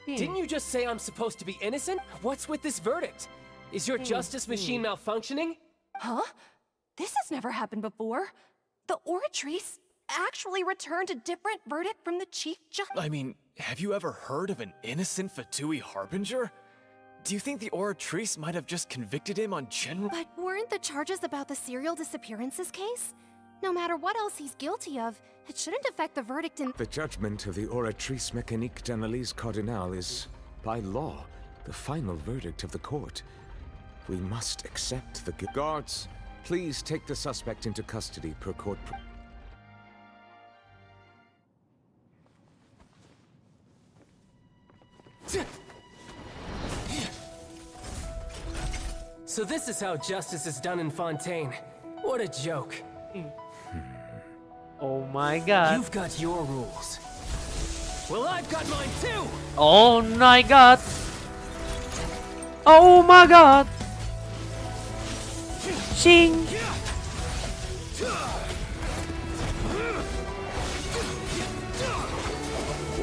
Didn't you just say I'm supposed to be innocent? What's with this verdict? Is your justice machine malfunctioning?
Huh? This has never happened before. The oratrice actually returned a different verdict from the Chief Judge.
I mean, have you ever heard of an innocent Fatui Harbinger? Do you think the Oratrice might have just convicted him on general—
But weren't the charges about the serial disappearances case? No matter what else he's guilty of, it shouldn't affect the verdict in—
The judgment of the Oratrice Mécanique d'Analyse Cardinale is, by law, the final verdict of the court. We must accept the guards. Please take the suspect into custody per court.
So this is how justice is done in Fontaine. What a joke.
Oh my god.
You've got your rules. Well, I've got mine too!
Oh my god. Oh my god. Sing.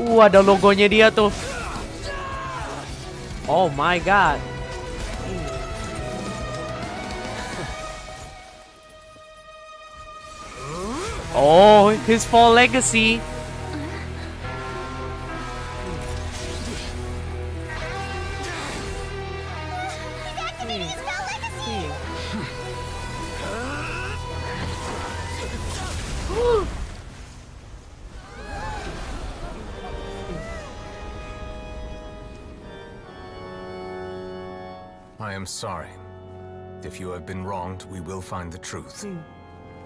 Ada logonya dia tuh. Oh my god. Oh, his fall legacy.
I am sorry. If you have been wronged, we will find the truth.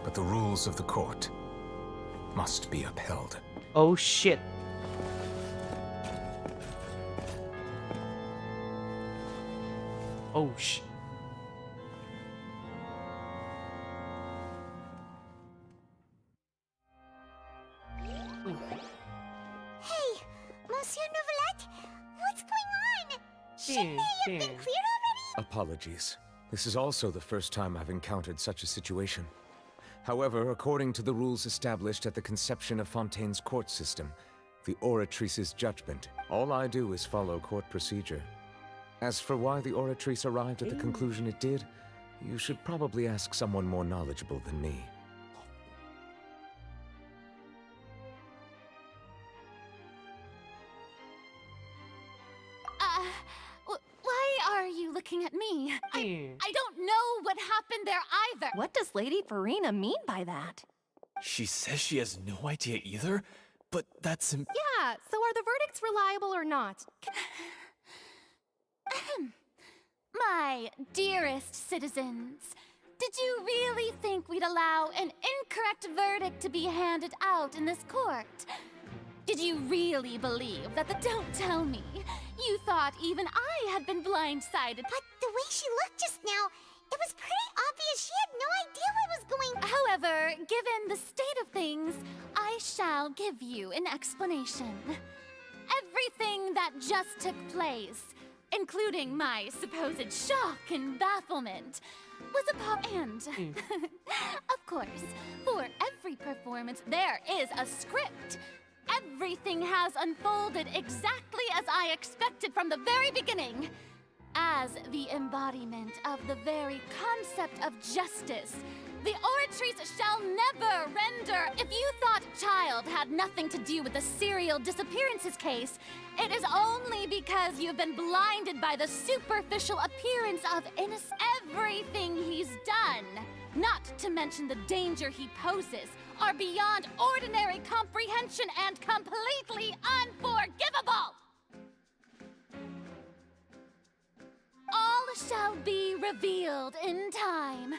But the rules of the court must be upheld.
Oh shit. Oh shit.
Hey, Monsieur Novelette, what's going on? Shouldn't they have been cleared already?
Apologies. This is also the first time I've encountered such a situation. However, according to the rules established at the conception of Fontaine's court system, the Oratrice's judgment, all I do is follow court procedure. As for why the Oratrice arrived at the conclusion it did, you should probably ask someone more knowledgeable than me.
Why are you looking at me? I don't know what happened there either.
What does Lady Farina mean by that?
She says she has no idea either, but that's
Yeah, so are the verdicts reliable or not?
My dearest citizens, did you really think we'd allow an incorrect verdict to be handed out in this court? Did you really believe that Don't tell me. You thought even I had been blindsided.
But the way she looked just now, it was pretty obvious she had no idea what was going.
However, given the state of things, I shall give you an explanation. Everything that just took place, including my supposed shock and bafflement, was a pop and of course, for every performance there is a script. Everything has unfolded exactly as I expected from the very beginning. As the embodiment of the very concept of justice, the Oratrice shall never render. If you thought Child had nothing to do with the serial disappearances case, it is only because you've been blinded by the superficial appearance of everything he's done, not to mention the danger he poses, are beyond ordinary comprehension and completely unforgivable. All shall be revealed in time.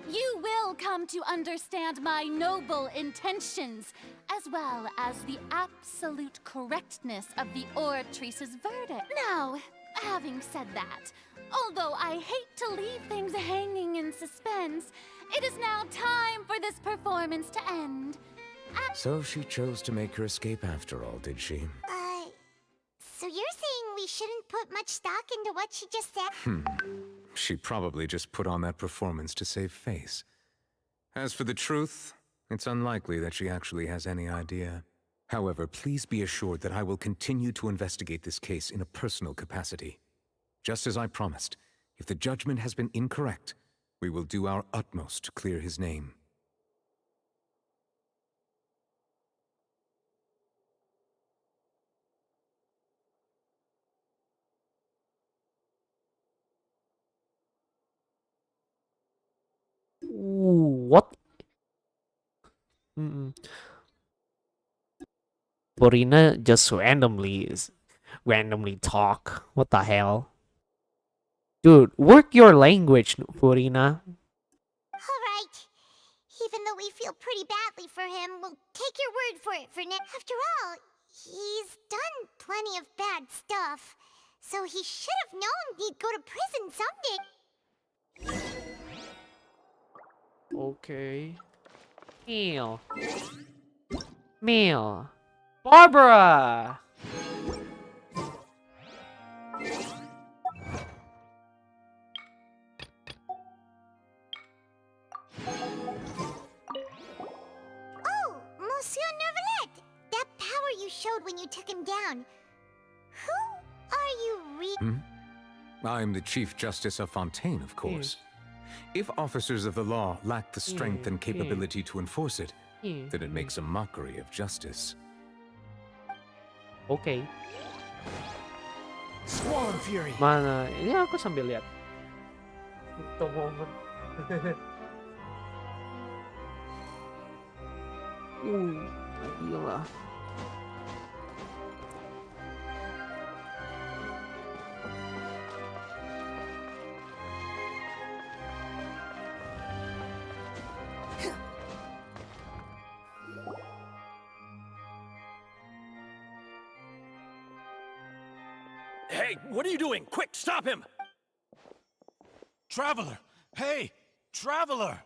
You will come to understand my noble intentions, as well as the absolute correctness of the Oratrice's verdict. Now, having said that, although I hate to leave things hanging in suspense, it is now time for this performance to end.
So she chose to make her escape after all, did she?
So you're saying we shouldn't put much stock into what she just said?
She probably just put on that performance to save face. As for the truth, it's unlikely that she actually has any idea. However, please be assured that I will continue to investigate this case in a personal capacity. Just as I promised, if the judgment has been incorrect, we will do our utmost to clear his name.
Mm-mm. Purina just randomly talk. What the hell? Dude, work your language, Purina.
Alright. Even though we feel pretty badly for him, we'll take your word for it for now. After all, he's done plenty of bad stuff. So he should have known he'd go to prison someday.
Okay. Meal. Barbara!
Oh, Monsieur Nervalette! That power you showed when you took him down. Who are you
I'm the Chief Justice of Fontaine, of course. If officers of the law lack the strength and capability to enforce it, then it makes a mockery of justice.
Okay.
Squall and Fury.
Mana? Ini aku sambil lihat. Itu momen. Gila.
Hey, what are you doing? Quick, stop him! Traveler! Hey, Traveler!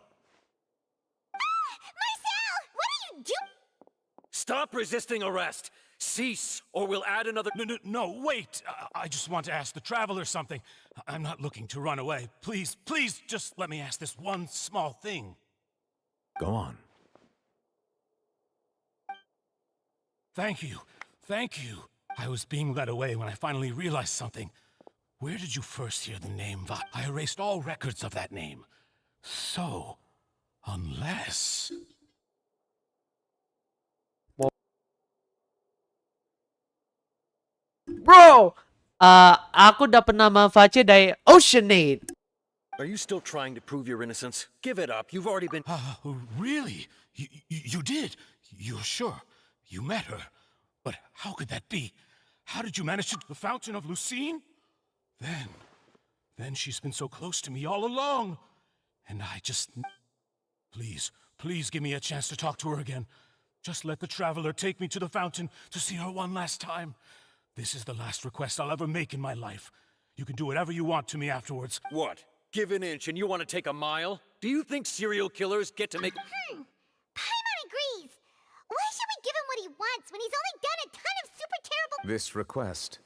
Marcel! What are you doing?
Stop resisting arrest! Cease, or we'll add another— No, wait! I just want to ask the Traveler something. I'm not looking to run away. Please, just let me ask this one small thing.
Go on.
Thank you. I was being led away when I finally realized something. Where did you first hear the name Va? I erased all records of that name. So, unless...
Bro! Aku dapat nama Vace dari Oceanade.
Are you still trying to prove your innocence? Give it up. You've already been...
Really? You did? You're sure? You met her? But how could that be? How did you manage to... The Fountain of Lucine? Then she's been so close to me all along. And I just... Please give me a chance to talk to her again. Just let the Traveler take me to the fountain to see her one last time. This is the last request I'll ever make in my life. You can do whatever you want to me afterwards.
What? Give an inch and you want to take a mile? Do you think serial killers get to make...
Paimon agrees. Why should we give him what he wants when he's only done a ton of super terrible...
This request,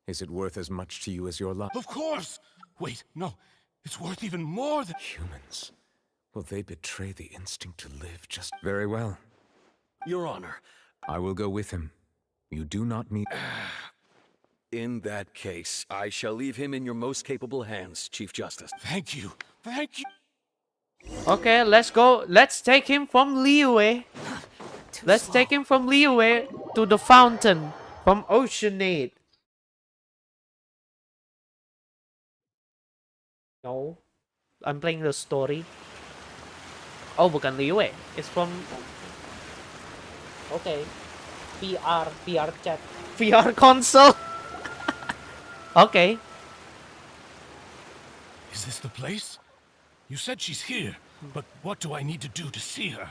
is it worth as much to you as your life?
Of course! Wait, no. It's worth even more than...
Humans. Will they betray the instinct to live just... Very well.
Your Honor.
I will go with him. You do not need...
In that case, I shall leave him in your most capable hands, Chief Justice.
Thank you.
Okay, let's go. Let's take him from Liyue. Let's take him from Liyue to the fountain from Oceanade. No, I'm playing the story. Oh, bukan Liyue. It's from... Okay. VR chat. VR console. Okay.
Is this the place? You said she's here, but what do I need to do to see her?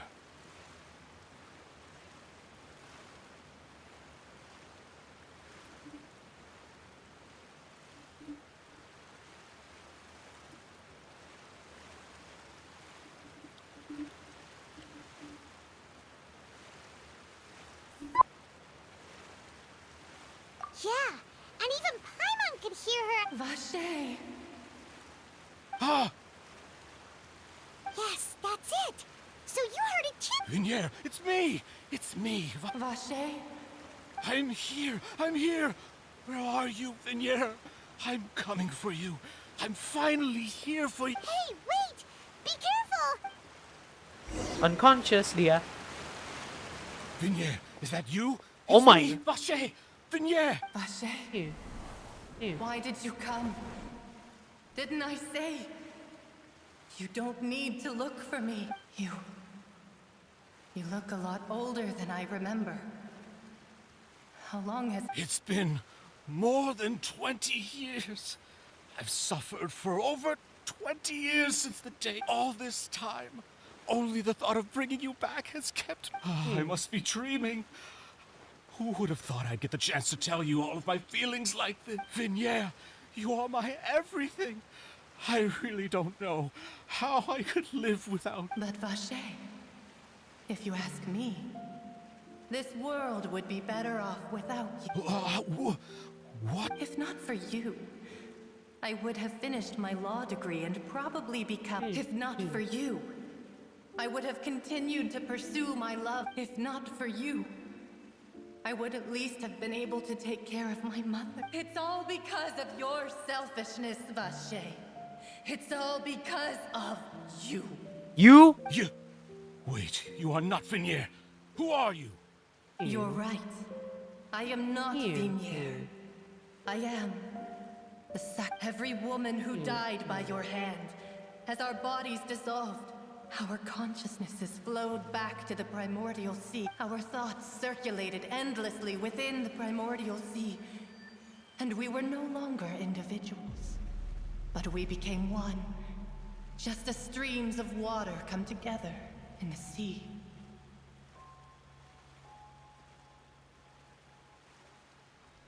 Yeah, and even Paimon could hear her.
Vache.
Ah!
Yes, that's it. So you heard it too.
Vinier, it's me! It's me.
Vache?
I'm here! Where are you, Vinier? I'm coming for you. I'm finally here for you.
Hey, wait! Be careful!
Unconscious dia.
Vinier, is that you?
Oh
It's
my.
me, Vache! Vinier!
Vache? Why did you come? Didn't I say? You don't need to look for me. You look a lot older than I remember. How long has...
It's been more than 20 years. I've suffered for over 20 years since the day. All this time, only the thought of bringing you back has kept... I must be dreaming. Who would have thought I'd get the chance to tell you all of my feelings like this? Vignere, you are my everything. I really don't know how I could live without...
But Vache, if you ask me, this world would be better off without you.
What?
If not for you, I would have finished my law degree and probably become... If not for you, I would have continued to pursue my love. If not for you, I would at least have been able to take care of my mother. It's all because of your selfishness, Vache. It's all because of you.
You?
You... Wait, you are not Vignere. Who are you?
You're right. I am not Vignere. I am the every woman who died by your hand. As our bodies dissolved, our consciousnesses flowed back to the primordial sea. Our thoughts circulated endlessly within the primordial sea. And we were no longer individuals, but we became one. Just as streams of water come together in the sea.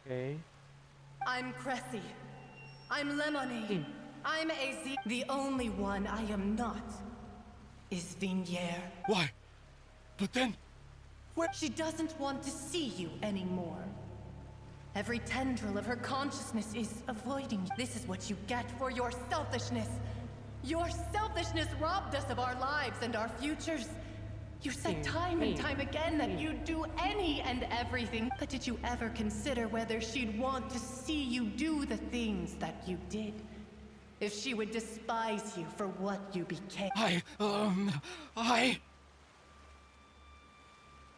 Okay.
I'm Cressy. I'm Lemonade. I'm Az. The only one I am not is Vignere.
Why? But then...
What? She doesn't want to see you anymore. Every tendril of her consciousness is avoiding you. This is what you get for your selfishness. Your selfishness robbed us of our lives and our futures. You said time and time again that you'd do any and everything. But did you ever consider whether she'd want to see you do the things that you did? If she would despise you for what you became?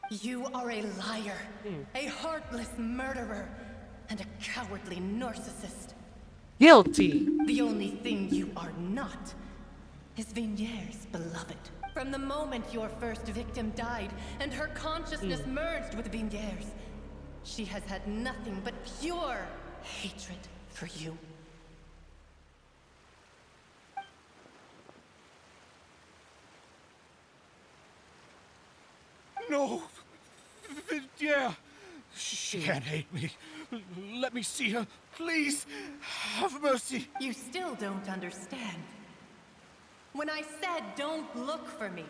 You are a liar, a heartless murderer, and a cowardly narcissist.
Guilty!
The only thing you are not is Vignere's beloved. From the moment your first victim died and her consciousness merged with Vignere's, she has had nothing but pure hatred for you.
No! Vignere! She can't hate me. Let me see her. Please, have mercy.
You still don't understand. When I said don't look for me,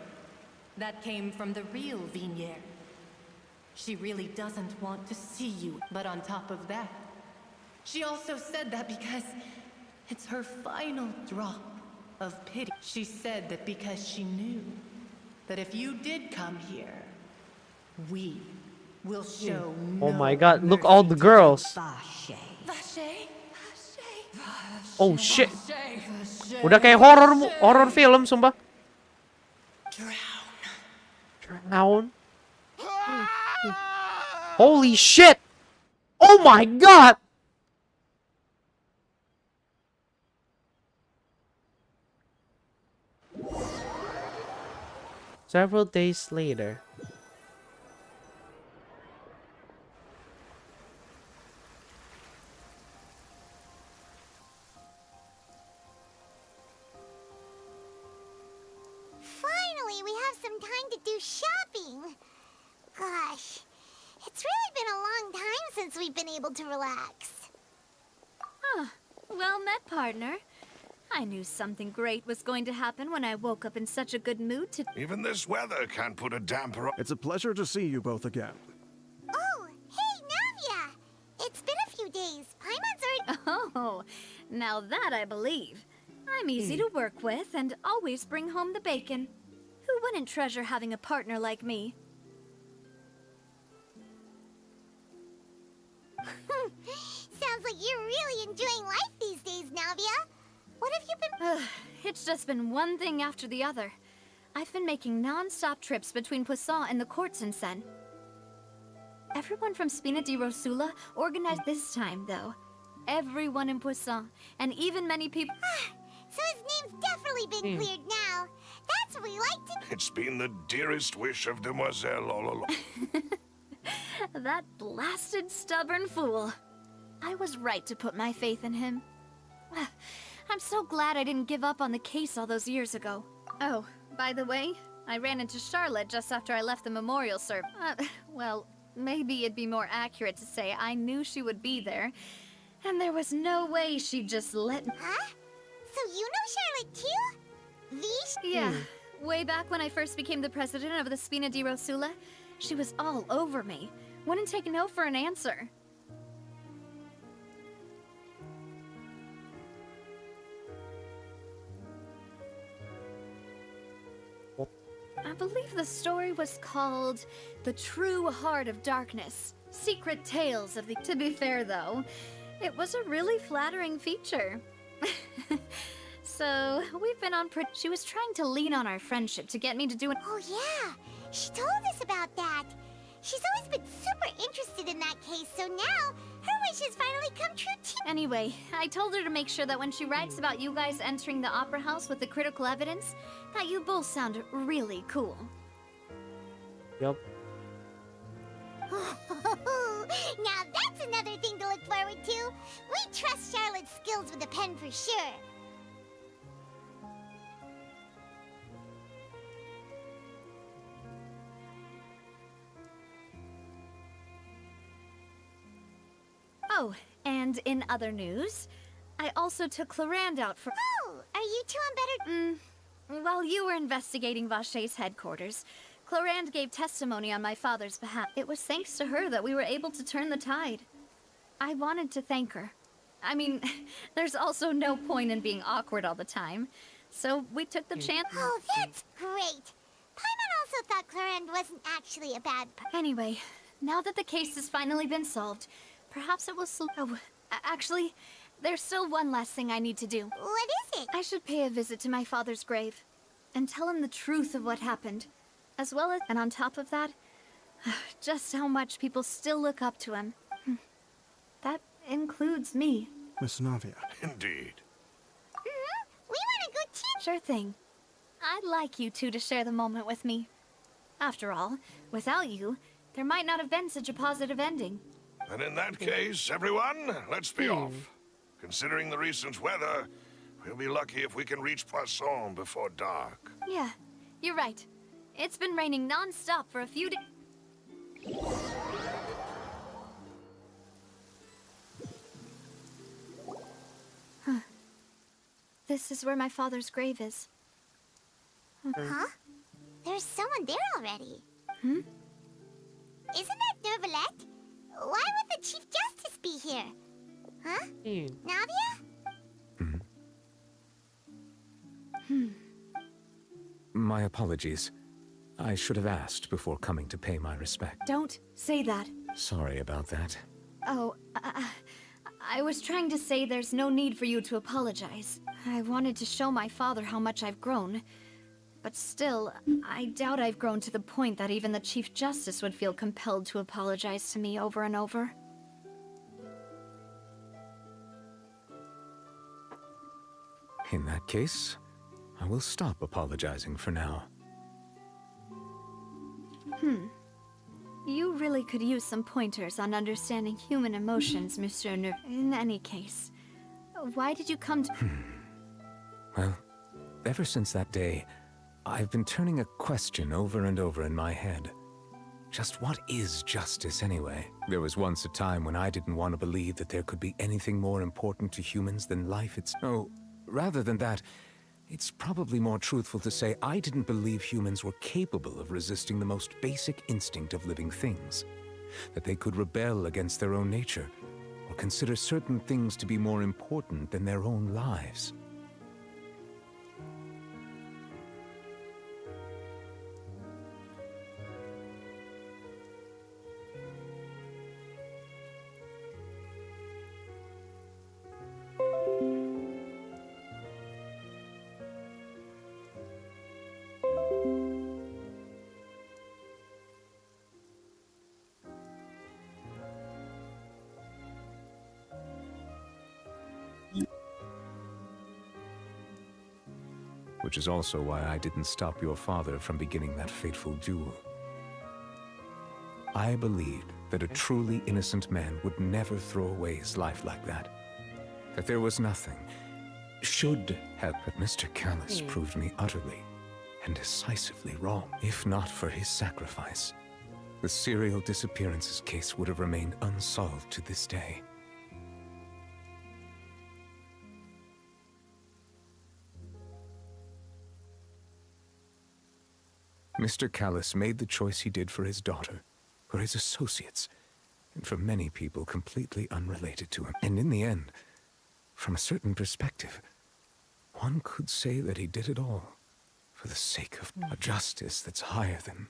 that came from the real Vignere. She really doesn't want to see you, but on top of that, she also said that because it's her final drop of pity. She said that because she knew that if you did come here, we will show
Oh
no
my god, look all the girls.
Vache.
Oh shit. Udah kayak horror film sumpah. Drown. Holy shit. Oh my god. Several days later.
Finally, we have some time to do shopping. Gosh, it's really been a long time since we've been able to relax.
Ah, well met, partner. I knew something great was going to happen when I woke up in such a good mood to...
Even this weather can't put a damper on...
It's a pleasure to see you both again.
Oh, hey, Navia! It's been a few days. Paimon's already...
Oh, now that I believe. I'm easy to work with and always bring home the bacon. Who wouldn't treasure having a partner like me?
Sounds like you're really enjoying life these days, Navia. What have you been...
It's just been one thing after the other. I've been making non-stop trips between Poisson and the court since then. Everyone from Spina di Rosula organized this time, though. Everyone in Poisson, and even many people...
So his name's definitely been cleared now. That's we like to...
It's been the dearest wish of Demoiselle all along.
That blasted stubborn fool. I was right to put my faith in him. I'm so glad I didn't give up on the case all those years ago. Oh, by the way, I ran into Charlotte just after I left the memorial service. Well, maybe it'd be more accurate to say I knew she would be there, and there was no way she'd just let me.
Huh? So you know Charlotte too?
Yeah, way back when I first became the president of the Spina di Rosula, she was all over me. Wouldn't take no for an answer. I believe the story was called The True Heart of Darkness, Secret Tales of the... To be fair, though, it was a really flattering feature. So, we've been on She was trying to lean on our friendship to get me to do it.
Oh yeah, she told us about that. She's always been super interested in that case, so now her wish has finally come true too.
Anyway, I told her to make sure that when she writes about you guys entering the opera house with the critical evidence, that you both sound really cool.
Yup.
Now that's another thing to look forward to. We trust Charlotte's skills with a pen for sure.
Oh, and in other news, I also took Clarand out for...
Oh, are you two on better...
While you were investigating Vache's headquarters, Clarand gave testimony on my father's behalf. It was thanks to her that we were able to turn the tide. I wanted to thank her. I mean, there's also no point in being awkward all the time, so we took the chance...
Oh, that's great! Paimon also thought Clarand wasn't actually a bad person.
Anyway, now that the case has finally been solved, perhaps it will actually, there's still one last thing I need to do.
What is it?
I should pay a visit to my father's grave and tell him the truth of what happened, as well as, and on top of that, just how much people still look up to him. That includes me.
Miss Navia.
Indeed.
We want a good too.
Sure thing. I'd like you two to share the moment with me. After all, without you, there might not have been such a positive ending.
And in that case, everyone, let's be off. Considering the recent weather, we'll be lucky if we can reach Poisson before dark.
Yeah, you're right. It's been raining non-stop for a few days. Huh. This is where my father's grave is.
Huh? There's someone there already.
Hmm?
Isn't that Nervalette? Why would the Chief Justice be here? Huh? Navia?
My apologies. I should have asked before coming to pay my respect.
Don't say that.
Sorry about that.
Oh, I was trying to say there's no need for you to apologize. I wanted to show my father how much I've grown. But still, I doubt I've grown to the point that even the Chief Justice would feel compelled to apologize to me over and over.
In that case, I will stop apologizing for now.
You really could use some pointers on understanding human emotions, Monsieur Ner. In any case, why did you come to...
Well, ever since that day, I've been turning a question over and over in my head. Just what is justice anyway? There was once a time when I didn't want to believe that there could be anything more important to humans than life itself. No, rather than that, it's probably more truthful to say I didn't believe humans were capable of resisting the most basic instinct of living things. That they could rebel against their own nature, or consider certain things to be more important than their own lives. which is also why I didn't stop your father from beginning that fateful duel. I believed that a truly innocent man would never throw away his life like that. That there was nothing should have, but Mr. Callus proved me utterly and decisively wrong. If not for his sacrifice, the serial disappearances case would have remained unsolved to this day. Mr. Callus made the choice he did for his daughter, for his associates, and for many people completely unrelated to him. And in the end, from a certain perspective, one could say that he did it all for the sake of a justice that's higher than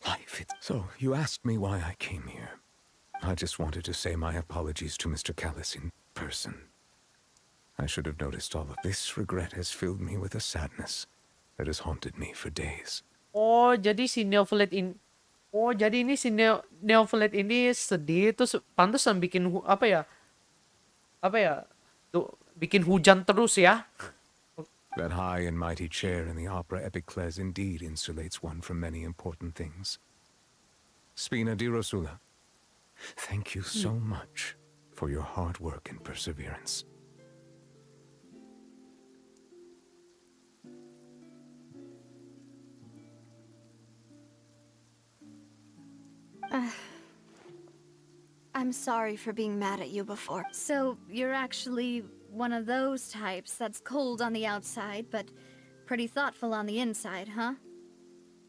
life. So, you asked me why I came here. I just wanted to say my apologies to Mr. Callus in person. I should have noticed all of this. Regret has filled me with a sadness that has haunted me for days.
Oh, jadi si Neophyte ini... Oh, jadi ini si Neophyte ini sedih, terus pantesan bikin... Apa ya? Tuh, bikin hujan terus ya.
That high and mighty chair in the opera Epicles indeed insulates one from many important things. Spina di Rosula, thank you so much for your hard work and perseverance.
I'm sorry for being mad at you before.
So, you're actually one of those types that's cold on the outside, but pretty thoughtful on the inside, huh?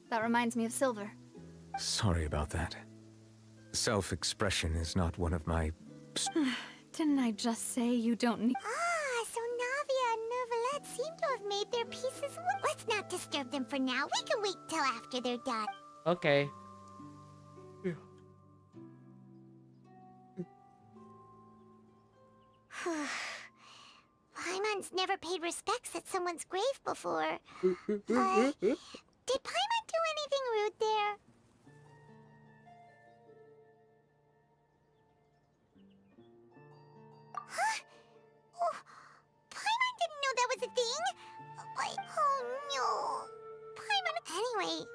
That reminds me of Silver.
Sorry about that. Self-expression is not one of my...
Didn't I just say you don't need...
Ah, so Navia and Neuvillette seem to have made their pieces. Let's not disturb them for now. We can wait till after they're done.
Okay.
Paimon's never paid respects at someone's grave before. Did Paimon do anything rude there? Huh? Oh, Paimon didn't know that was a thing. Oh no. Paimon. Anyway,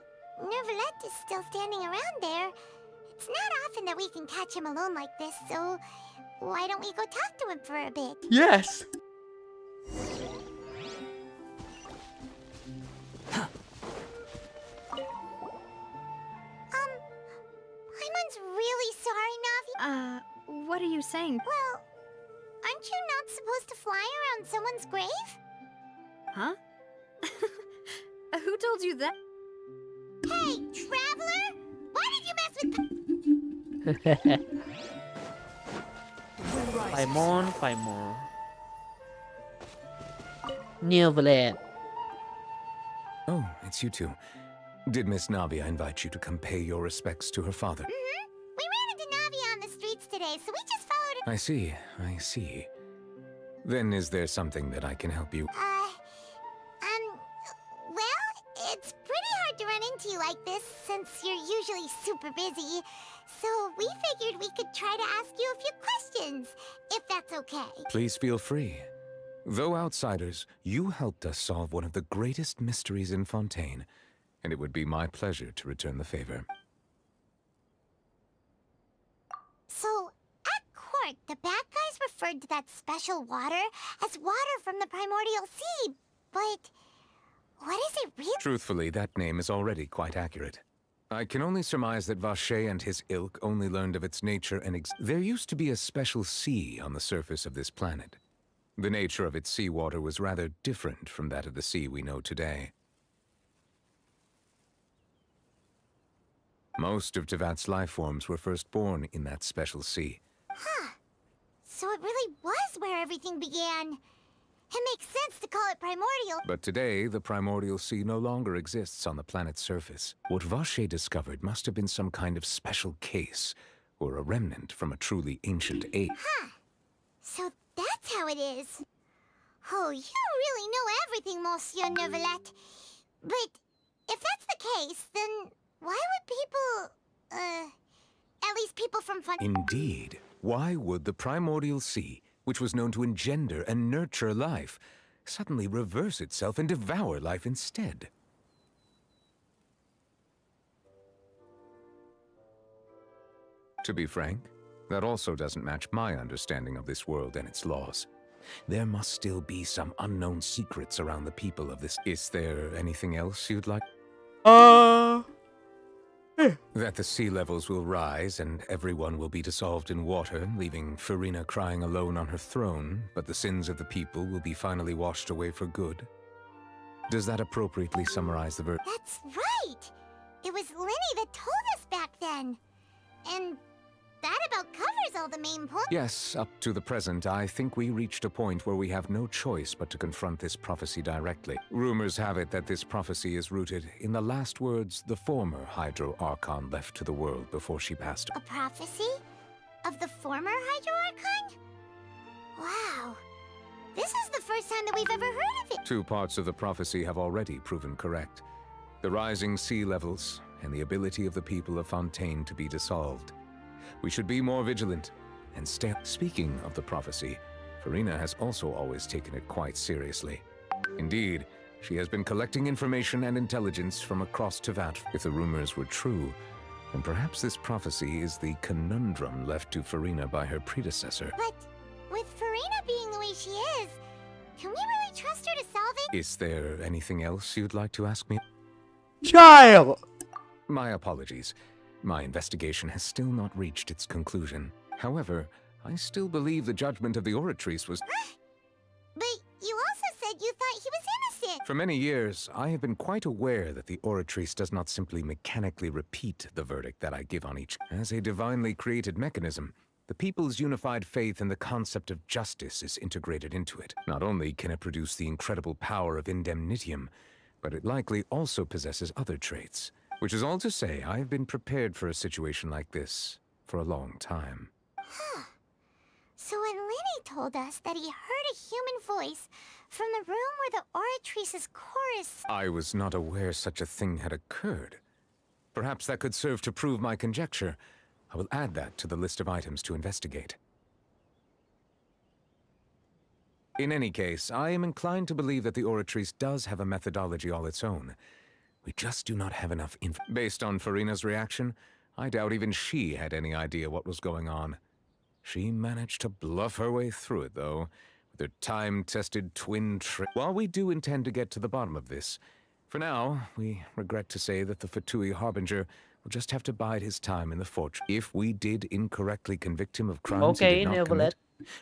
Neuvillette is still standing around there. It's not often that we can catch him alone like this, so why don't we go talk to him for a bit?
Yes.
Paimon's really sorry, Navi.
What are you saying?
Well, aren't you not supposed to fly around someone's grave?
Huh? Who told you that?
Hey, traveler! Why did you mess with...
Paimon. Neuvillette.
Oh, it's you two. Did Miss Navia invite you to come pay your respects to her father?
Mm-hmm. We ran into Navia on the streets today, so we just followed her.
I see. Then is there something that I can help you?
Well, it's pretty hard to run into you like this, since you're usually super busy. So we figured we could try to ask you a few questions, if that's okay.
Please feel free. Though outsiders, you helped us solve one of the greatest mysteries in Fontaine, and it would be my pleasure to return the favor.
So, at court, the bad guys referred to that special water as water from the primordial sea, but what is it really?
Truthfully, that name is already quite accurate. I can only surmise that Vacher and his ilk only learned of its nature and there used to be a special sea on the surface of this planet. The nature of its seawater was rather different from that of the sea we know today. Most of Tevat's life forms were first born in that special sea.
Huh. So it really was where everything began. It makes sense to call it primordial.
But today, the primordial sea no longer exists on the planet's surface. What Vacher discovered must have been some kind of special case, or a remnant from a truly ancient age.
Huh. So that's how it is. Oh, you really know everything, Monsieur Neuvillette. But if that's the case, then why would people, at least people from
Indeed. Why would the primordial sea, which was known to engender and nurture life, suddenly reverse itself and devour life instead. To be frank, that also doesn't match my understanding of this world and its laws. There must still be some unknown secrets around the people of this. Is there anything else you'd like? That the sea levels will rise and everyone will be dissolved in water, leaving Furina crying alone on her throne, but the sins of the people will be finally washed away for good. Does that appropriately summarize the verse?
That's right! It was Lenny that told us back then. And that about covers all the main points.
Yes, up to the present, I think we reached a point where we have no choice but to confront this prophecy directly. Rumors have it that this prophecy is rooted in the last words the former Hydro Archon left to the world before she passed.
A prophecy? Of the former Hydro Archon? Wow. This is the first time that we've ever heard of it.
2 parts of the prophecy have already proven correct. The rising sea levels and the ability of the people of Fontaine to be dissolved. We should be more vigilant and stay. Speaking of the prophecy, Furina has also always taken it quite seriously. Indeed, she has been collecting information and intelligence from across Tevat. If the rumors were true, then perhaps this prophecy is the conundrum left to Furina by her predecessor.
But with Furina being the way she is, can we really trust her to solve it?
Is there anything else you'd like to ask me?
Child!
My apologies. My investigation has still not reached its conclusion. However, I still believe the judgment of the Oratrice was...
But you also said you thought he was innocent!
For many years, I have been quite aware that the Oratrice does not simply mechanically repeat the verdict that I give on each. As a divinely created mechanism, the people's unified faith in the concept of justice is integrated into it. Not only can it produce the incredible power of indemnitium, but it likely also possesses other traits. Which is all to say, I have been prepared for a situation like this for a long time.
Huh. So when Lenny told us that he heard a human voice from the room where the Oratrice's chorus...
I was not aware such a thing had occurred. Perhaps that could serve to prove my conjecture. I will add that to the list of items to investigate. In any case, I am inclined to believe that the Oratrice does have a methodology all its own. We just do not have enough info. Based on Furina's reaction, I doubt even she had any idea what was going on. She managed to bluff her way through it, though, with her time-tested twin trick. While we do intend to get to the bottom of this, for now, we regret to say that the Fatui Harbinger will just have to bide his time in the fortress. If we did incorrectly convict him of crimes he did not commit,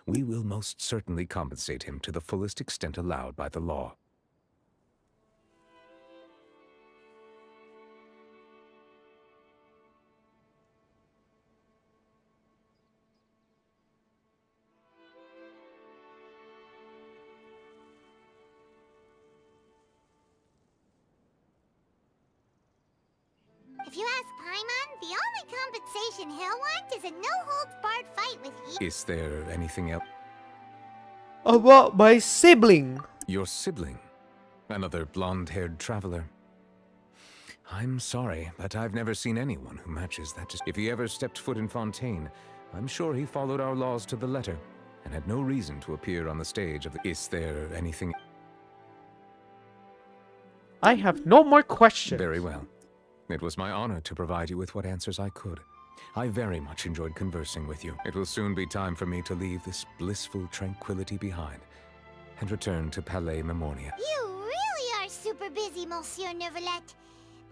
we will most certainly compensate him to the fullest extent allowed by the law.
If you ask Paimon, the only compensation he'll want is a no-holds-barred fight with you.
Is there anything else?
About my sibling.
Your sibling? Another blonde-haired traveler? I'm sorry, but I've never seen anyone who matches that. If he ever stepped foot in Fontaine, I'm sure he followed our laws to the letter and had no reason to appear on the stage of the... Is there anything...
I have no more questions.
Very well. It was my honor to provide you with what answers I could. I very much enjoyed conversing with you. It will soon be time for me to leave this blissful tranquility behind and return to Palais Memoria.
You really are super busy, Monsieur Neuvillette.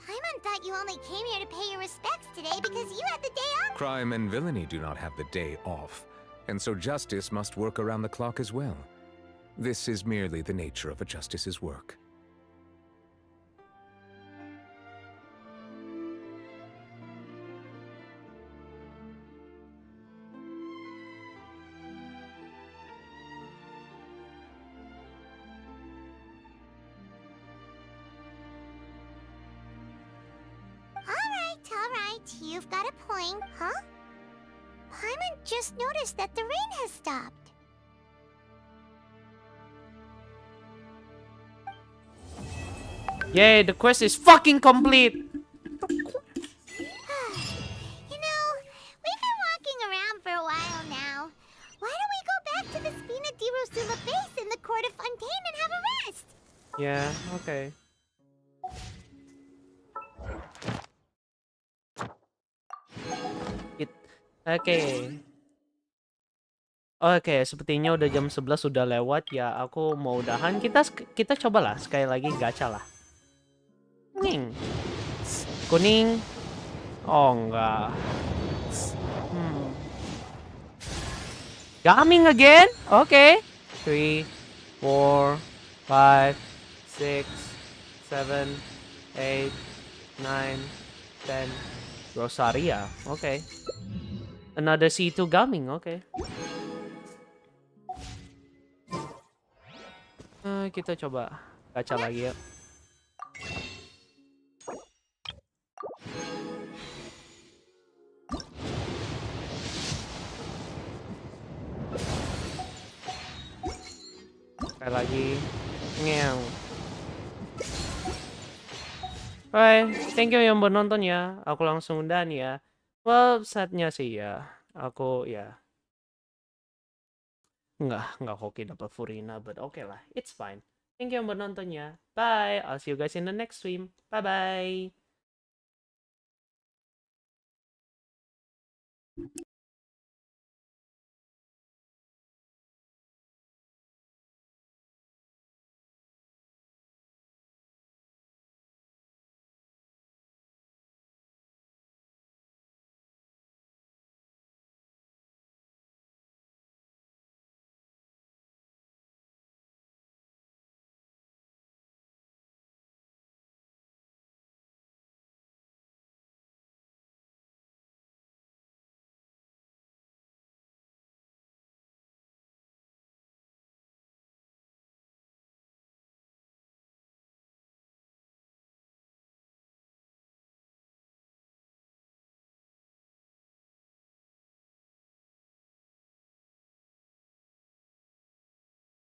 Paimon thought you only came here to pay your respects today because you had the day off.
Crime and villainy do not have the day off, and so justice must work around the clock as well. This is merely the nature of a justice's work.
You've got a point, huh? Paimon just noticed that the rain has stopped.
Yay, the quest is fucking complete!
You know, we've been walking around for a while now. Why don't we go back to the Spina di Rosula base in the court of Fontaine and have a
Ya, oke. Oke. Oke, sepertinya udah jam 11 sudah lewat ya. Aku mau udahan. Kita cobalah sekali lagi gacha lah. Kuning. Kuning. Oh, enggak. Gaming again? Okay. 3, 4, 5, 6, 7, 8, 9, 10. Rosaria. Okay. Another C2 gaming. Okay. Kita coba gacha lagi ya. Sekali lagi. Ngeong. Alright, thank you yang menonton ya. Aku langsung udahan ya. Well, saatnya sih ya. Aku ya. Nggak hoki dapat Furina, but okay lah. It's fine. Thank you yang menonton ya. Bye. I'll see you guys in the next stream. Bye-bye.